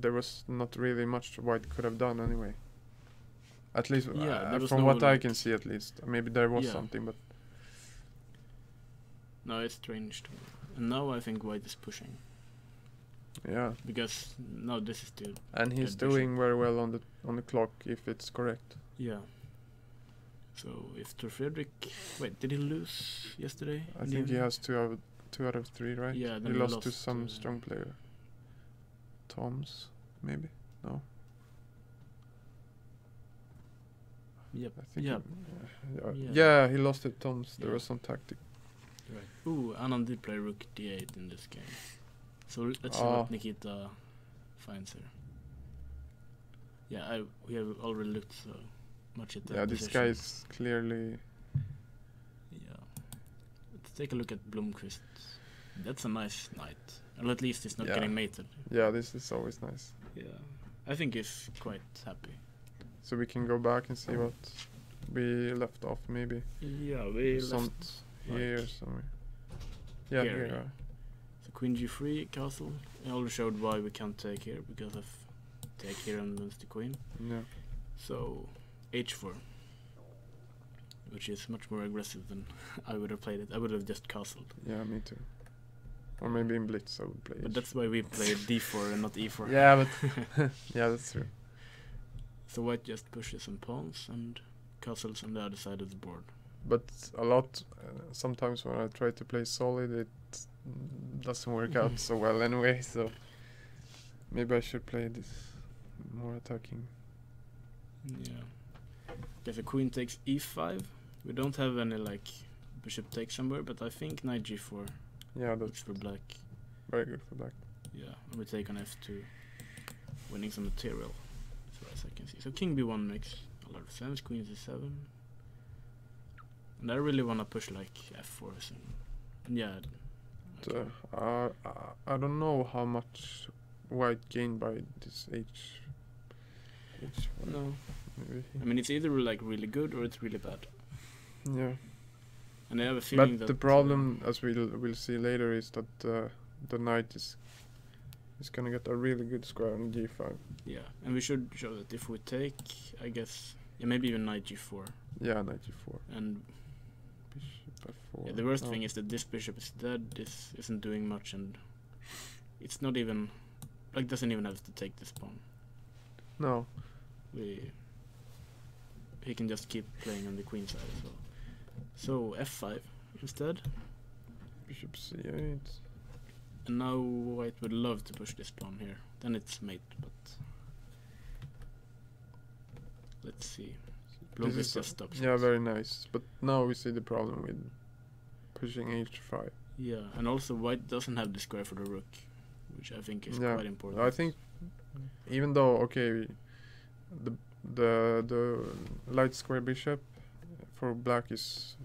there was not really much white could have done anyway. At least Yeah, there was from no, what I like- can see, at least. Maybe there was Yeah. something, but No, it's strange to me. And now I think white is pushing. yeah. Because now this is the... And he's Good doing very well on the clock if it's correct. Yeah. So if Tor Fredrik... Wait, did he lose yesterday? I think he has two out of 3, right? Yeah, he then lost to some strong player. Tom's, maybe? No. Yep. I think Yeah. yeah. Yeah. He lost to Tom's. There Yeah. was some tactic. Right. Ooh, Anand did play rook d8 in this game. So let's see Ah. what Nikita finds here. Yeah, we have already looked so much at that. Yeah, this position. guy is clearly... Yeah. Let's take a look at Blomqvist. That's a nice knight. Or at least he's not Yeah. getting mated. Yeah, this is always nice. Yeah. I think he's quite happy. So we can go back and see what we left off, maybe. Yeah, we Some left here like somewhere. Yeah, here, here. yeah. So Queen G3 castle. I already showed why we can't take here because of take here and lose the queen. Yeah. So H4, which is much more aggressive than I would have played it. I would have just castled. Yeah, me too. Or maybe in Blitz I would play But it. that's why we played D4 and not E4. Yeah, but yeah, that's true. So white just pushes some pawns and castles on the other side of the board. But a lot, sometimes when I try to play solid, it doesn't work out so well anyway. So maybe I should play this more attacking. Yeah. Okay, so queen takes E5. We don't have any like bishop takes somewhere, but I think knight G4 Yeah, looks that's for black. very good for black. Yeah, and we take on F2, winning some material, as far as I can see. So king B1 makes a lot of sense. Queen C7. And I really want to push like F4. And yeah. Okay. So, I don't know how much white gained by this H. No. Maybe. I mean, it's either like really good or it's really bad. Yeah. And I have a feeling But that the problem, as we'll see later, is that the knight is gonna get a really good square on G5. yeah, and we should show that if we take, I guess, yeah, maybe even knight G4. Yeah, knight G4. And Bishop F4. yeah, the worst No. thing is that this bishop is dead. This isn't doing much, and it's not even like doesn't even have to take this pawn. No. He can just keep playing on the queen side as well. So F5 instead. Bishop C8. And now white would love to push this pawn here. Then it's mate, but let's see. This Blomqvist is just stops. Yeah, it. very nice. But now we see the problem with pushing H5. Yeah, and also white doesn't have the square for the rook, which I think is Yeah, quite important. I think even though the light square bishop for black is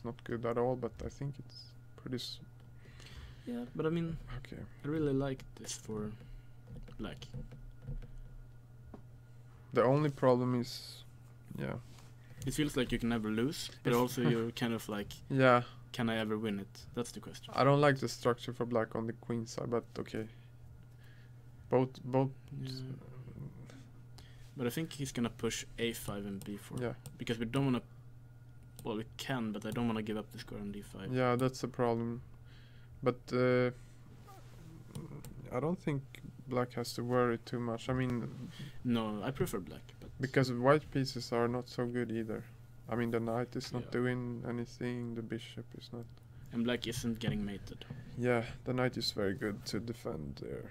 not good at all, but I think it's pretty Yeah, but I mean, okay. I really like this for black. The only problem is, yeah, It feels like you can never lose, but also you're kind of like, yeah. can I ever win it? That's the question. I don't like the structure for black on the queen side, but okay. Both. Yeah. But I think he's gonna push A5 and B4. Yeah. Because we don't wanna. Well, we can, but I don't wanna give up the square on D5. Yeah, that's the problem. But I don't think black has to worry too much. I mean, No, I prefer black, but because white pieces are not so good either. I mean, the knight is not Yeah. doing anything. The bishop is not. and black isn't getting mated. Yeah, the knight is very good to defend there.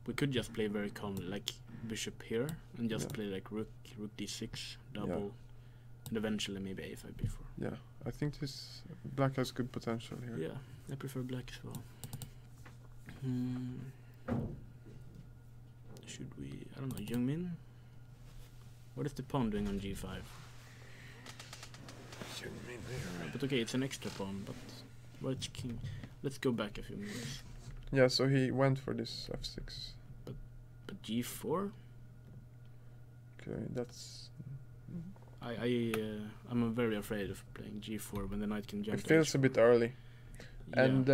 We could just play very calmly, like bishop here, and just Yeah. play like rook D6, double, and eventually maybe A5, B4. Yeah, I think this black has good potential here. Yeah, I prefer black as well. Should we, I don't know, Jungmin? What is the pawn doing on G5? But okay, it's an extra pawn, but white's king. Let's go back a few minutes. Yeah, so he went for this F6. But G4? Okay, that's. I'm very afraid of playing G4 when the knight can jump. It feels a H4. bit early. Yeah. And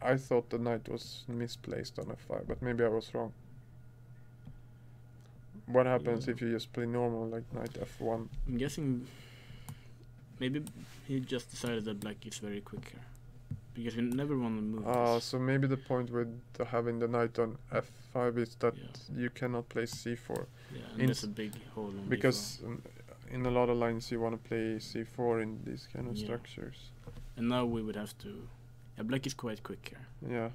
I thought the knight was misplaced on F5, but maybe I was wrong. what happens Yeah. if you just play normal, like knight f1? I'm guessing maybe he just decided that black is very quick here. Because you never want to move this. So maybe the point with having the knight on f5 is that Yeah. you cannot play c4. Yeah, and In there's a s- big hole on Because in a lot of lines you want to play c4 in these kind of Yeah. structures. And now we would have to... Yeah, black is quite quick here. Yeah.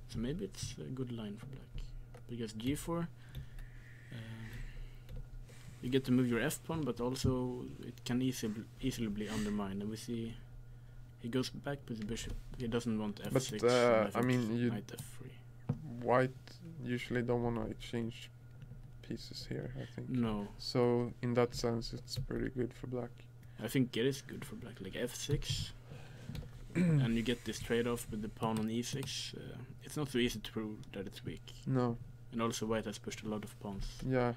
So maybe it's a good line for black. Because g4... you get to move your f-pawn, but also it can easily be undermined. And we see... He goes back with the bishop. He doesn't want f6. But, and I mean, you- knight f3. White usually don't want to exchange pieces here, I think. No, So in that sense, it's pretty good for black. I think it is good for black. Like f6, and you get this trade-off with the pawn on e6. It's not so easy to prove that it's weak. No. And also white has pushed a lot of pawns Yeah.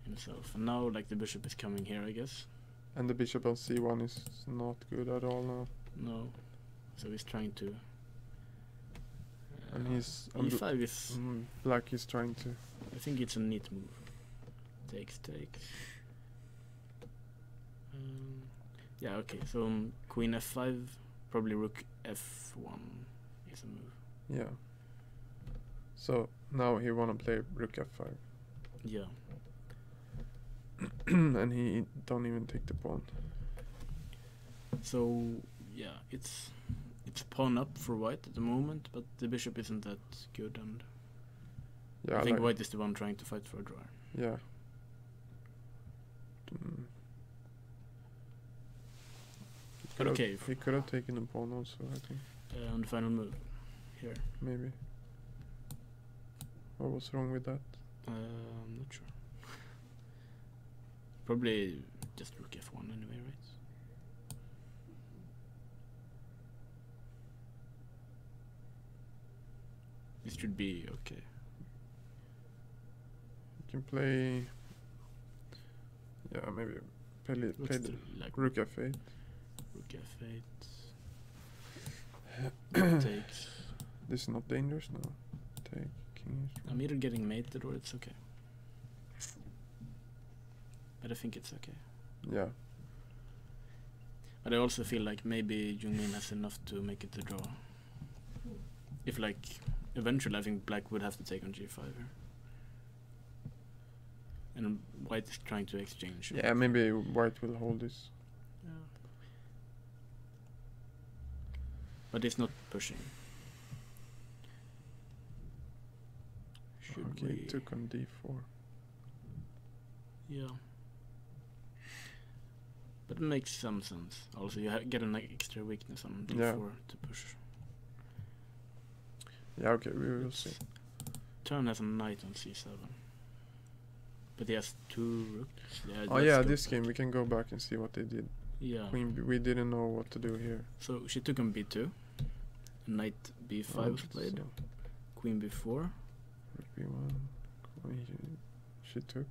himself. And now like the bishop is coming here, I guess. And the bishop on c1 is not good at all now. No, so he's trying to. And he's e5 is. black is trying to. I think it's a neat move. Takes. Yeah. Okay. So queen f5, probably rook f1 is a move. Yeah. So now he wanna play rook f5. Yeah. And he don't even take the pawn. So yeah, it's pawn up for white at the moment, but the bishop isn't that good, and Yeah. I think like- white is the one trying to fight for a draw. Yeah. But okay, He could have taken the pawn also, I think. On the final move here. Maybe. What was wrong with that? I'm not sure. Probably just rook f1 anyway, right? This should be okay. You can play. Yeah, maybe play What's the the, like rook f8. rook f8? Takes. This is not dangerous now. Take king. I'm either getting mated or it's okay. But I think it's okay. Yeah. But I also feel like maybe Jungmin has enough to make it a draw. If like eventually I think black would have to take on g5 here. And white is trying to exchange. Yeah, maybe white will hold this. Yeah. But it's not pushing. Should Okay, we? took on d4. Yeah. But it makes some sense. Also, you get an extra weakness on d4 Yeah. to push. Yeah, okay, we will see. Turn has a knight on c7. But he has two rooks. Yeah, Oh let's yeah, go this back. game we can go back and see what they did. Yeah. We didn't know what to do here. So she took on b2. Knight b5 was played. So Queen b4. rook b1. She took.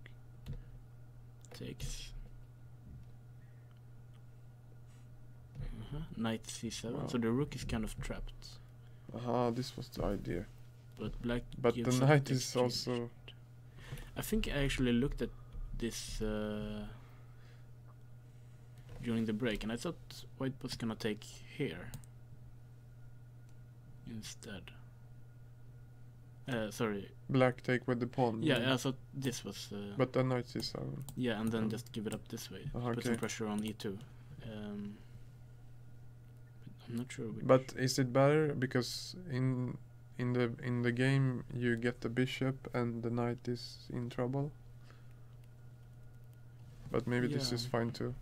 Takes. Knight c7. Wow. So the rook is kind of trapped. Aha, this was the idea. But black But the gives up knight is exchange. also. I think I actually looked at this during the break, and I thought white was gonna take here instead. Sorry. Black take with the pawn. Yeah, I thought this was. But the knight c7. yeah, and then just give it up this way. Put some Okay. pressure on e2. I'm not sure. Which. But is it better because in the game you get the bishop and the knight is in trouble? But maybe this is Yeah. fine too.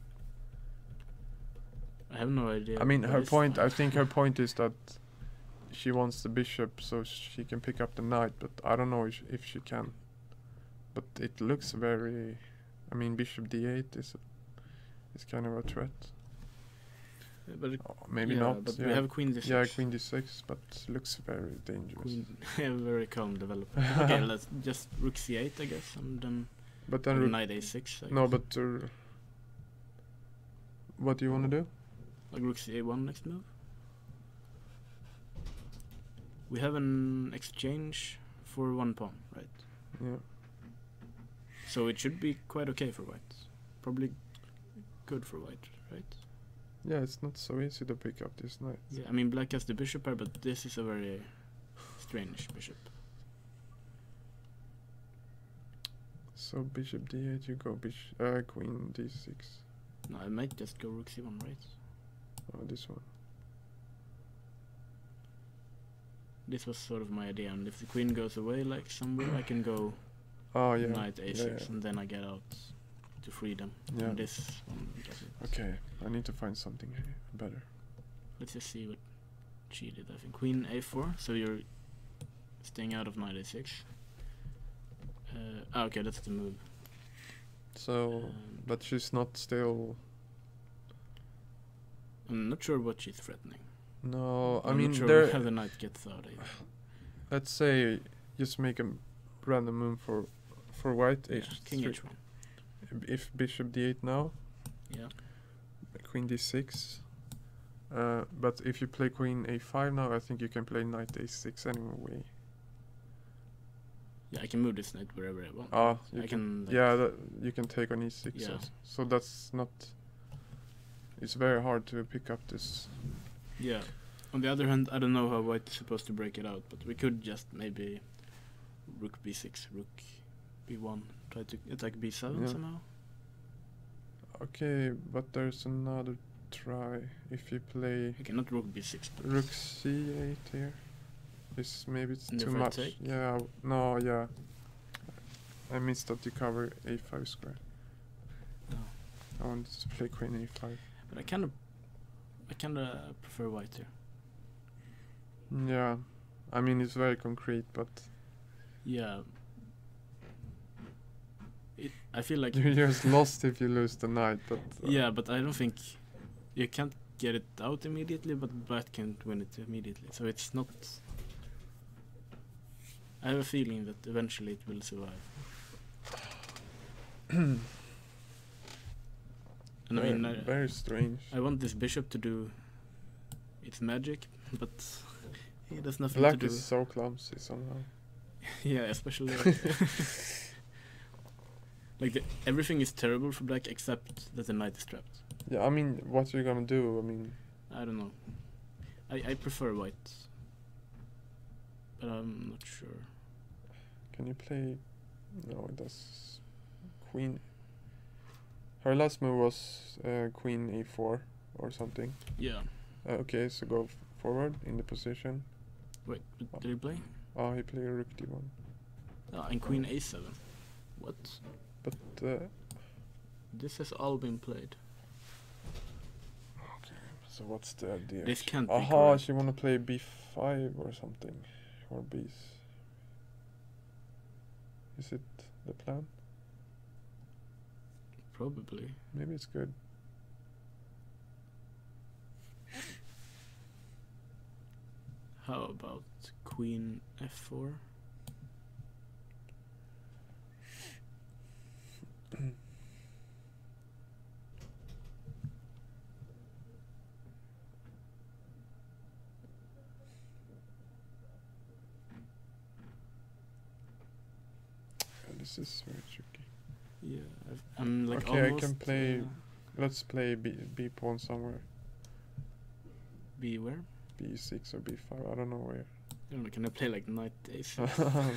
I have no idea. I mean, what her is point. fine. I think her point is that she wants the bishop so she can pick up the knight. But I don't know if she can. But it looks very. I mean, bishop d8 is kind of a threat. But it, Oh, maybe yeah, not. But yeah. we have queen d6. Yeah, queen d6, but looks very dangerous. Queen, very calm development. Okay, let's just rook c8, I guess, and then But then or knight a6. I no, guess. but what do you want to do? Like rook ca1 next move. We have an exchange for one pawn, right? Yeah. So it should be quite okay for white. Probably good for white, right? Yeah, it's not so easy to pick up this knight. Yeah, I mean black has the bishop pair, but this is a very strange bishop. So bishop d8, you go queen d6. No, I might just go rook c1, right? Oh, this one. This was sort of my idea, and if the queen goes away like somewhere, I can go Oh yeah. knight a6, yeah. and then I get out to freedom. Yeah. And this one does it. Okay, I need to find something better. Let's just see what she did. I think queen a4, so you're staying out of knight a6. Okay, that's the move. So, but she's not still. I'm not sure what she's threatening. No, I I'm mean not sure there. how the knight gets out either. Let's say just make a random move for white. Yeah, H3. king h1. If bishop d8 now, Yeah. queen d6. But if you play queen a5 now, I think you can play knight a6 anyway. Yeah, I can move this knight wherever I want. Ah, I can. Like, yeah, you can take on e6 Yeah. also. So that's not. It's very hard to pick up this. Yeah. On the other hand, I don't know how white is supposed to break it out, but we could just maybe rook b6, rook b1, try to attack b7 Yeah. somehow. Okay, but there's another try. If you play Okay, not rook b6, but rook c8 here, maybe it's And too if I much. take? Yeah, no, yeah. I missed that you cover a5 square. no. I wanted to play queen a5. But I kind of prefer white here. Yeah, I mean it's very concrete, but Yeah. I feel like you're just lost if you lose the knight. But yeah, but I don't think you can't get it out immediately, but black can't win it immediately. So it's not. I have a feeling that eventually it will survive. And I very, mean, very strange. I want this bishop to do its magic, but he does nothing Black to do. is so clumsy somehow. Yeah, especially like everything is terrible for black except that the knight is trapped. Yeah, I mean, what you're gonna do? I mean, I don't know. I prefer white, but I'm not sure. can you play? No, it does. Queen. Her last move was queen a4 or something. Yeah. Okay, so go forward in the position. Wait, but did he play? Oh, he played rook d1. Ah, and queen a7. What? But This has all been played. so what's the idea? This can't be Aha, correct. she wanna play b5 or something, or b's. Is it the plan? Probably. Maybe it's good. How about queen f4? This is very tricky. Yeah, I'm like Okay, almost. I can play. Let's play b pawn somewhere. B where? b6 or b5. I don't know where. I don't know. Can I play like knight a6?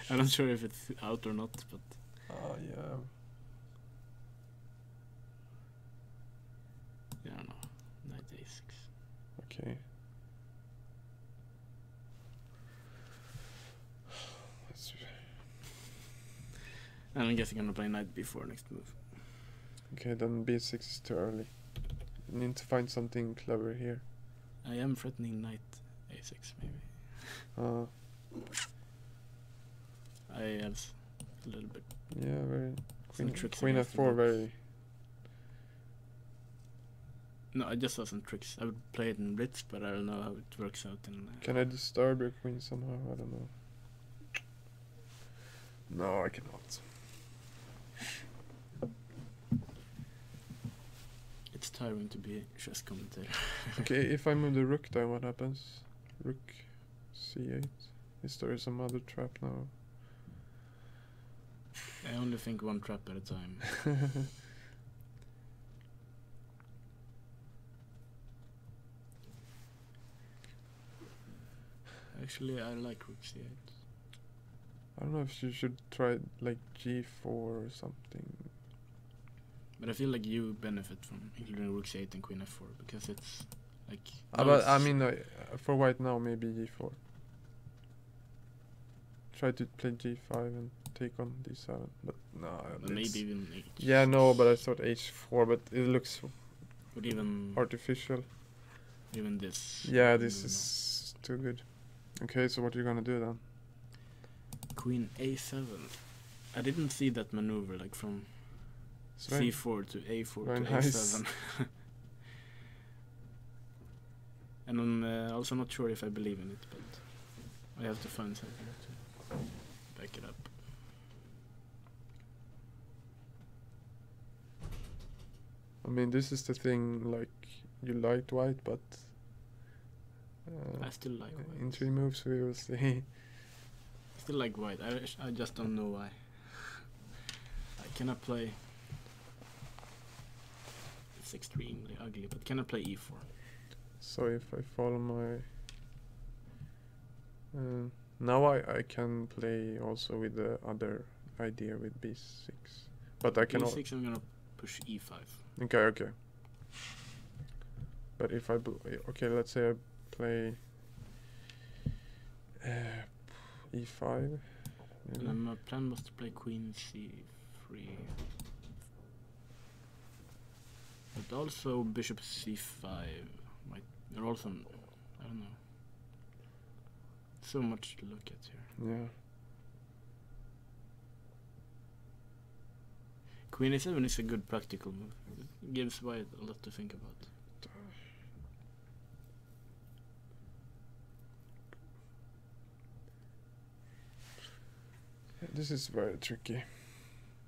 I'm not sure if it's out or not, but Yeah. yeah, I don't know. Knight a6. Okay. Let's And I'm guessing I'm gonna play knight b4 next move. Okay, then b6 is too early. You need to find something clever here. I am threatening knight a6 maybe. I have a little bit. Yeah, very. Some Queen, tricks queen against the f4, book. very. No, I just saw some tricks. I would play it in blitz, but I don't know how it works out in. Can I disturb your queen somehow? I don't know. No, I cannot. It's tiring to be a chess commentator. Okay, if I move the rook, then what happens? Rook c8. Is there some other trap now? I only think one trap at a time. Actually, I like rook c8. I don't know if you should try like g4 or something. But I feel like you benefit from including rook c8 and queen f4 because it's like. But I mean, for white now, maybe g4. Try to play g5 and take on d7, but no. Maybe even h. Yeah, no, but I thought h4, but it looks But even artificial. Even this. Yeah, this is too good. Okay, so what are you gonna do then? Queen a7. I didn't see that maneuver, like from c4 to a4 very to nice. a7. And I'm also not sure if I believe in it, but I have to find something to back it up. I mean, this is the thing, like, you liked white, but I still like white. in 3 moves we will see. Still like white. I just don't know why. I cannot play. It's extremely ugly, but can I play e4? So if I follow my... now I can play also with the other idea with b6. But I cannot... b6 I'm gonna push e5. Okay. But if I... okay, let's say I play... e5. And my plan was to play queen c3. But also bishop c5 might... Or also... I don't know. So much to look at here. Yeah. Queen a7 is a good practical move. It gives white a lot to think about. This is very tricky.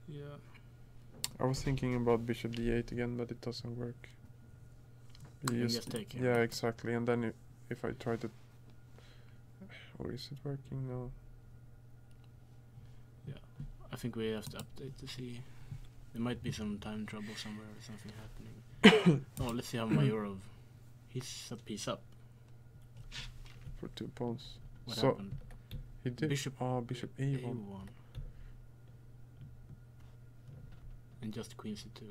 Yeah. I was thinking about bishop d8 again, but it doesn't work. You just take it. Yeah, exactly. And then if I try to... Or is it working? No. Yeah. I think we have to update to see. There might be some time trouble somewhere or something happening. Oh, let's see how Mayorov... He's a piece up. For 2 pawns. What So happened? he did. Bishop Bishop a1. And just queen c2.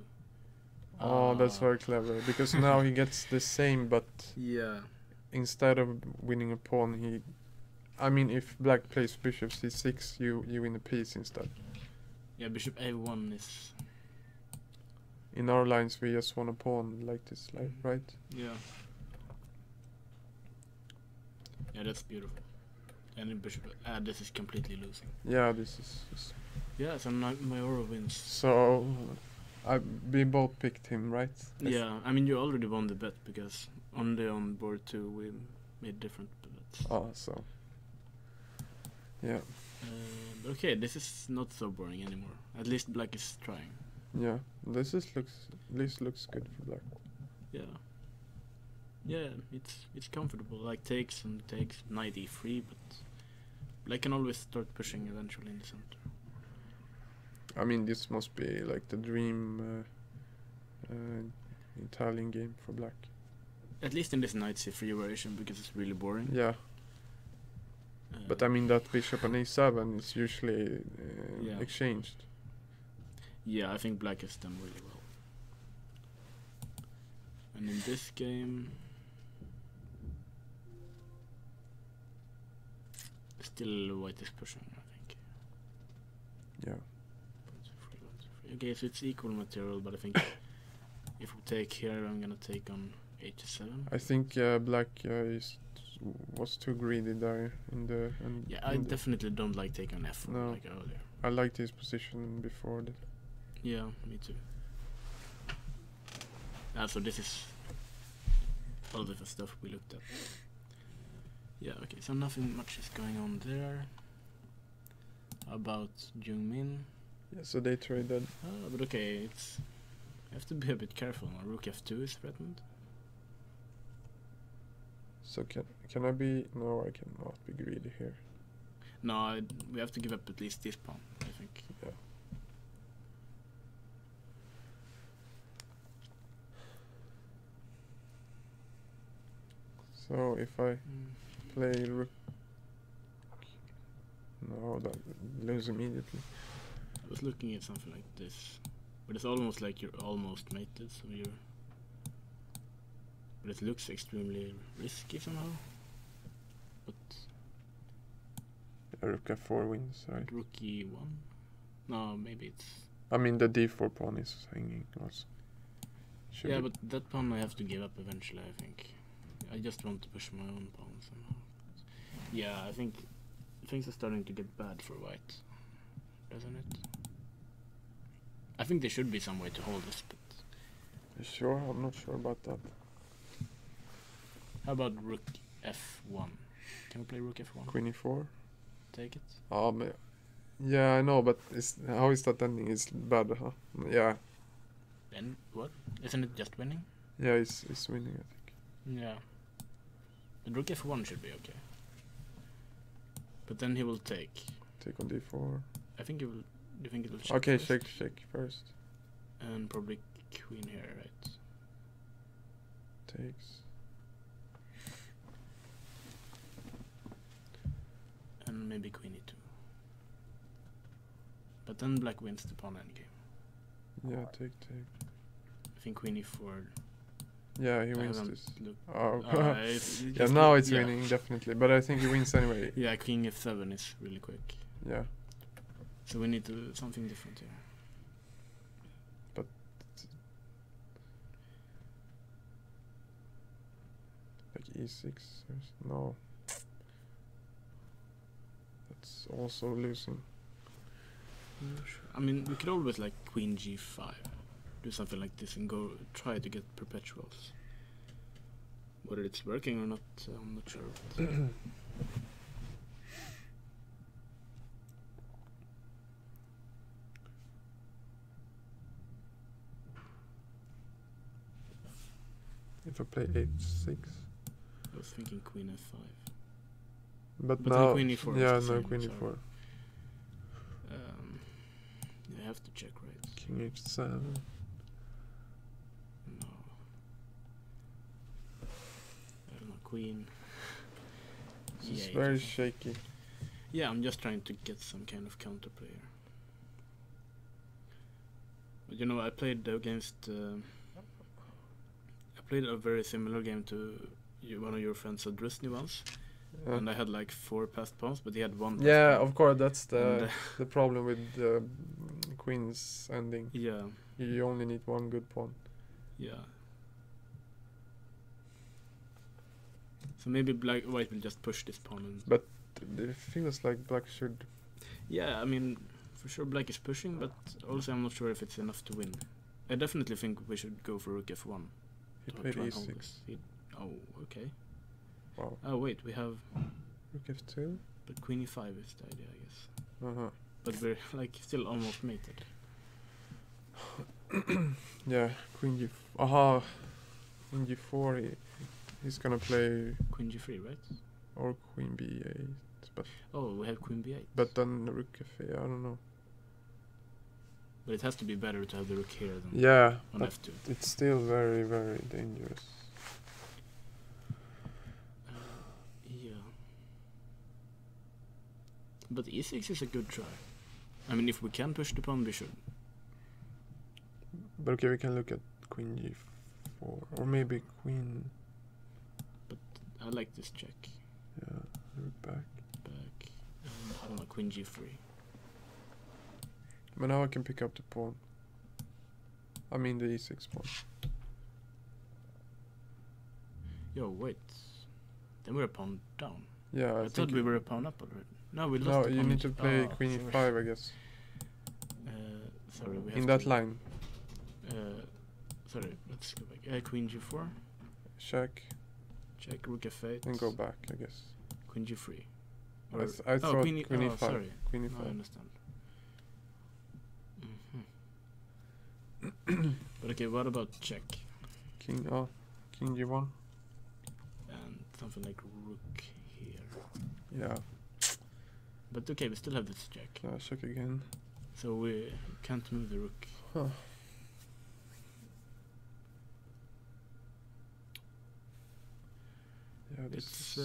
Oh, that's very clever. Because now he gets the same, but Yeah. instead of winning a pawn, he... I mean, if black plays bishop c6, you win a piece instead. Yeah, bishop a1 is... In our lines, we just want a pawn like this, like, right? Yeah. Yeah, that's beautiful. And then bishop... this is completely losing. Yeah, this is... Yeah, so Mayorov wins. So, we both picked him, right? Yeah, I mean, you already won the bet because only on board 2 we made different bets. Oh, so... Yeah. But okay, this is not so boring anymore. At least black is trying. Yeah, this looks good for black. Yeah. Yeah, it's comfortable. Like takes and takes, knight e3, but black can always start pushing eventually in the center. I mean, this must be like the dream Italian game for black. At least in this knight c3 variation, because it's really boring. Yeah. But I mean, that bishop on a7 is usually Yeah. exchanged. Yeah, I think black has done really well. And in this game, still white is pushing, I think. Yeah. Okay, so it's equal material, but I think if we take here, I'm gonna take on h7. I think black was too greedy there in the... Yeah, I definitely don't like taking on f4 No. like earlier. I liked his position before that. Yeah, me too. So this is all of the stuff we looked at. Yeah, okay, so nothing much is going on there. About Jungmin. Yeah, so they traded. But okay, it's... You have to be a bit careful. Rook f2 is threatened. So can I be... No, I cannot be greedy here. No, we have to give up at least this pawn, I think. Yeah. So if I play rook, no, that lose immediately. I was looking at something like this, but it's almost like you're almost mated, so you're. But it looks extremely risky somehow. But Rook f4 wins, right? rook e1? No, maybe it's. I mean, the d4 pawn is hanging also. Should Yeah, be. but that pawn I have to give up eventually, I think. I just want to push my own pawn somehow. Yeah, I think things are starting to get bad for white, doesn't it? I think there should be some way to hold this, but. You sure? I'm not sure about that. How about rook f1? Can we play rook f1? Queen e4? Take it? Yeah, I know, but how is that ending? It's bad, huh? Yeah. Then what? Isn't it just winning? Yeah, it's winning, I think. Yeah. But rook f1 should be okay. But then he will take. Take on d4. I think he will. Do you think it will check? Okay, first? check first. And probably queen here, right? Takes. And maybe queen e2. But then black wins the pawn endgame. Yeah, take. I think queen e4. Yeah, he I wins haven't this. looked. Oh, It's yeah, just now look- it's winning, definitely. But I think he wins anyway. Yeah, king f7 is really quick. Yeah. So we need to do something different here. But like e6 no. That's also losing. I mean, we could always like queen g5, do something like this and go try to get perpetuals. Whether it's working or not, I'm not sure. But If I play h6. I was thinking queen f5. But But now then queen e4 is yeah, the no same, queen sorry. e4. You have to check, right? King h7. No. I don't know, queen. It's Yeah, very shaky. Yeah, I'm just trying to get some kind of counterplay here. But you know, I played against. I played a very similar game to one of your friends, Adrusny, once, and I had like 4 passed pawns, but he had 1. Yeah, passed pawn. of course, that's And, the problem with the queen's ending. Yeah, You only need one good pawn. yeah. So maybe white will just push this pawn. And But it feels like black should. yeah, I mean, for sure black is pushing, but also I'm not sure if it's enough to win. I definitely think we should go for rook f1. He to played try and hold e6. this. Oh, okay. Wow. Oh wait, we have. Rook f2. But queen e5 is the idea, I guess. Uh-huh. But we're like still almost mated. Yeah, queen g. Aha. Queen g4. He's gonna play Queen g3, right? or queen b8. But Oh, we have queen b8. but then rook f8. I don't know. But it has to be better to have the rook here than Yeah, on but f2. it's still very very dangerous. Yeah. But e6 is a good try. I mean, if we can push the pawn, we should. But okay, we can look at queen g4 or maybe queen. I like this check. Yeah, rook back. Back. I don't know, queen g3. But now I can pick up the pawn. I mean the e6 pawn. Yo, wait. Then we're a pawn down. Yeah, I I thought think. we were a pawn up already. No, we lost No, the you pawn. need to play Oh, queen sorry. e5, I guess. Sorry, we have In that to, line. Sorry, let's go back. Queen g4. Check Check, rook f8. and go back, I guess. Queen g3. I thought queen e5. Sorry. Queen No, I e5. understand. But okay, what about check? King g1. And something like rook here. Yeah. But okay, we still have this check. Check again. So we can't move the rook. Huh. Yeah, It's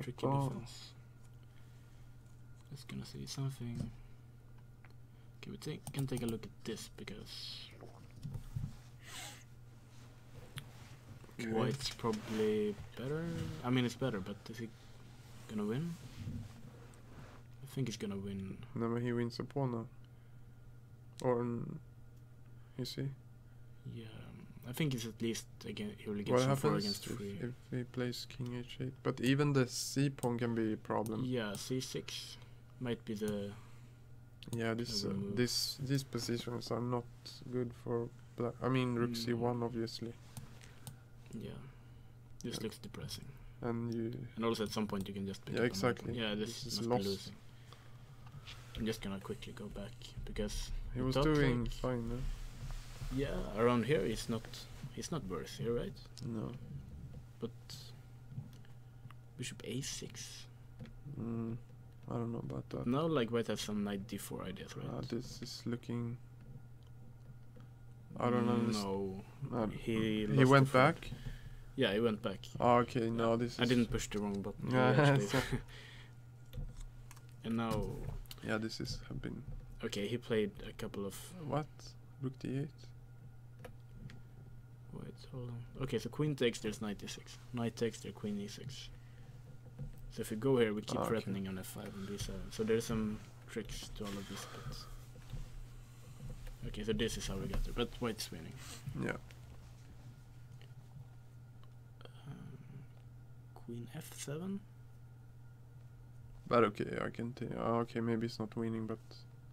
tricky defense. Just gonna see something. Okay, we can take a look at this because White's probably better. I mean, it's better, but is he gonna win? I think he's gonna win. No, but he wins a pawn now. Or is he? Yeah, I think it's at least again. He will get What some 4 happens against 3. if he plays king h8? But even the c pawn can be a problem. Yeah, c6 might be the. Yeah, these positions are not good for black. I mean, rook c1 obviously. Yeah, this looks depressing. And also at some point you can just pick up exactly. Yeah, this is not losing. I'm just gonna quickly go back because he was doing fine. No? Yeah, around here he's not worth here, right? No. But bishop a6. I don't know about that. Now like White has some knight d4 ideas, right? This is looking. I don't know. No. He went back. Yeah, he went back. Oh, okay, no, this is. I didn't push the wrong button. And now. Yeah, this is have been. Okay, he played a couple of. What? Rook d8. Wait, hold on. Okay, so queen takes, there's knight d6. Knight takes, there's queen e6. So if we go here, we keep threatening on f5 and b7. So there's some tricks to all of this, but. Okay, so this is how we got there, but White's winning. Yeah. Queen f7. But okay, I can take. Okay, maybe it's not winning, but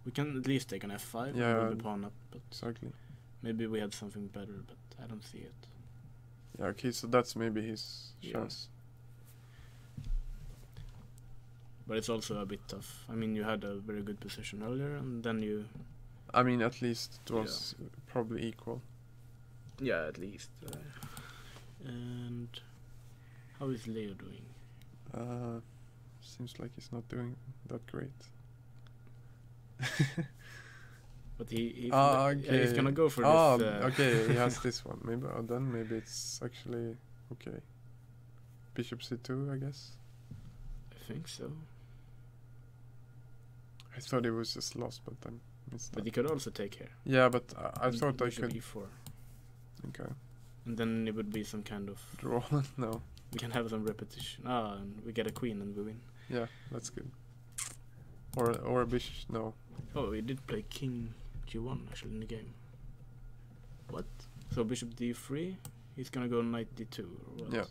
we can at least take an f5 yeah, and move the pawn up. But exactly. Maybe we had something better, but I don't see it. Yeah. Okay, so that's maybe his chance. But it's also a bit tough. I mean, you had a very good position earlier, and then you. I mean, at least it was probably equal. Yeah, at least. And how is Leo doing? Seems like he's not doing that great. But he's okay. gonna go for this. Okay, he has this one. Maybe it's actually okay. Bishop c2, I guess. I think so. I thought it was just lost, but I missed that. But he could also take here. Yeah, but I thought I could. e4. Okay. And then it would be some kind of draw. No. We can have some repetition. And we get a queen and we win. Yeah, that's good. Or a bishop. No. Oh, he did play king g1 actually in the game. What? So bishop d3. He's gonna go knight d2 or what? Yeah.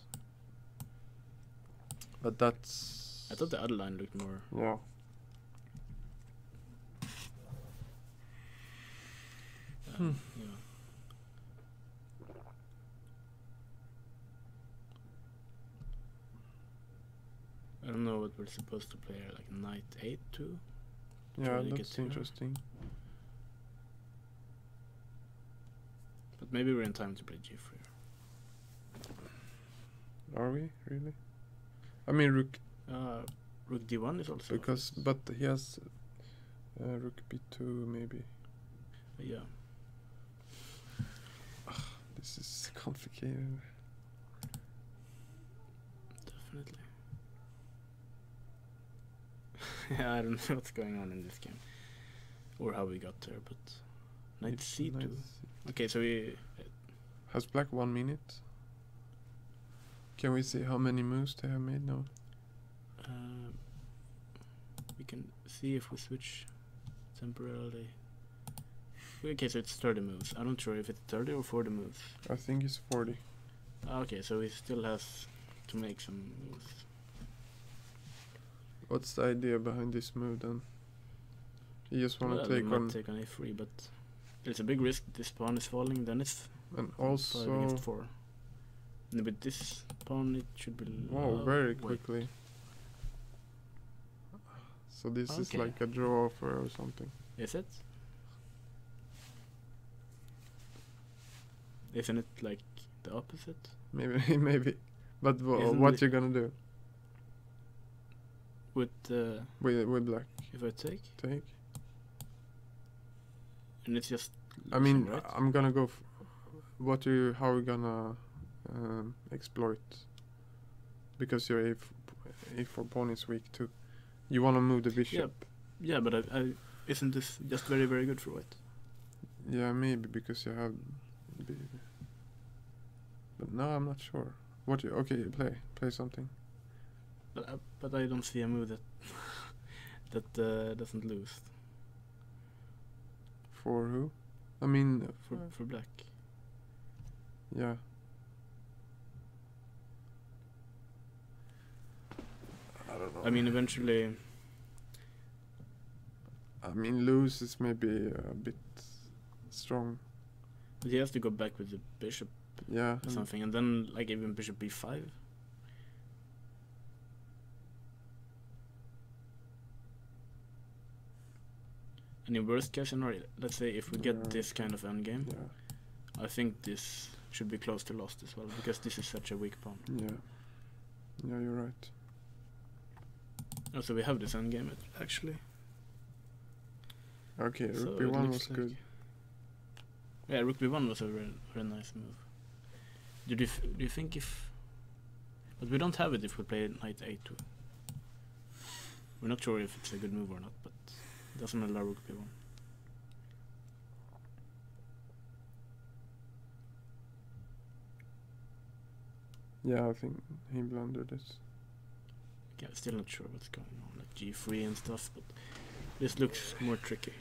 But that's. I thought the other line looked more. Yeah. Yeah. I don't know what we're supposed to play here, like knight 8 too. Yeah, that's interesting. But maybe we're in time to play g3. Are we really? I mean, rook d1 is also. Because, but he has rook b2 maybe. Yeah. This is complicated. Definitely. Yeah, I don't know what's going on in this game, or how we got there, but knight c2. Okay, so we has black 1 minute. Can we see how many moves they have made now? We can see if we switch temporarily. Okay, so it's 30 moves. I'm not sure if it's 30 or 40 moves. I think it's 40. Okay, so he still has to make some moves. What's the idea behind this move then? You just want to take take on a3, but there's a big risk this pawn is falling. Then it's and also 5 against 4. And with this pawn, it should be. Wow, very quickly. So this is like a draw offer or something. Is it? Isn't it like the opposite? Maybe, maybe. But what you gonna do? With black. If I take? Take. and it's just. I mean, right? I'm gonna go. How are we gonna exploit? Because your a4 pawn is weak too. You wanna move the bishop. Yeah, but I isn't this just very, very good for white? Yeah, maybe because you have. But no, I'm not sure. Okay, play something. But I don't see a move that that doesn't lose. For who? I mean, For black. Yeah. I don't know. I mean, eventually. I mean, lose is maybe a bit strong. But he has to go back with the bishop. Yeah. Or something, and then like even bishop b5. And in worst case scenario, let's say if we get this kind of endgame, I think this should be close to lost as well, because this is such a weak pawn. Yeah. Yeah, you're right. Also, we have this endgame actually. Okay, So rook it b1 looks was like- good. Yeah, rook b1 was a very, very nice move. Do you think if... But we don't have it if we play knight a2. We're not sure if it's a good move or not, but it doesn't allow rook b1. Yeah, I think he blundered it. Yeah, I'm still not sure what's going on, like g3 and stuff, but this looks more tricky.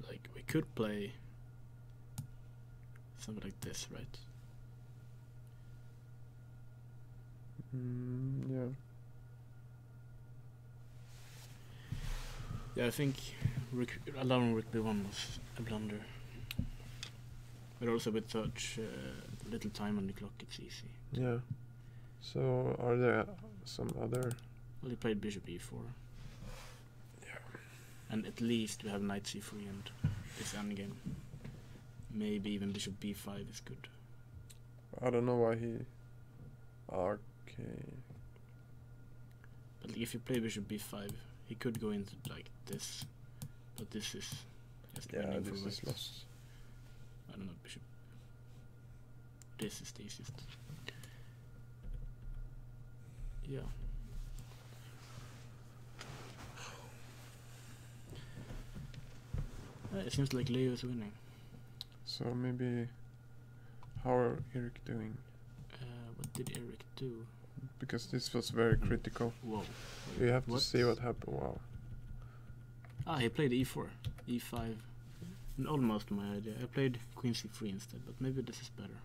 Like, we could play something like this, right? Yeah. Yeah, I think allowing rook b1 was a blunder. But also with such little time on the clock, it's easy. Yeah. So, are there some other... Well, he played bishop e4. Yeah. And at least we have knight c3 and this endgame. Maybe even bishop b5 is good. I don't know why he... Okay. But if you play bishop b5, he could go into like this. But this is just winning for this white. is lost. I don't know, bishop. This is the easiest. Yeah. It seems like Leo is winning. So maybe... How are Eric doing? What did Eric do? Because this was very critical. Whoa. You have to see what happened. Wow. Ah, he played e4, e5. Almost my idea. I played queen c3 instead, but maybe this is better.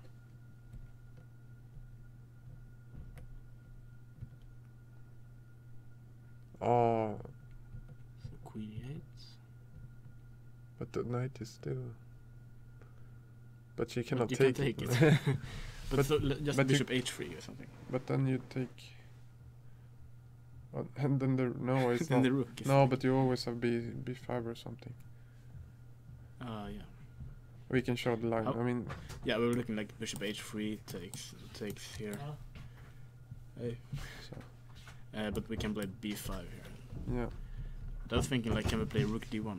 Oh, So queen e8. but the knight is still... But she cannot You take, can take it. it. But, But- so just but you- bishop h3 or something. But then you take... and then the... No, it's Then not. the rook is... No, but you always have b5 or something. Yeah. We can show the line. How- I mean, Yeah, we were looking like bishop h3 takes here. Hey. so, But we can play b5 here. yeah. I was thinking like, can we play rook d1?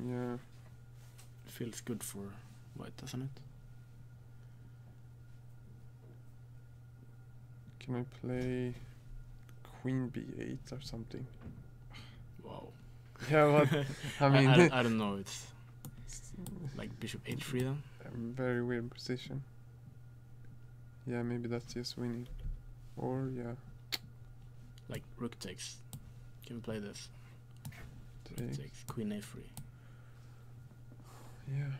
Yeah. Feels good for white, doesn't it? Can I play queen b8 or something? Wow. Yeah, but I mean, I don't know. It's like bishop h3 then. a very weird position. Yeah, maybe that's just winning. Or, yeah, Like rook takes. Can we play this? Rook take. takes queen a3. Yeah.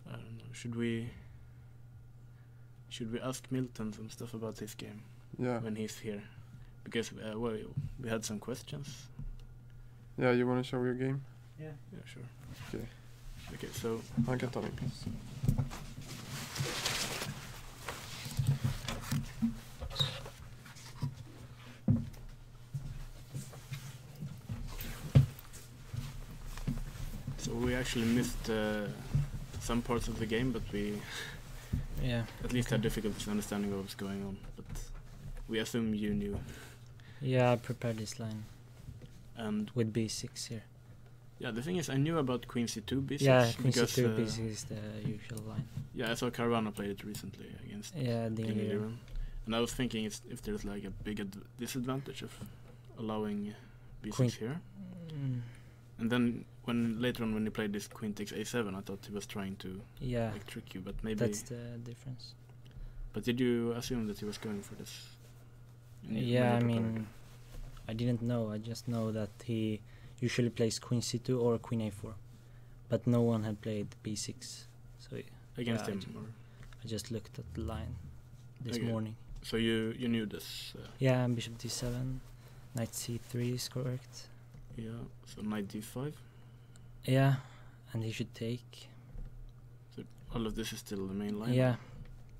I don't know. Should we ask Milton some stuff about this game Yeah. when he's here? Because we had some questions. Yeah, you want to show your game? Yeah, sure. Okay. Okay, so Han kan ta din plats. we actually missed some parts of the game, but we at least had difficulties understanding what was going on. But we assume you knew. Yeah, I prepared this line. And with b6 here. Yeah, the thing is, I knew about Queen c2, b6. Yeah, Queen c2, b6 is the usual line. Yeah, I saw Caruana play it recently against King. And I was thinking if there's like a big disadvantage of allowing b6 Queen here. And then later on when he played this Queen takes a7, I thought he was trying to like trick you, but maybe that's the difference. But did you assume that he was going for this? Yeah, I mean, I didn't know. I just know that he usually plays Queen c2 or Queen a4, but no one had played b6. So against him, I just looked at the line this morning. So you knew this? Yeah, Bishop d7, Knight c3 is correct. Yeah, so Knight d5. Yeah, and he should take. So all of this is still the main line? Yeah,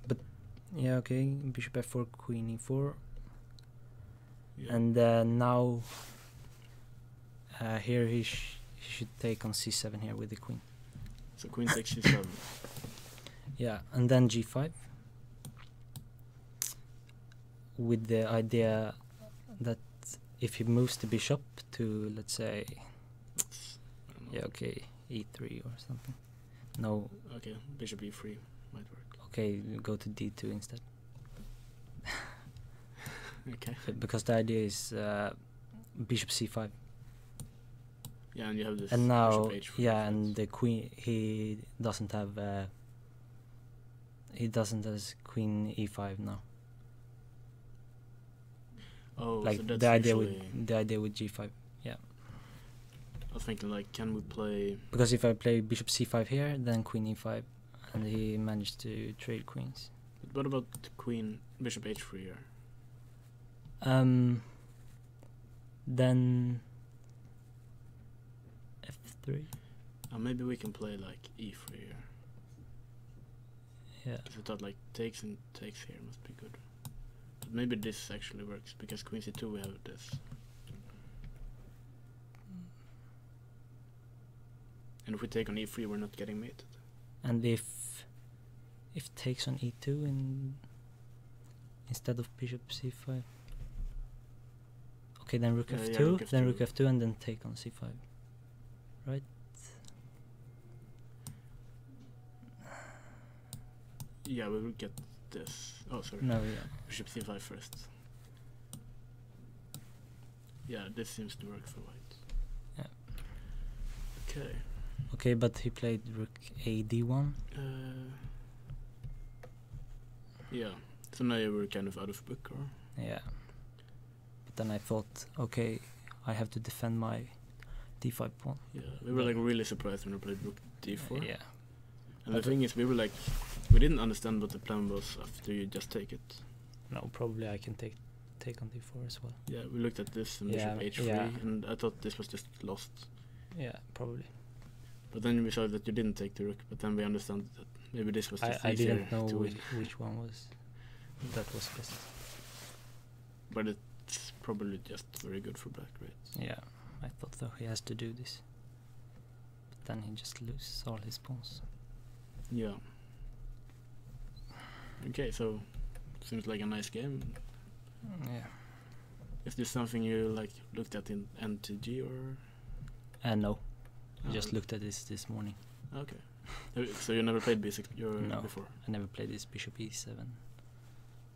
but yeah, okay, Bishop f4, Queen e4. Yeah. And now here he should take on c7 here with the queen. So Queen takes c7. Yeah, and then g5 with the idea that if he moves the bishop to, let's say, e3 or something. No. Okay, bishop e3 might work. Okay, go to d2 instead. Okay. Because the idea is bishop c5. Yeah, and you have this. And now, bishop h4 and the queen. He doesn't have. He doesn't has queen e5 now. Oh, like so that's the idea with g5. Yeah. I was thinking, like, can we play? Because if I play bishop c5 here, then queen e5, and he managed to trade queens. But what about queen bishop h3 here? Then f3. Maybe we can play like e3 here. Yeah. Because I thought like takes and takes here must be good. But maybe this actually works because queen c2 we have this. And if we take on e3, we're not getting mated. And if takes on e2 instead of bishop c5. Okay, then rook f2, then rook f2, and then take on c5. Right? Yeah, we will get this. Oh, sorry. No, yeah. Bishop c5 first. Yeah, this seems to work for white. Yeah. Okay. Okay, but he played rook a d1. Yeah. So now you were kind of out of book, or? Yeah. But then I thought, okay, I have to defend my d5 pawn. Yeah, we were like really surprised when we played rook d4. Yeah. And the thing is, we were like, we didn't understand what the plan was after you just take it. No, probably I can take on d4 as well. Yeah, we looked at this and bishop h3, and I thought this was just lost. Yeah, probably. But then we saw that you didn't take the rook, but then we understand that maybe this was just I easier didn't know to which one was that was best. But it's probably just very good for black, right? Yeah, I thought though he has to do this. But then he just loses all his pawns. Yeah. Okay, so seems like a nice game. Yeah. Is this something you like looked at in NTG or? No. I just looked at this morning. Okay. So you never played basic before? I never played this bishop e7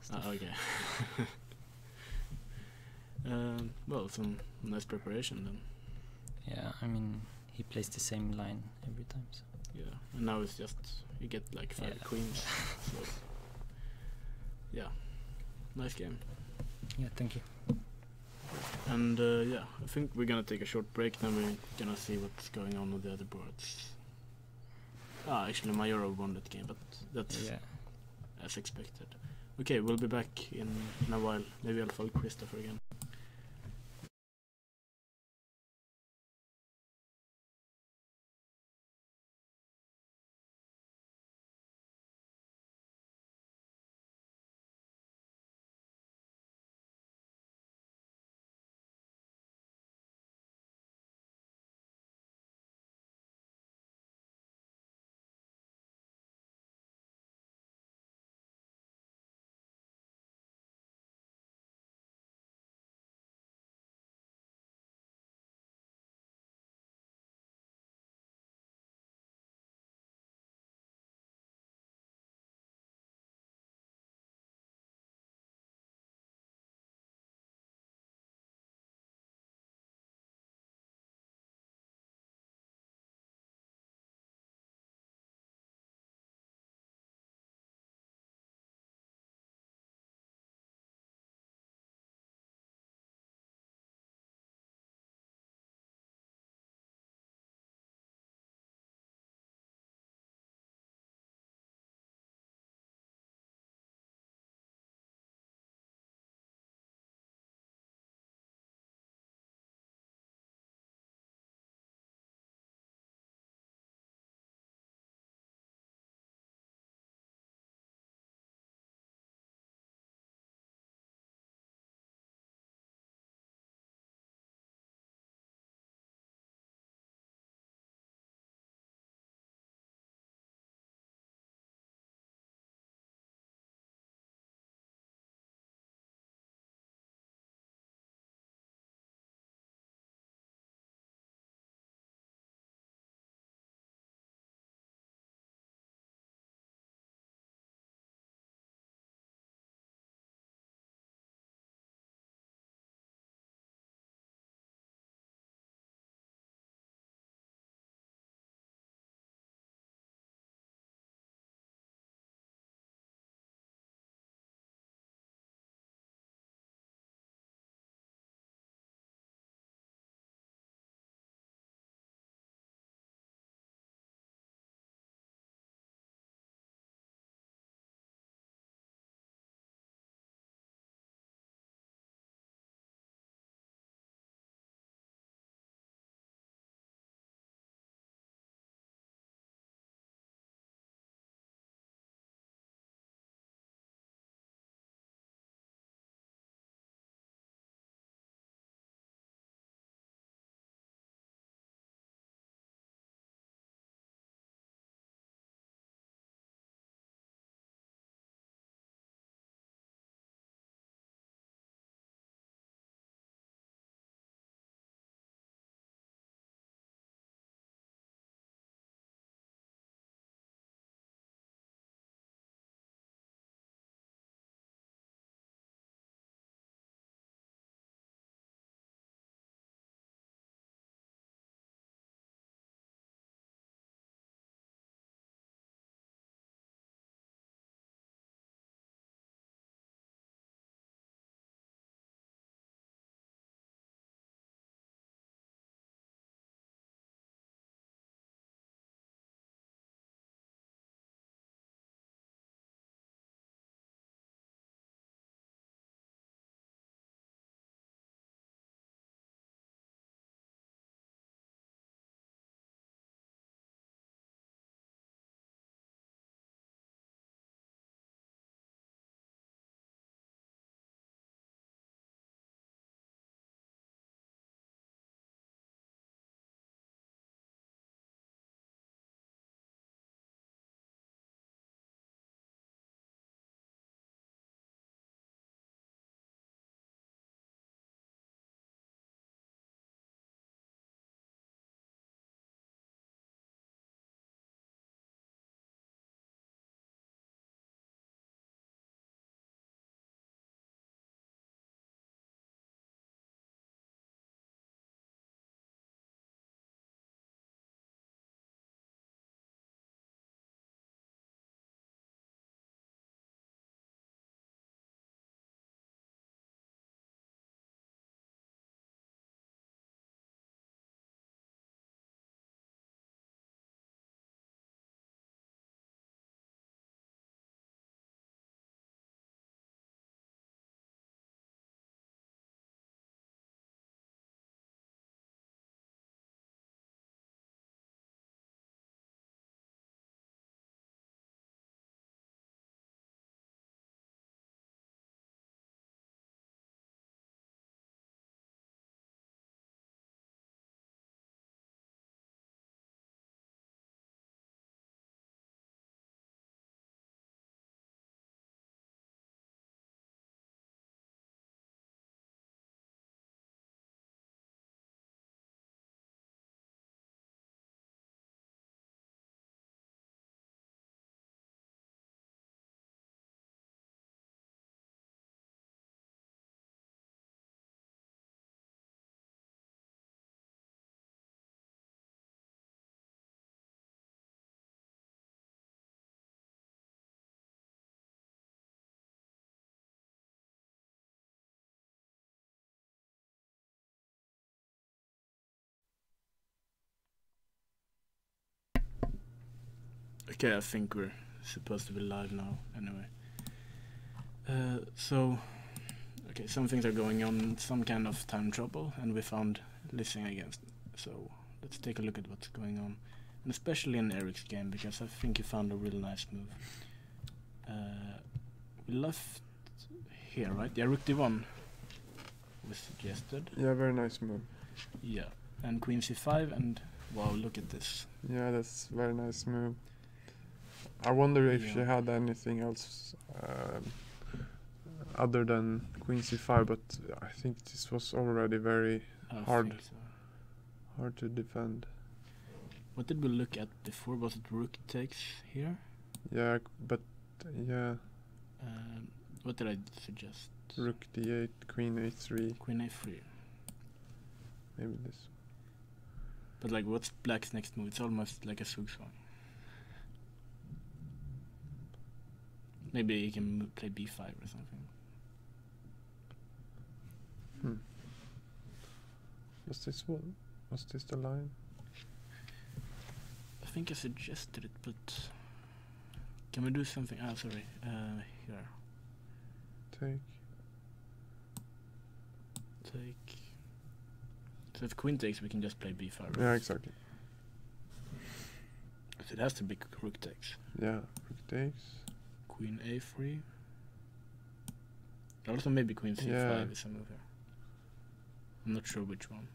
stuff. Okay. Well, some nice preparation then. Yeah, I mean, he plays the same line every time. So. Yeah, and now it's just, you get like 5 queens. So, yeah, nice game. Yeah, thank you. And yeah, I think we're gonna take a short break, then we're gonna see what's going on with the other boards. Actually Majorov won that game, but that's as expected. Okay, we'll be back in a while. Maybe I'll follow Christopher again. Okay, I think we're supposed to be live now. Anyway, so okay, some things are going on, some kind of time trouble, and we found listening against. So let's take a look at what's going on, and especially in Eric's game, because I think he found a real nice move. We left here, right? Yeah, rook d1 was suggested. Yeah, very nice move. Yeah, and queen c5, and wow, look at this. Yeah, that's very nice move. I wonder if she Yeah. had anything else other than queen c5, but I think this was already very I don't hard. think so. hard to defend. What did we look at before? Was it rook takes here? Yeah, but yeah, What did I suggest? rook d8, queen a3, Queen a3. maybe this. But like, what's black's next move? It's almost like a Sugswang. Maybe he can play b5 or something. Was this one? Was this the line? I think I suggested it, but can we do something? Ah, sorry. Here. Take. Take. So if queen takes, we can just play b5. Right? Yeah, exactly. So it has to be rook takes. Yeah, rook takes. Queen a3. Also maybe queen c5 Yeah. is a move here. I'm not sure which one.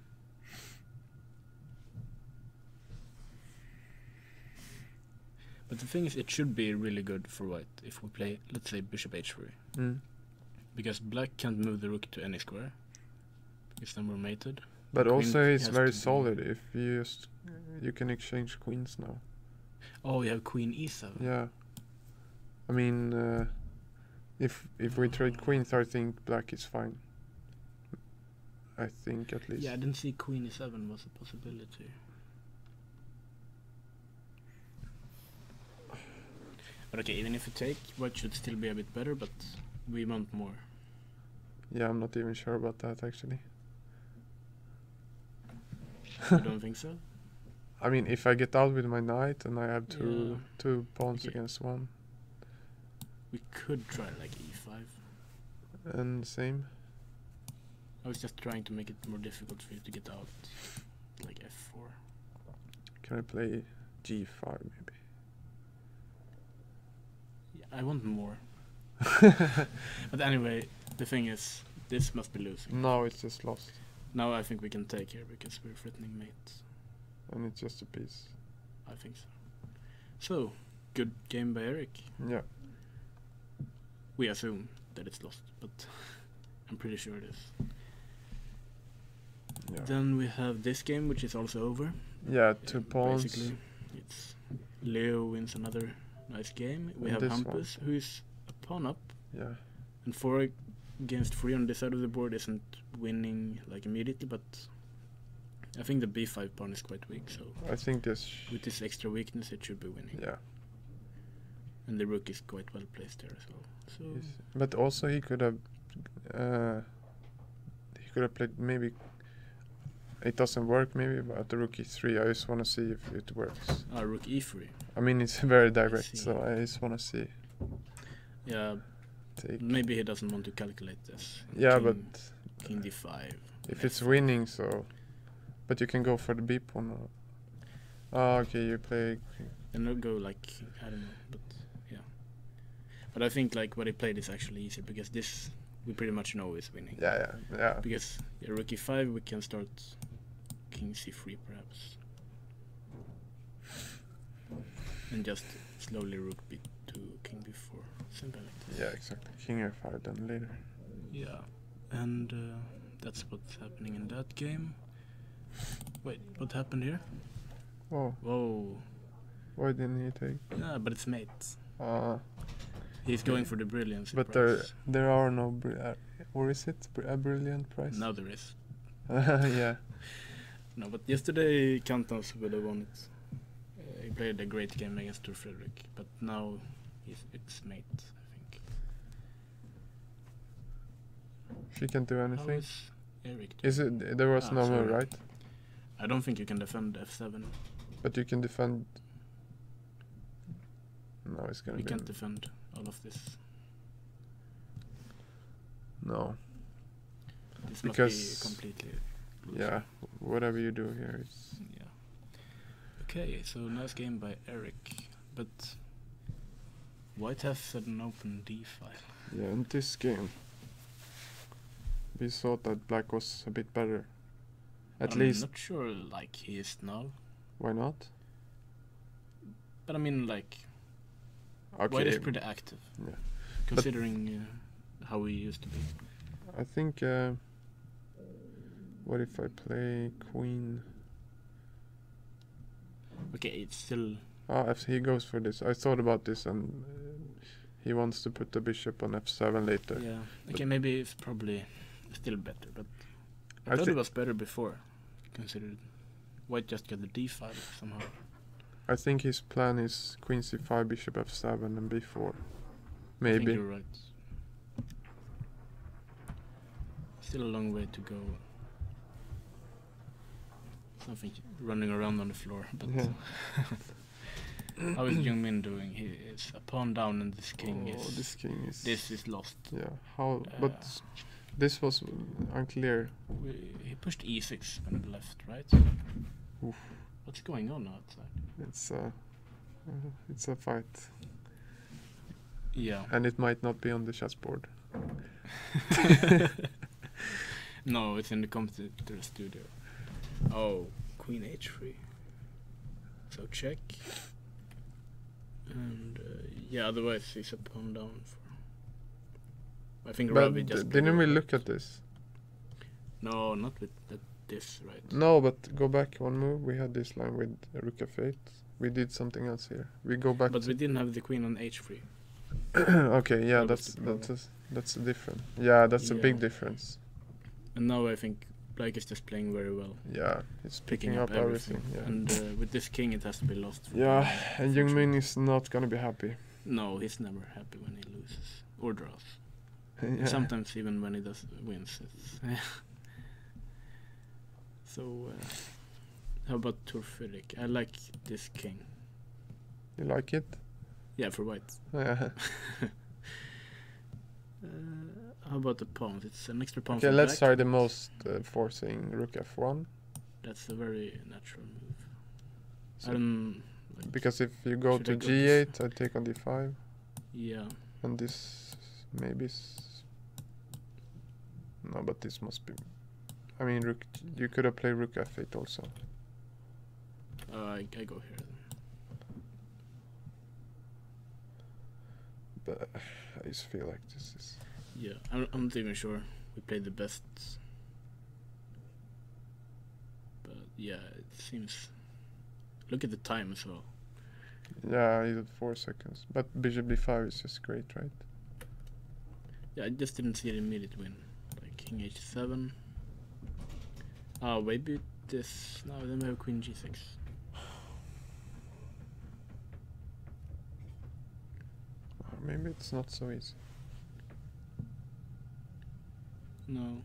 But the thing is, it should be really good for white if we play, let's say, bishop h3. Mm. Because black can't move the rook to any square. Because then we're mated. But Queen also it's has very to be- solid if you just you can exchange queens now. Oh, we have queen e7. Yeah. I mean, if we trade queens, I think black is fine. I think at least. Yeah, I didn't see queen e7 was a possibility. But okay, even if we take, white should still be a bit better, but we want more. Yeah, I'm not even sure about that actually. You don't think so? I mean, if I get out with my knight and I have two Yeah. two pawns Okay. against one, We could try like e5. and same. I was just trying to make it more difficult for you to get out. Like f4. Can I play g5 maybe? Yeah, I want more. But anyway, the thing is, this must be losing. No, it's just lost, Now I think we can take here because we're threatening mate. and it's just a piece. I think so. So, good game by Eric. Yeah. We assume that it's lost, but I'm pretty sure it is. Yeah. Then we have this game, which is also over. Yeah, two pawns. Basically, it's Leo wins another nice game. We And have this one. Hampus, who is a pawn up, Yeah. and 4 against 3 on this side of the board isn't winning like immediately, but I think the b5 pawn is quite weak, so I think this. with this extra weakness it should be winning. Yeah. And the rook is quite well placed there as well. So But also he could have. He could have played maybe. It doesn't work maybe, but the rook e3. I just want to see if it works. rook e3. I mean, it's very direct, see. so I just want to see. Yeah, Take. maybe he doesn't want to calculate this. Yeah, King- but King d5. if it's winning, so. But you can go for the b pawn. Oh, okay, you play. And they'll go like, I don't know, but yeah. But I think like what he played is actually easier because this we pretty much know is winning. Yeah. Because rook e5 we can start king c3 perhaps. And just slowly rook b2, king b4, something like this. Yeah, exactly. King f5 then later. Yeah. And that's what's happening in that game. Wait, what happened here? Oh, Whoa. why didn't he take? Yeah, but it's mate. Uh, He's going for the brilliance. but prize. there are no. Or is it a brilliant prize? Now there is. Yeah. No, but yesterday Kantas would have won it. He played a great game against Tor Fredrik, but now it's mate, I think. She can't do How anything. is Eric doing? Is it? There was no move, sorry. right? I don't think you can defend f7. But you can defend. No, it's gonna We be... can't defend all of this. No. This Because... must be completely... losing. Yeah, whatever you do here is... Yeah. Okay, so nice game by Eric, but White has an open d file. Yeah, in this game, we thought that black was a bit better. At I'm least... not sure like he is now, Why not? but I mean like Okay. White is pretty active, Yeah. considering how he used to be. I think... what if I play queen? Okay, it's still... If he goes for this. I thought about this and he wants to put the bishop on f7 later. Yeah, okay, maybe it's probably still better, but I I thought it thi- was better before, considered White just got the d file somehow. I think his plan is queen c5, bishop f7 and b4. I think Maybe. you're right. Still a long way to go. Something running around on the floor, but Yeah. how is Jung Min doing? He is a pawn down and this king Oh, is... this king is... This is lost. Yeah. How? But this was unclear. He pushed e6 on the left, right? Oof. What's going on outside? It's a fight, Yeah. and it might not be on the chessboard. No, it's in the computer studio. Oh, queen h3. So check. And yeah, otherwise he's a pawn down for... I think But Ravi just... didn't we played it look right. at this? No, not with this, right? No, but go back one move. We had this line with rook f8. We did something else here. We go back. But we didn't have the queen on h3. Okay, yeah, That was that's a different. Yeah, that's a Yeah. big difference. And now I think Black is just playing very well. Yeah, it's picking up everything. Yeah. And with this king it has to be lost. for Yeah, Black, and Jung Min unfortunately. is not gonna be happy. No, he's never happy when he loses. Or draws. Yeah. Sometimes even when he does wins. It's so, how about Turferic? I like this king. You like it? Yeah, for white. Yeah. How about the pawns? It's an extra pawn Okay, for let's black. try the most forcing rook f1. That's a very natural move. So- I don't... Like, Because if you go Should to I go g8, I take on d5, yeah. and this maybe. No, but this must be. I mean, rook. You could have played rook f8 also. I go here then. But I just feel like this is. Yeah, I'm not even sure we played the best. But yeah, it seems... Look at the time as well. Yeah, I did 4 seconds. But bishop d5 is just great, right? Yeah, I just didn't see the immediate win. Like king h7. Oh, maybe this... No, then we have queen g6. Or maybe it's not so easy. No.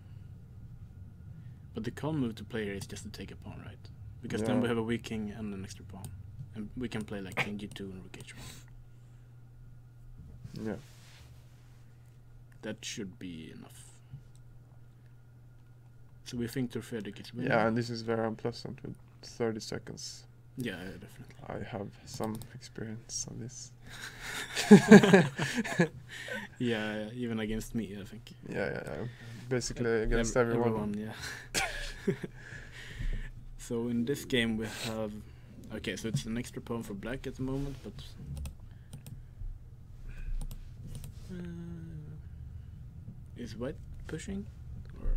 But the calm move to play here is just to take a pawn, right? Because then we Yeah. have a weak king and an extra pawn. And we can play like king g2 and rook h1. Yeah. That should be enough. So we think Turfedic is winning. Yeah, and this is very unpleasant with 30 seconds. Yeah, definitely. I have some experience on this. Yeah, even against me, I think. Yeah. Basically against everyone. Yeah. So in this game we have... Okay, so it's an extra pawn for black at the moment, but... is white pushing? Or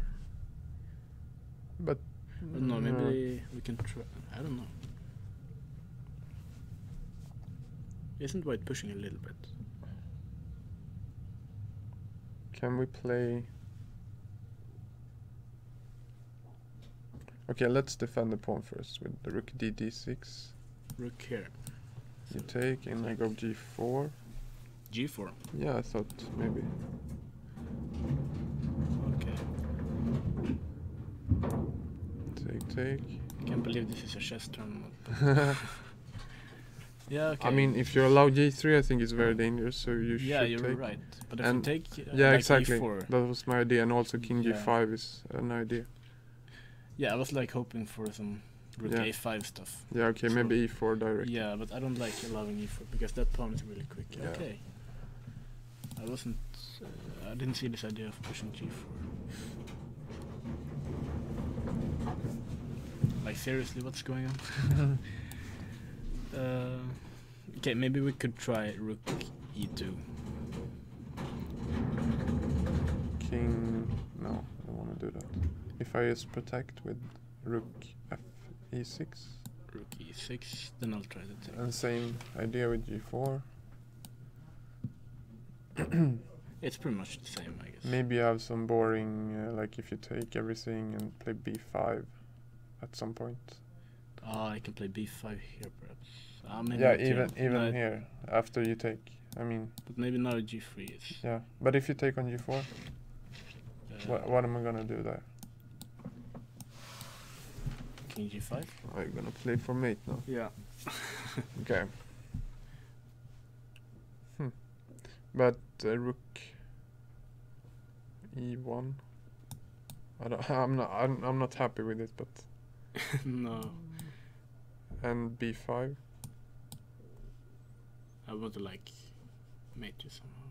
But no, maybe we can try... I don't know. Isn't white pushing a little bit? can we play? Okay, let's defend the pawn first with the rook d6. Rook here. You take and I go g4. G4. Yeah, I thought maybe. Okay. Take. Can't believe this is a chess tournament. Yeah, okay. I mean, if you allow G3, I think it's very dangerous. So you yeah, should you're take. right. But if you And take Yeah, like exactly. E4, That was my idea, and also King Yeah. G5 is an idea. yeah, I was like hoping for some Rook Yeah. A5 stuff. Yeah, okay, So- maybe E4 direct. Yeah, but I don't like allowing E4 because that pawn is really quick. Yeah. Okay. I wasn't. I didn't see this idea of pushing G4. Like seriously, what's going on? Okay, maybe we could try Rook E2. King. No, I don't want to do that. If I just protect with Rook F E6, Rook E6, then I'll try to take. and same idea with G4. It's pretty much the same, I guess. Maybe you have some boring, like if you take everything and play B5 at some point. I can play B5 here, perhaps. Maybe Yeah, not here. even No, here after you take. I mean, But maybe now G3 is. yeah. But if you take on G4, what am I gonna do there? King G5? I'm gonna play for mate now. Yeah. Okay. But Rook E1. I'm not happy with it, but No. and B5. I want to like mate you somehow.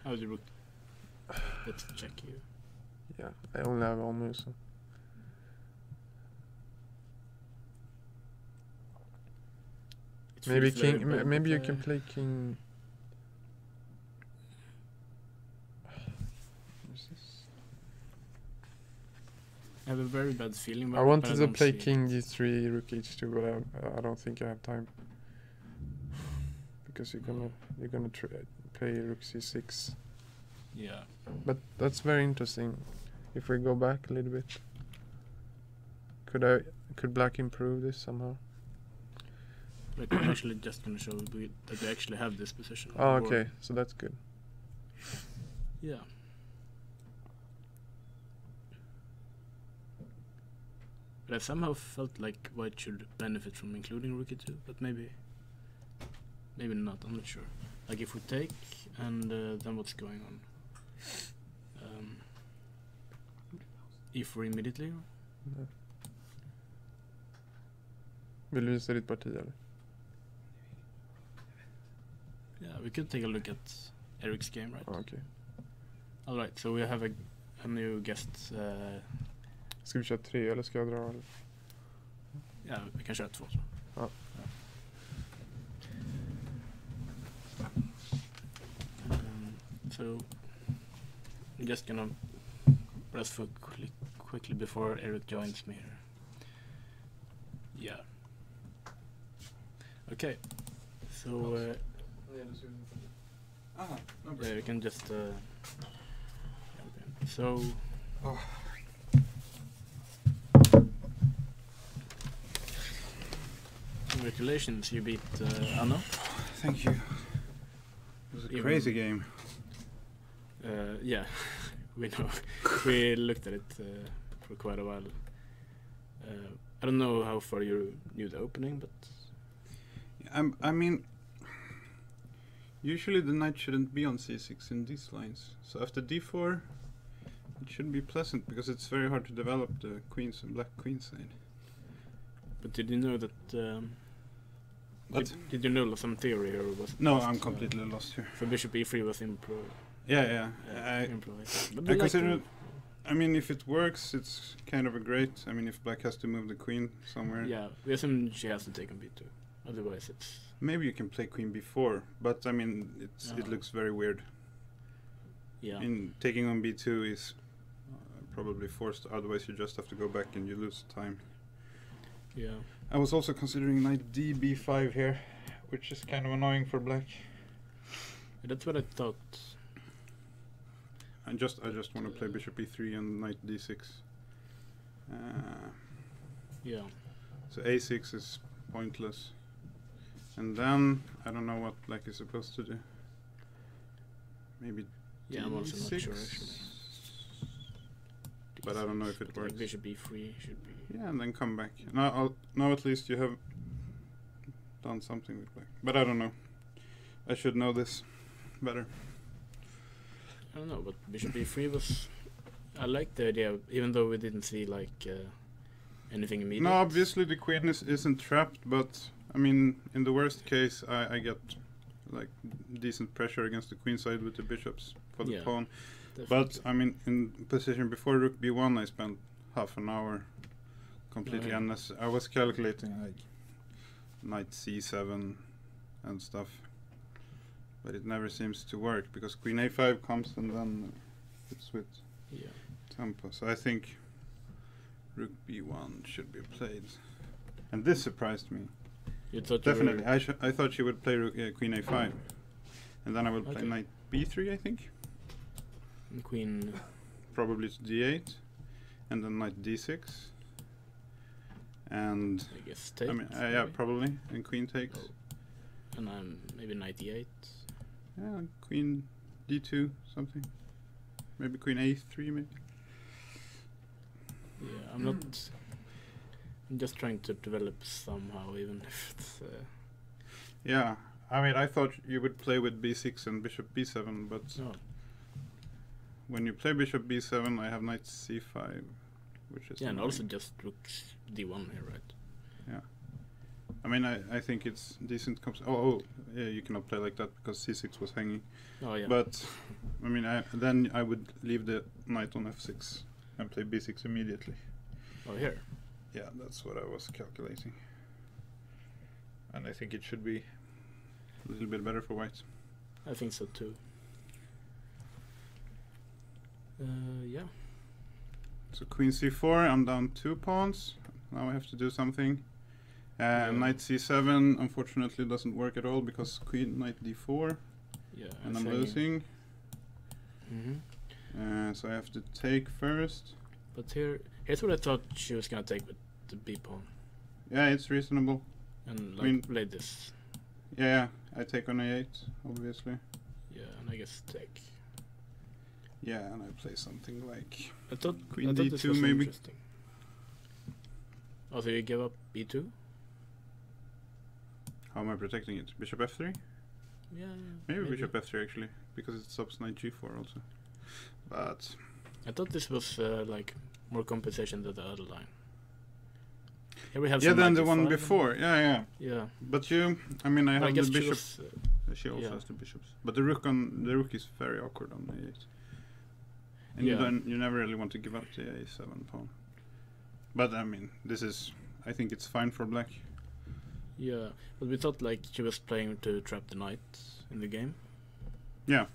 How's your rook? Let's check you. Yeah, I only have one move. So. It Maybe feels very king. bad, Maybe you but, can play king. I have a very bad feeling. I wanted to don't play see it. king G3, Rook H2, but I don't think I have time. Because you're gonna play Rook C6. Yeah. But that's very interesting. If we go back a little bit, could Black improve this somehow? Like I'm actually just gonna show that we actually have this position. on Oh, the board. okay, so that's good. Yeah. But I somehow felt like White should benefit from including Rook E2, but maybe not. I'm not sure. Like if we take, and then what's going on? E4 immediately? Ja. Vill du visa ditt parti eller? Yeah, we could take a look at Eric's game, right? Okay. All right, so we have a new guest. Ska vi köra 3 eller ska jag dra? Eller? Ja, vi kan köra 2. Ja. So I'm just gonna press for quickly before Eric joins me here. Yeah. Okay. So yeah, we can just jump in. So congratulations, you beat Anna. Thank you. It was a Even- crazy game. Yeah, we know. We looked at it for quite a while. I don't know how far you knew the opening, but I mean, usually the knight shouldn't be on c6 in these lines. So after d4, it should be pleasant because it's very hard to develop the queens and black queen side. but did you know that? What? Did you know some theory or was it No, just, I'm completely lost here. So bishop e3 was Yeah. improvised. But I they like consider to- it. I mean, if it works, it's kind of a great. I mean, if black has to move the queen somewhere, Yeah, we assume she has to take on b2. Otherwise, it's maybe you can play queen b4. But I mean, it Oh. looks very weird. yeah. In taking on b2 is probably forced. Otherwise, you just have to go back and you lose time. Yeah. I was also considering knight d b5 here, which is kind of annoying for black. That's what I thought. I just want to play bishop e3 and knight d6. Yeah. So a6 is pointless. And then I don't know what black is supposed to do. Maybe Yeah, I'm also not d6? sure actually. but I don't know if it works. Like bishop b3 should be. Yeah, and then come back. Now at least you have done something with black. But I don't know. I should know this better. I don't know, but bishop b3 was. I like the idea, even though we didn't see like anything immediate. No, obviously the queen isn't trapped, but I mean, in the worst case, I get like decent pressure against the queen side with the bishops for the pawn. Definitely. But I mean, in position before rook b1, I spent half an hour completely unnecessary. I was calculating like knight c7 and stuff, but it never seems to work because queen a5 comes and then it's with tempo. So I think rook b1 should be played, and this surprised me. You thought Definitely, I thought she would play queen a5, and then I would play knight b3. I think. And queen. Probably to d8, and then knight d6, and I guess takes. I mean, yeah, probably, and queen takes. Oh. And maybe knight d8. Yeah, queen d2 something. Maybe queen a3 maybe. Yeah, I'm not. I'm just trying to develop somehow, even if it's. Yeah, I mean, I thought you would play with b6 and bishop b7, but when you play bishop b7, I have knight c5, which is. Yeah, and also just rook d1 here, right? Yeah. I mean, I think it's decent. Oh, yeah, you cannot play like that because c6 was hanging. Oh yeah. But I mean, then I would leave the knight on f6 and play b6 immediately. Oh, here. Yeah, that's what I was calculating. And I think it should be a little bit better for white. I think so too. Yeah. So queen c4, I'm down 2 pawns. Now I have to do something. Knight c7 unfortunately doesn't work at all because queen knight d4. Yeah. And I'm losing. Mm-hmm. So I have to take first. But here's what I thought she was gonna take with the b pawn. Yeah, it's reasonable. And like play this. Yeah, I take on a8, obviously. Yeah, and I guess take. Yeah, and I play something like queen d2 this was maybe. Interesting. Oh, so you give up b2? How am I protecting it? Bishop f3? Yeah. Maybe bishop f3 actually, because it stops knight g4 also. But I thought this was like more compensation than the other line. Here we have then the one before. Yeah. But I mean, I have the bishop. She also has the bishops, but the rook is very awkward on a8. And you never really want to give up the a7 pawn. But I mean, I think it's fine for black. Yeah, but we thought like she was playing to trap the knight in the game. Yeah.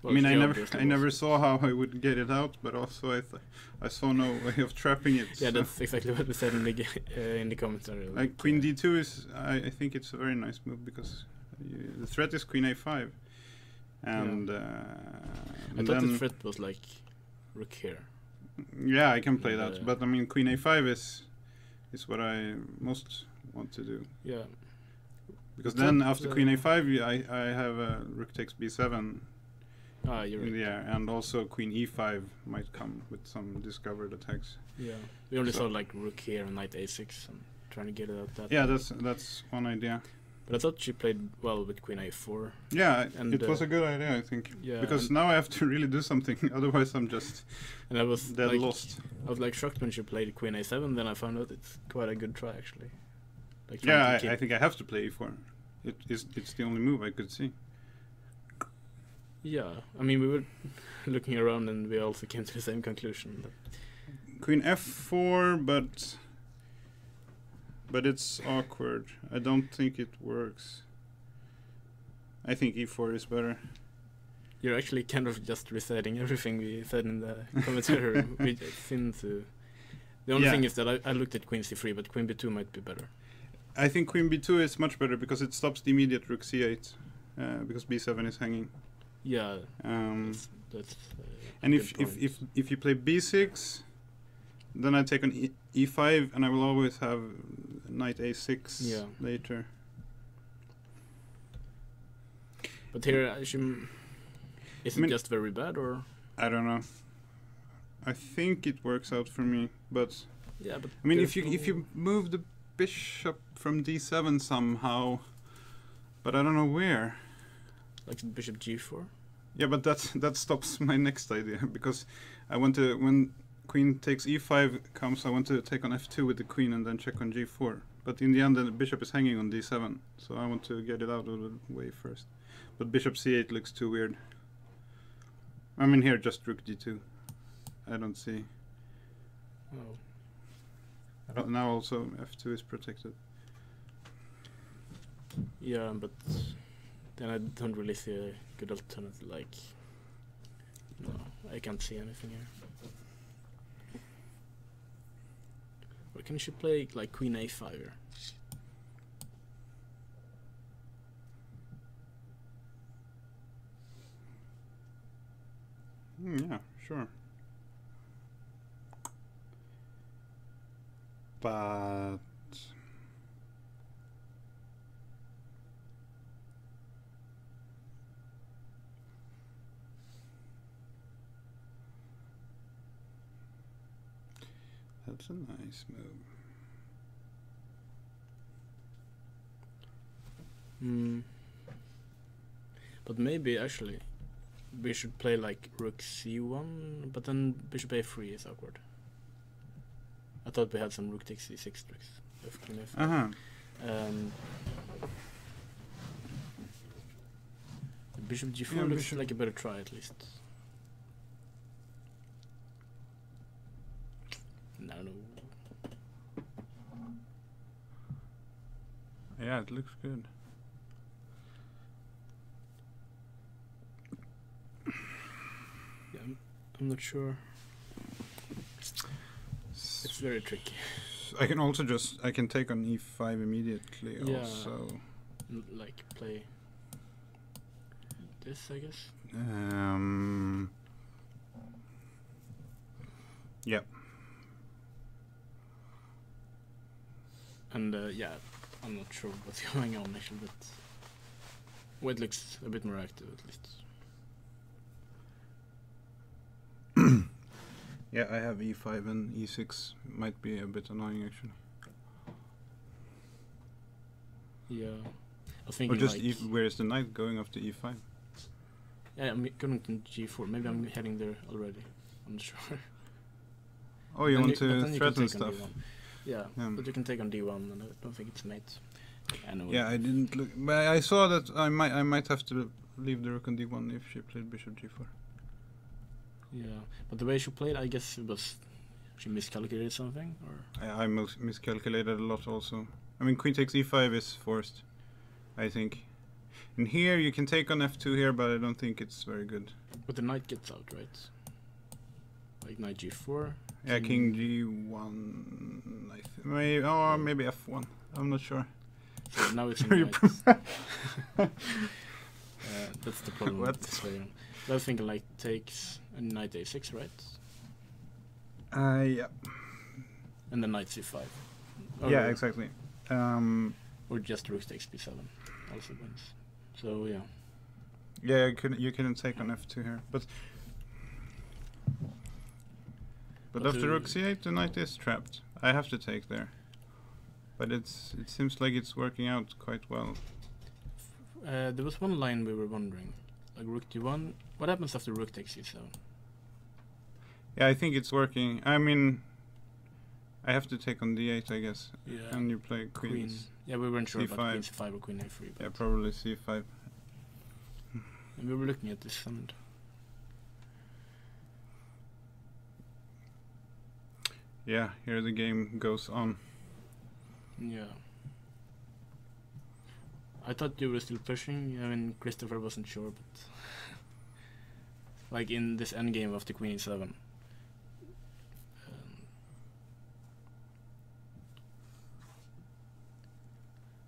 Well, I mean, I never saw how I would get it out, but also I saw no way of trapping it. Yeah, that's exactly what we said in the commentary. Like queen d2 is, I think it's a very nice move because the threat is queen a5, and I thought the threat was like rook here. Yeah, I can play that, but I mean queen a5 is what I most want to do. Yeah. Because then after queen a5, I have rook takes b7 you're in the air, and also queen e5 might come with some discovered attacks. Yeah, we only saw like rook here and knight a6 and trying to get it out that. Yeah, that's one idea. But I thought she played well with queen a4. Yeah, and it was a good idea, I think. Yeah, because now I have to really do something, otherwise I'm just and I was dead lost. I was like shocked when she played queen a7, then I found out it's quite a good try actually. Like yeah, I think I have to play e4. It's the only move I could see. Yeah, I mean we were looking around and we also came to the same conclusion. Queen f4, but it's awkward. I don't think it works. I think e4 is better. You're actually kind of just reciting everything we said in the commentary. We seem to. The only thing is that I looked at queen c3, but queen b2 might be better. I think queen b2 is much better because it stops the immediate rook c8, because b7 is hanging. Yeah. That's and if you play b6, then I take on e5, and I will always have knight a6 later. But here, is it just very bad, or? I don't know. I think it works out for me, but Yeah, but I mean, there's if you move the bishop from d7 somehow, but I don't know where. like bishop g4. Yeah, but that stops my next idea because I want to, when queen takes e5 comes, I want to take on f2 with the queen and then check on g4. But in the end, the bishop is hanging on d7, so I want to get it out of the way first. But bishop c8 looks too weird. I mean, here just rook d2. I don't see. Oh. Now also f2 is protected. Yeah, but then I don't really see a good alternative. Like, no, I can't see anything here. Or can she play like queen a5 here? Yeah, sure. But that's a nice move. But maybe actually we should play like rook c1, but then bishop a3 is awkward. I thought we had some rook takes c6 tricks. Bishop g4 looks bishop. like a better try at least. No. Yeah, it looks good. Yeah, I'm not sure. It's very tricky. I can also I can take on e5 immediately. Yeah. Also, Like play this, I guess. Yeah. And yeah, I'm not sure what's going on actually, but well, it looks a bit more active at least. Yeah, I have e5 and e6. Might be a bit annoying actually. Yeah, I was Or thinking just like, where is the knight going after e5? yeah, I'm going to g4. Maybe I'm heading there already. I'm not sure. Oh, you Then want but to then you can threaten take on stuff? D1. Yeah, but you can take on d1, and I don't think it's mate. Anyway. Yeah, I didn't look, but I saw that I might have to leave the rook on d1 if she played bishop g4. Yeah, but the way she played, I guess it was she miscalculated something, or I miscalculated a lot also. I mean, queen takes e5 is forced, I think. And here you can take on f2 here, but I don't think it's very good. but the knight gets out, right? Like knight g4. Yeah, king g1, maybe f1. I'm not sure. So now it's in You knight. That's the problem. What? With this way. I was thinking like takes a knight a6, right? Yeah. And then knight c5. Yeah, exactly. Or just rook takes b7 also wins. So yeah. Yeah, you couldn't take on f2 here, but after rook c8, the knight is trapped. I have to take there, but it seems like it's working out quite well. There was one line we were wondering, like rook d1. What happens after rook takes e7? Yeah, I think it's working. I mean, I have to take on d8, I guess. Yeah. And you play Queen. queens. Yeah, we weren't sure about c5. queen c5 or queen a3. Yeah, probably c5. And we were looking at this and Yeah, here the game goes on. yeah. I thought you were still pushing. I mean, Christopher wasn't sure, but like in this endgame of the queen e7.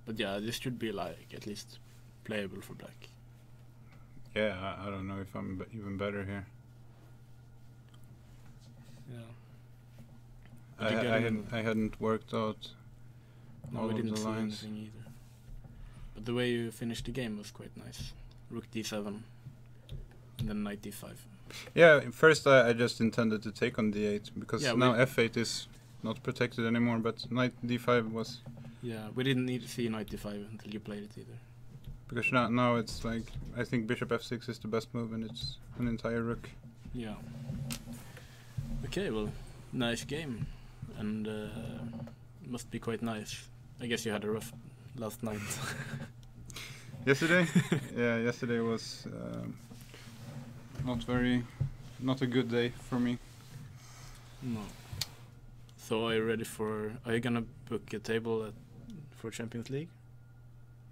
But yeah, this should be like at least playable for black. Yeah, I don't know if I'm even better here. Yeah. I hadn't worked out No, all we of didn't the see lines. anything either. But the way you finished the game was quite nice. Rook d7. And then knight d5. Yeah, first I just intended to take on d8 because Yeah, now f8 is not protected anymore, but knight d5 was, Yeah, we didn't need to see knight d5 until you played it either. because now it's like, I think bishop f6 is the best move and it's an entire rook. Yeah. Okay, well, nice game. And must be quite nice. I guess you had a rough last night. Yesterday? Yeah, yesterday was not a good day for me. No. So are you ready are you gonna book a table for Champions League?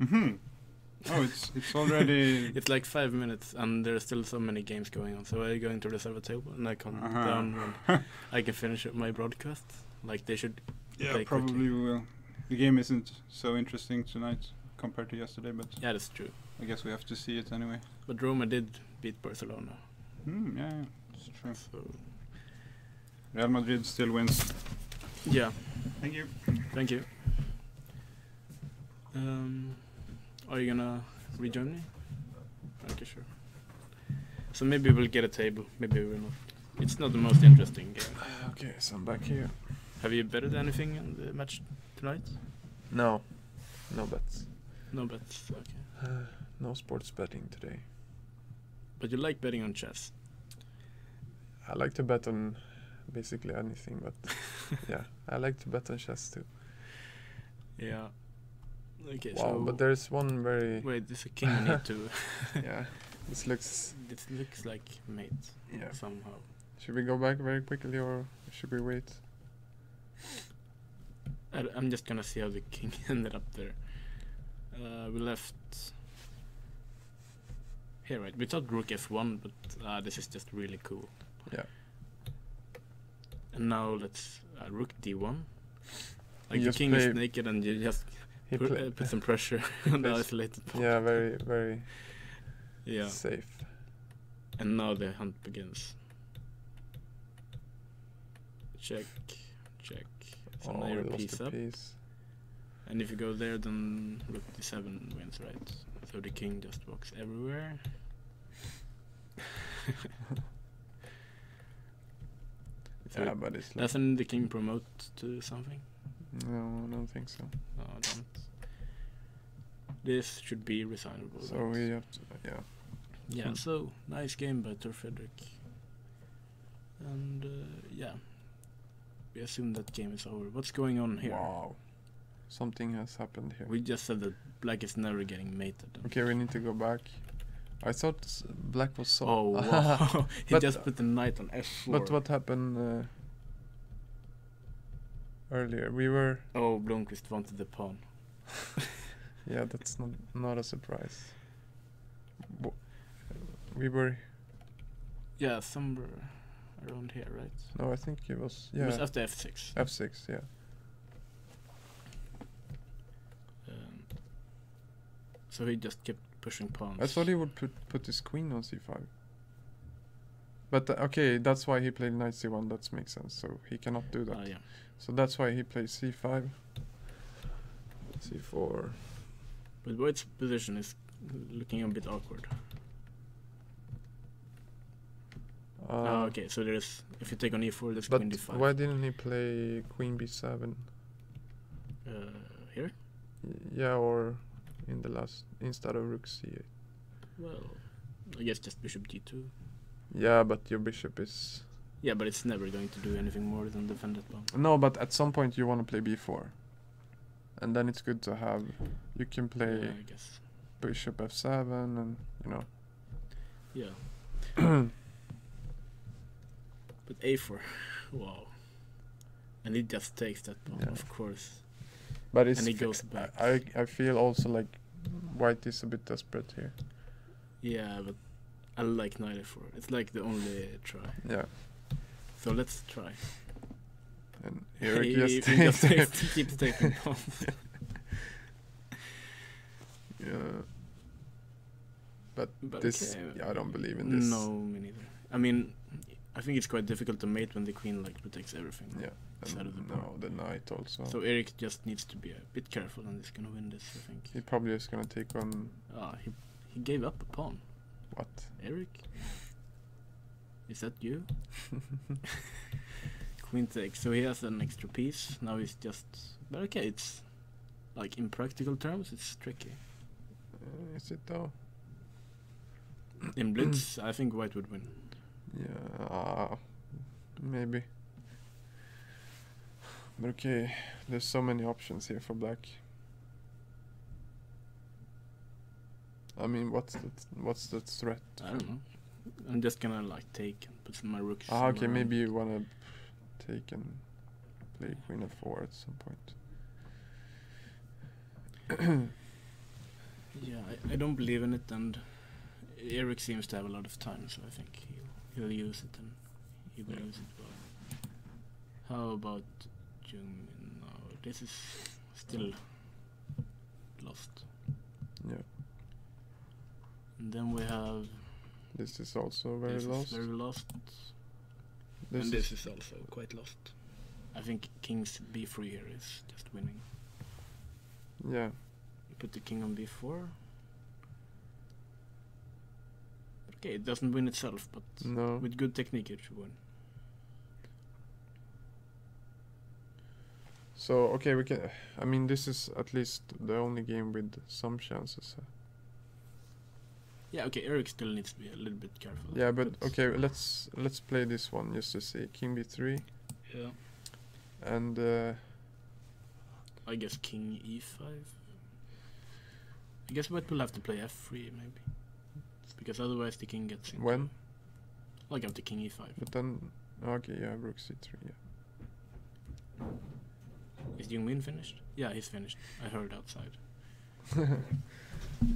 Mm-hmm. Oh, it's already... It's like 5 minutes and there are still so many games going on. So are you going to reserve a table and I come down when I can finish my broadcast? Like they should. Yeah, probably we will. The game isn't so interesting tonight compared to yesterday, but Yeah, that's true. I guess we have to see it anyway. But Roma did beat Barcelona. Yeah, it's true. So Real Madrid still wins. yeah, Thank you. thank you. Are you gonna rejoin me? Okay, sure. So maybe we'll get a table. Maybe we'll not. It's not the most interesting game. Okay, so I'm back here. Have you betted anything in the match tonight? No bets. No bets. Okay. No sports betting today. But you like betting on chess. I like to bet on basically anything, but yeah, I like to bet on chess too. Yeah. Okay. Wow, so but there's one very wait, there's a king we need to. yeah. This looks This looks like mate. yeah. Somehow. Should we go back very quickly or should we wait? I'm just gonna see how the king ended up there. We left here, right? We thought rook f1, but this is just really cool. Yeah. And now let's rook d1. Like You the just king is play- naked, and you just He put some pressure on the plays- isolated pawn. yeah, very Yeah. safe. And now the hunt begins. Check, check. So now Oh, your we lost piece a up. piece. And if you go there, then rook d7 wins, right? So the king just walks everywhere. So Yeah, but it's like doesn't the king promote to something? no, I don't think so. No, I don't. This should be resignable. So right? we have to yeah. Yeah, so nice game by Tor Fredrik. And yeah, we assume that game is over. What's going on here? Wow. Something has happened here. We just said that black is never getting mated. Okay, we need to go back. I thought black was so. Oh wow! He But, just put the knight on f4. But what happened earlier? We were. Oh, Blomqvist wanted the pawn. Yeah, that's not a surprise. We were. Yeah, somewhere around here, right? No, I think it was. It Yeah. was after f6. F6. Yeah. So he just kept pushing pawns. I thought he would put his queen on c5. But okay, that's why he played knight c1. That makes sense. So he cannot do that. Yeah. So that's why he plays c5, c4. But White's position is looking a bit awkward. Okay, so there's if you take on e4, there's But queen d5. why didn't he play queen b7? Here? Yeah, or in the last instead of rook c8. Well, I guess just bishop d2. Yeah, but your bishop is. Yeah, but it's never going to do anything more than defend that pawn. No, but at some point you want to play b4, and then it's good to have. You can play Yeah, I guess. bishop f7, and you know. Yeah. But a4, wow. And he just takes that pawn, Yeah. of course. But it's. And he goes back. I feel also like white is a bit desperate here. Yeah, but I like knight a4. It's like the only try. Yeah, So let's try. and Eric He just. keeps taking pawns. Yeah. But But this, okay. yeah, I don't believe in this. No, me neither. I mean, I think it's quite difficult to mate when the queen like protects everything. Yeah, Side of the and board. no, the knight also. So Eric just needs to be a bit careful and he's gonna win this, I think. He probably is gonna take on. He gave up a pawn. What? Eric? Is that you? Queen takes. So he has an extra piece. Now he's just. But okay, it's like in practical terms, it's tricky. Is it though? In blitz, I think white would win. Yeah, maybe. But okay, there's so many options here for black. I mean, what's the threat? I don't know. I'm just gonna like take and put my rooks. Ah, okay, somewhere maybe around. you wanna take and play queen f4 at some point. Yeah, I don't believe in it, and Eric seems to have a lot of time, so I think he'll use it, and he will use it well. How about Jung? No, this is still lost. Yeah, And then we have this is also very this lost. is very lost, and this is also quite lost. I think king's b3 here is just winning. Yeah, You put the king on b4. Okay, it doesn't win itself, but no. with good technique it should win. So okay, we can. I mean, this is at least the only game with some chances. Yeah, okay, Eric still needs to be a little bit careful. Yeah, but okay, let's play this one just to see. King b3, Yeah. and I guess king e5. I guess white will have to play f3 maybe, because otherwise the king gets into when? like after king e5. But then, okay, yeah, rook c3. Yeah. Is Jung-min finished? Yeah, he's finished. I heard outside.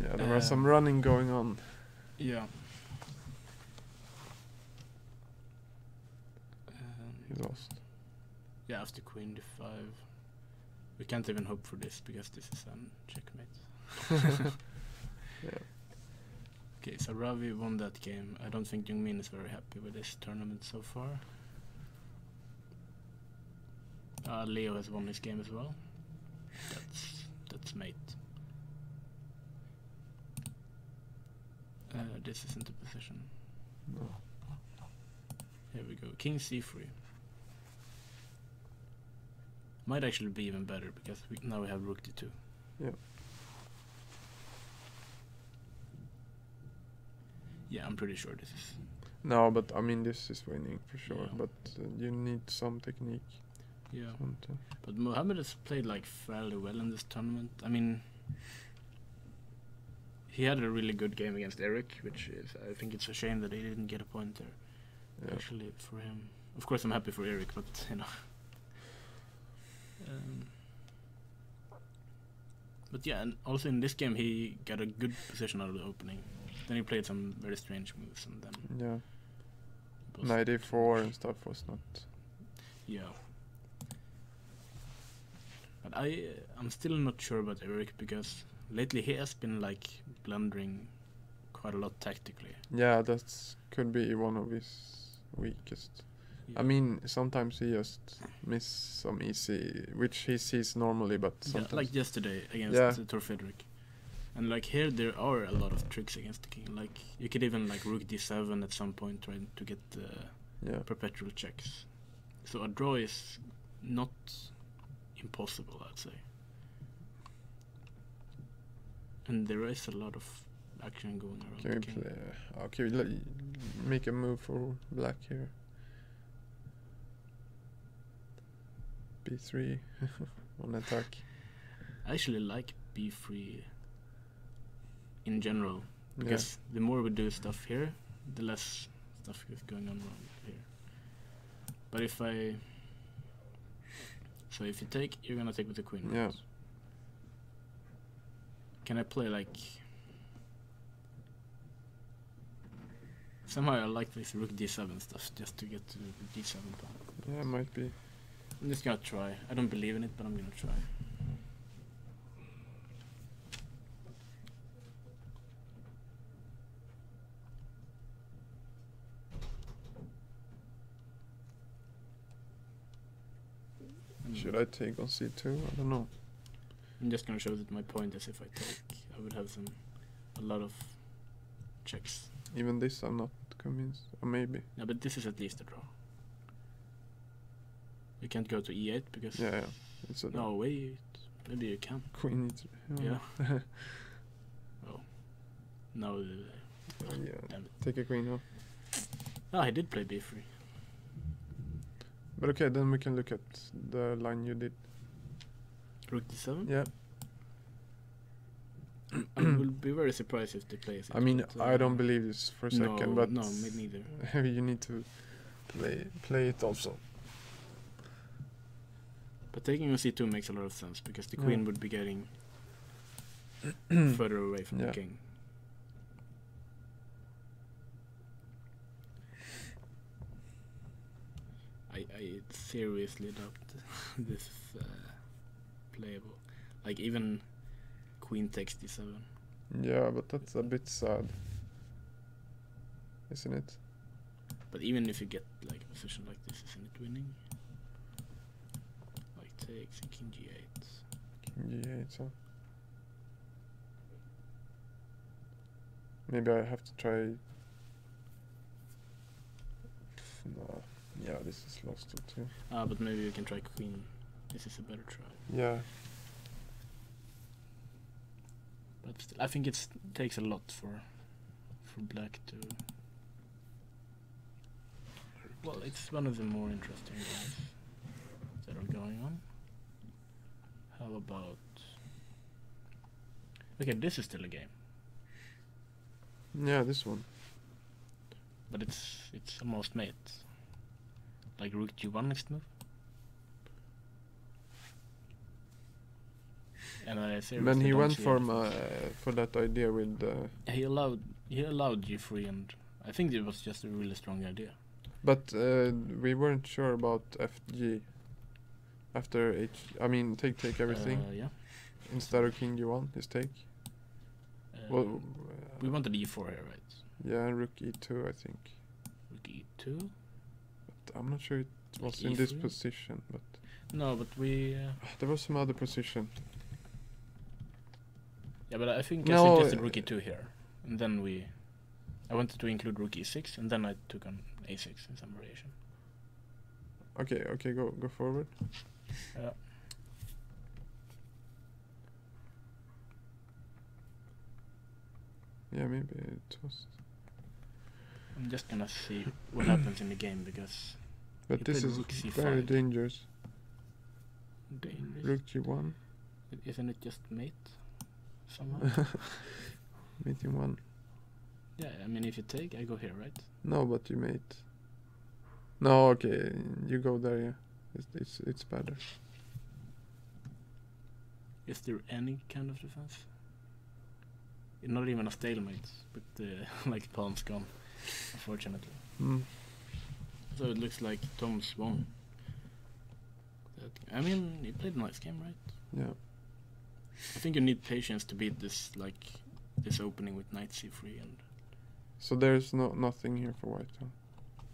Yeah, there was some running going on. Yeah. He lost. Yeah, after queen d5. We can't even hope for this because this is checkmate. Yeah. Okay, so Ravi won that game. I don't think Jung-min is very happy with this tournament so far. Leo has won this game as well. That's mate. This isn't a position. No. Here we go. King c3. Might actually be even better because now we have rook d2. Yeah. Yeah, I'm pretty sure this is. No, but I mean, this is winning for sure. Yeah. But you need some technique. Yeah. Something. But Mohammed has played like fairly well in this tournament. I mean, he had a really good game against Eric, which is, I think it's a shame that he didn't get a point there. Yeah. Actually, for him. Of course, I'm happy for Eric, but you know. But yeah, and also in this game he got a good position out of the opening. Then he played some very strange moves, and then Yeah. it was Knight too a4 much. and stuff was not. Yeah. But I'm still not sure about Eric because lately he has been like blundering quite a lot tactically. Yeah, that could be one of his weakest. Yeah. I mean, sometimes he just miss some easy, which he sees normally, but Yeah, sometimes. like yesterday against Yeah. Tor Fredrik. And like here there are a lot of tricks against the king. Like you could even like rook d7 at some point trying to get yeah. perpetual checks. So a draw is not impossible, I'd say. And there is a lot of action going around Can the we king. play? Okay, make a move for black here. b3 on attack. I actually like b3 in general because the more we do stuff here, the less stuff is going on around here. But if you take, you're gonna take with the queen. Yeah. right? Can I play like? Somehow I like this rook d7 stuff just to get to the d7 pawn. Yeah, might be. I'm just gonna try. I don't believe in it, but I'm gonna try. Should I take on c2? I don't know. I'm just gonna show that my point is if I take, I would have a lot of checks. Even this, I'm not convinced. Or maybe. Yeah, but this is at least a draw. You can't go to e8 because... Yeah. It's a draw. No, wait. Maybe you can. Queen e3. Yeah. Oh. No. Yeah. Damn it. Take a queen, huh? Ah, he did play b3. But okay, then we can look at the line you did. Rook d7? Yeah. I will be very surprised if they play it. I mean, but, I don't believe this for a second, but no, me neither. you need to play it also. But taking on c2 makes a lot of sense because the Yeah. queen would be getting further away from Yeah. the king. I seriously doubt this is playable. Like even queen takes d7. Yeah, but that's a bit sad, isn't it? But even if you get like a position like this, isn't it winning? Like takes and king g8. King g8, so maybe I have to try. No. Yeah, this is lost too. But maybe you can try queen. This is a better try. Yeah. But still, I think it takes a lot for black to... Well, it's one of the more interesting games that are going on. How about... Okay, this is still a game. Yeah, this one. But it's almost mate. Like rook g1 next move. And I seriously When he don't went see for anything. for that idea with He allowed g3, and I think it was just a really strong idea. but we weren't sure about fg after take everything Yeah. instead of king g1 his take. Well, we wanted e4 here, right? yeah, rook e2 I think. Rook e2. But I'm not sure it Like was in this e3? position, but No, but we. there was some other position. Yeah, but I think No, I suggested rook e2 here, and then I wanted to include rook e6, and then I took on a6 in some variation. Okay, go forward. Yeah. Yeah, maybe it was. I'm just gonna see what happens in the game because But He this played is rook c5. very dangerous. dangerous. Rook g1, Isn't it just mate somehow? mating 1. Yeah, I mean if you take, I go here, right? No, but you mate. No, okay, you go there. Yeah, it's better. Is there any kind of defense? Not even a stalemate, but like pawn's gone, unfortunately. Mm. So it looks like Tom's won. I mean, he played a nice game, right? Yeah. I think you need patience to beat this, like this opening with knight c3 and. So there's nothing here for white. Huh?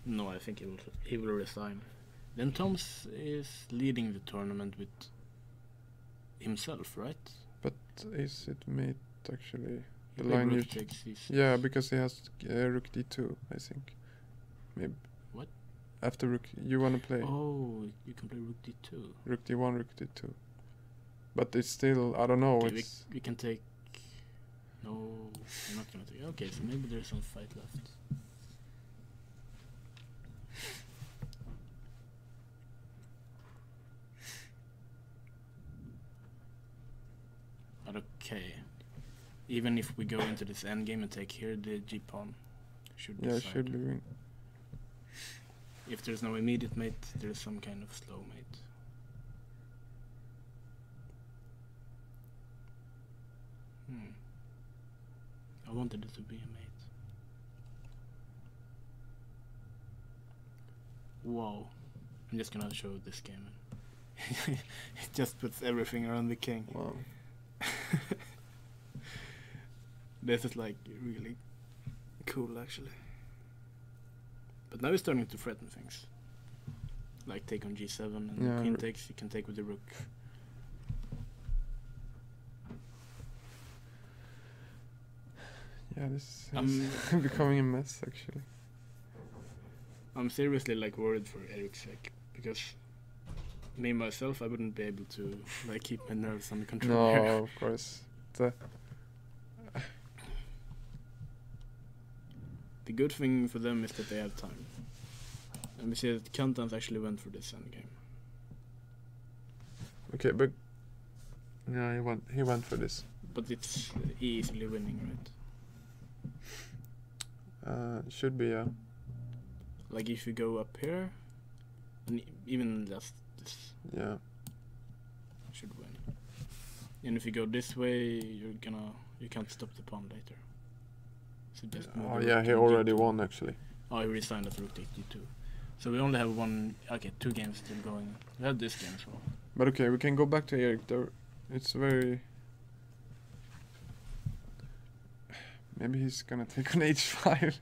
No, I think he will resign. Then Tom's is leading the tournament with himself, right? But is it mate actually? He The played line rook you takes c6. Yeah, because he has rook d2, I think. Maybe. What? After rook, you wanna play Oh, you can play rook d2. rook d1, rook d2. But it's still, I don't know. Okay, It's we can take. No, you're not gonna take. Okay, so maybe there's some fight left. But okay, even if we go into this endgame and take here, the g pawn should be. yeah, side. should be win. If there's no immediate mate, there's some kind of slow mate. I wanted it to be a mate. Wow. I'm just gonna show this game. It just puts everything around the king. Wow. This is like really cool actually. But now he's starting to threaten things. Like take on g7 and Yeah, queen takes, you can take with the rook. Yeah, this Um, is becoming a mess actually. I'm seriously like worried for Eric's sake, because me myself, I wouldn't be able to like keep my nerves under control here. No, of course. The good thing for them is that they have time. And we see that Kantans actually went for this endgame. Okay, but yeah, he went for this. But it's easily winning, right? Should be, yeah. Like if you go up here, and even just this Yeah. should win. And if you go this way, you can't stop the pawn later. So just move Oh the yeah, rook he to already d2. won actually. Oh, he resigned at rook takes d2. So we only have two games still going. We have this game as well. But okay, we can go back to Eric there. It's very... Maybe he's gonna take on h5.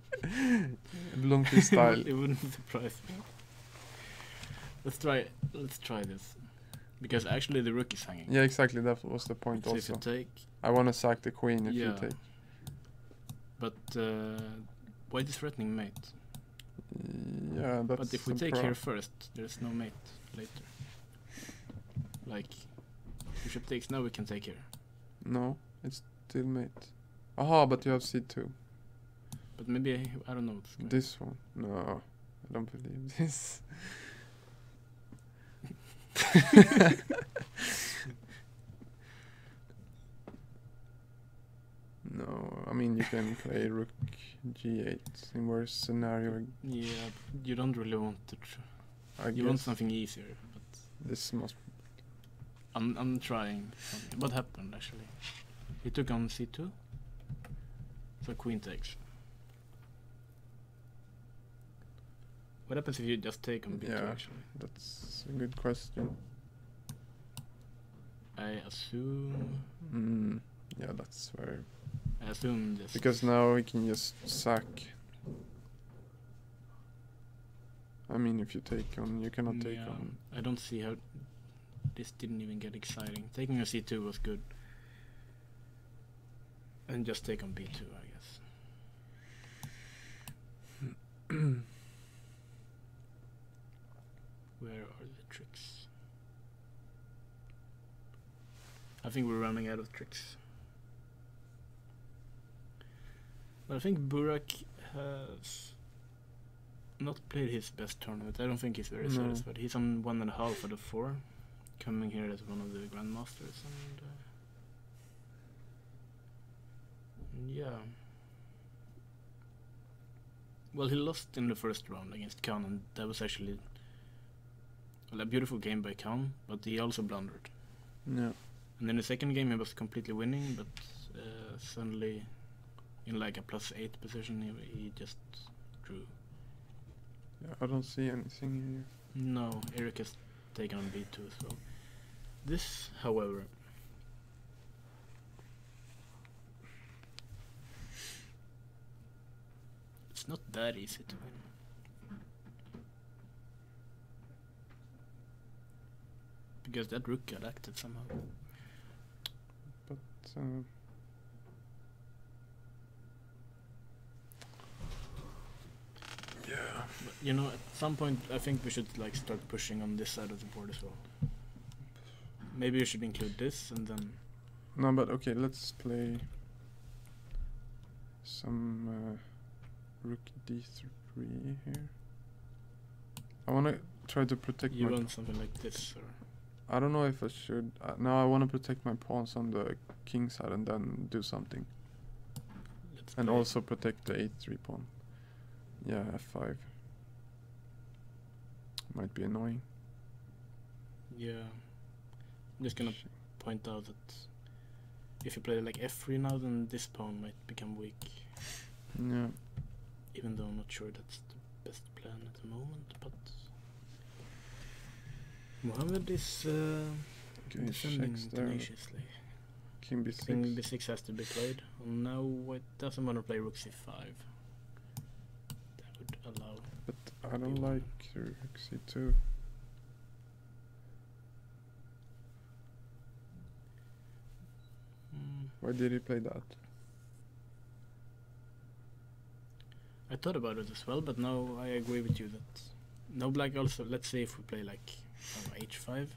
Blunkey style. It wouldn't surprise me. Let's try this. Because actually the rook is hanging. Yeah, exactly, that was the point So if you also. take... I wanna sack the queen if you Yeah. take. But white is threatening mate. Yeah, that's But if we a take pro- here first, there's no mate later. Like, bishop takes, now we can take here. No, it's still mate. Aha, but you have c2. But maybe, I don't know. What's going This one. No, I don't believe this. No, I mean you can play rook g8 in worst scenario. Yeah, you don't really want to... I You want guess something easier, but this must. I'm trying something. What happened actually? He took on c2, so queen takes. What happens if you just take on b2 Yeah. actually? That's a good question. I assume... Yeah, that's very. I assume just... Because now we can just sack. I mean, if you take on, you cannot take Yeah, on. I don't see how... This didn't even get exciting. Taking on c2 was good. And just take on b2, I guess. Where are the tricks? I think we're running out of tricks. But I think Burak has not played his best tournament. I don't think he's very No. satisfied. He's on 1.5 out of 4, coming here as one of the grandmasters, and yeah. Well, he lost in the first round against Khan, and that was actually a beautiful game by Khan, but he also blundered. Yeah. And in the second game he was completely winning, but suddenly in like a +8 position he just drew. Yeah, I don't see anything here. No, Eric has taken on b2 as well. This, however, it's not that easy to win. Because that rook got active somehow. But yeah. But, you know, at some point I think we should like start pushing on this side of the board as well. Maybe you should include this and then... No, but okay, let's play some rook d3 here. I want to try to protect You my... want something like this, or... I don't know if I should... no, I want to protect my pawns on the king side and then do something. Let's And play. also protect the a3 pawn. Yeah, f5. Might be annoying. Yeah. I'm just gonna point out that if you play like f3 now, then this pawn might become weak. Yeah. Even though I'm not sure that's the best plan at the moment, but... Mohammed is Okay, defending checks there. tenaciously. King b6. King b6 has to be played. And now White doesn't want to play rook c5. That would allow... But I don't like rook c2. Why did he play that? I thought about it as well, but now I agree with you that no black also. Let's say if we play like h5,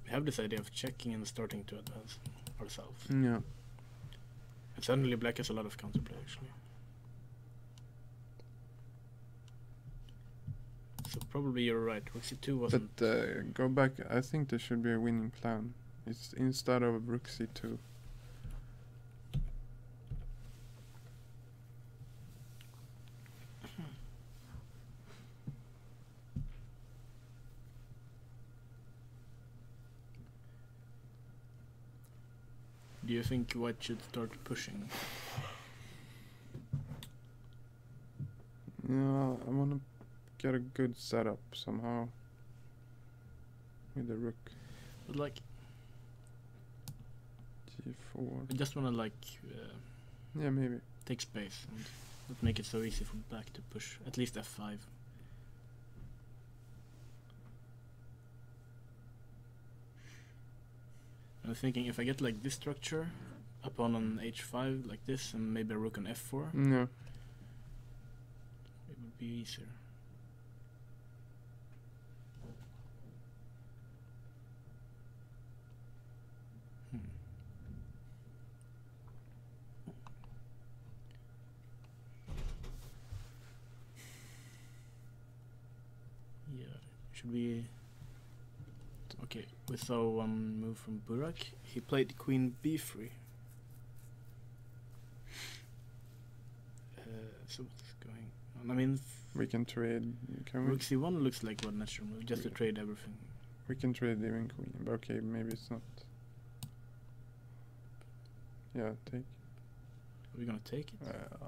we have this idea of checking and starting to advance ourselves. Yeah. And suddenly black has a lot of counterplay actually. So probably you're right. Rook c2 wasn't. But go back. I think there should be a winning plan. It's instead of rook c2. Do you think white should start pushing? Yeah, I want to get a good setup somehow with the rook. But like, g4. I just want to like Yeah, maybe. take space and not make it so easy for black to push. At least f5. I'm thinking if I get like this structure, a pawn on h5 like this, and maybe a rook on f4, Yeah. it would be easier. Yeah, should we? Okay, we saw one move from Burak. He played queen b3. So what's going on? I mean, We can trade. Can we? rook c1 looks like one natural move, just to trade everything. We can trade even queen. But okay, maybe it's not. Yeah, take. Are we gonna take it?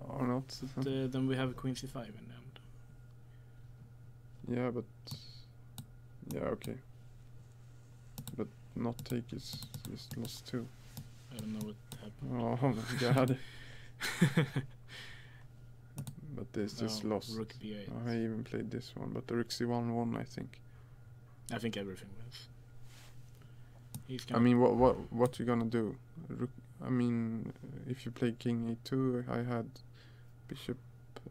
Or not. But, then we have queen c5 in the end. Yeah, but. Yeah, okay. But not take is lost too. I don't know what happened. Oh my god. But this is Oh, lost. rook b8. I even played this one, but the rook c1 won, I think. I think everything wins. He's I mean, what you gonna do? Rook, I mean, if you play king e2, I had bishop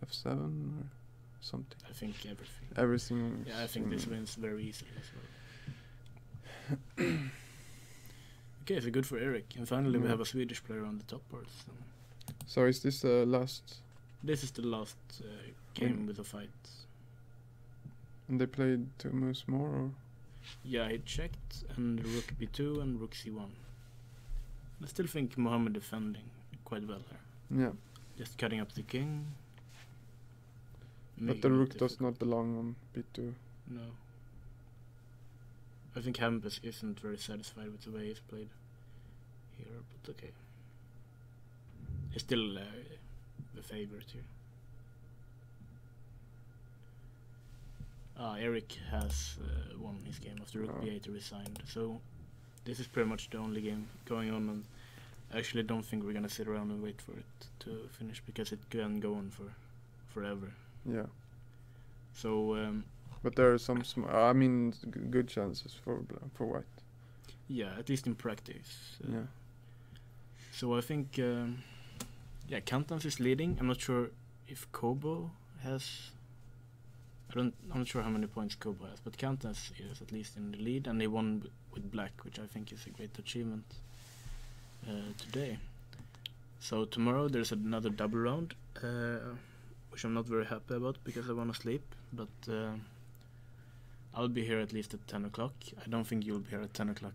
f7 or something. I think everything. Everything. Yeah, I think this wins very easily as well. Okay, so good for Eric. And finally we Yeah. have a Swedish player on the top board. So So is this the last? this is the last game Mm. with a fight. And they played 2 moves more, or? Yeah, he checked, and rook b2 and rook c1. I still think Mohammed defending quite well here. Yeah. Just cutting up the king. But making the it rook does difficult. not belong on b2. No. I think Hampus isn't very satisfied with the way he's played here, but okay. He's still the favorite here. Eric has won his game after rook Oh. b8 resigned, so this is pretty much the only game going on, and I actually don't think we're gonna sit around and wait for it to finish, because it can go on for forever. Yeah. So But there are some I mean, good chances for white. yeah, at least in practice. Yeah. So I think, Kantans is leading. I'm not sure if Kobo has. I'm not sure how many points Kobo has, but Kantans is at least in the lead, and he won with black, which I think is a great achievement today. So tomorrow there's another double round, which I'm not very happy about because I want to sleep, but I'll be here at least at 10 o'clock. I don't think you'll be here at 10 o'clock.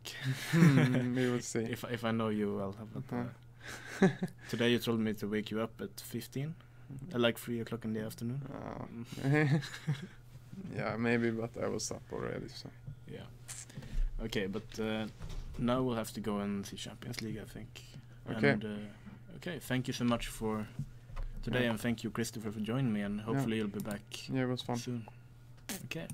We will see. If I know you well. But, today you told me to wake you up at 15, like 3 o'clock in the afternoon. Yeah, maybe, but I was up already, so. Yeah. Okay, but now we'll have to go and see Champions League, I think. Okay. And, okay, thank you so much for today, Yeah. and thank you, Christopher, for joining me, and hopefully you'll be back Yeah, it was fun. soon. Okay.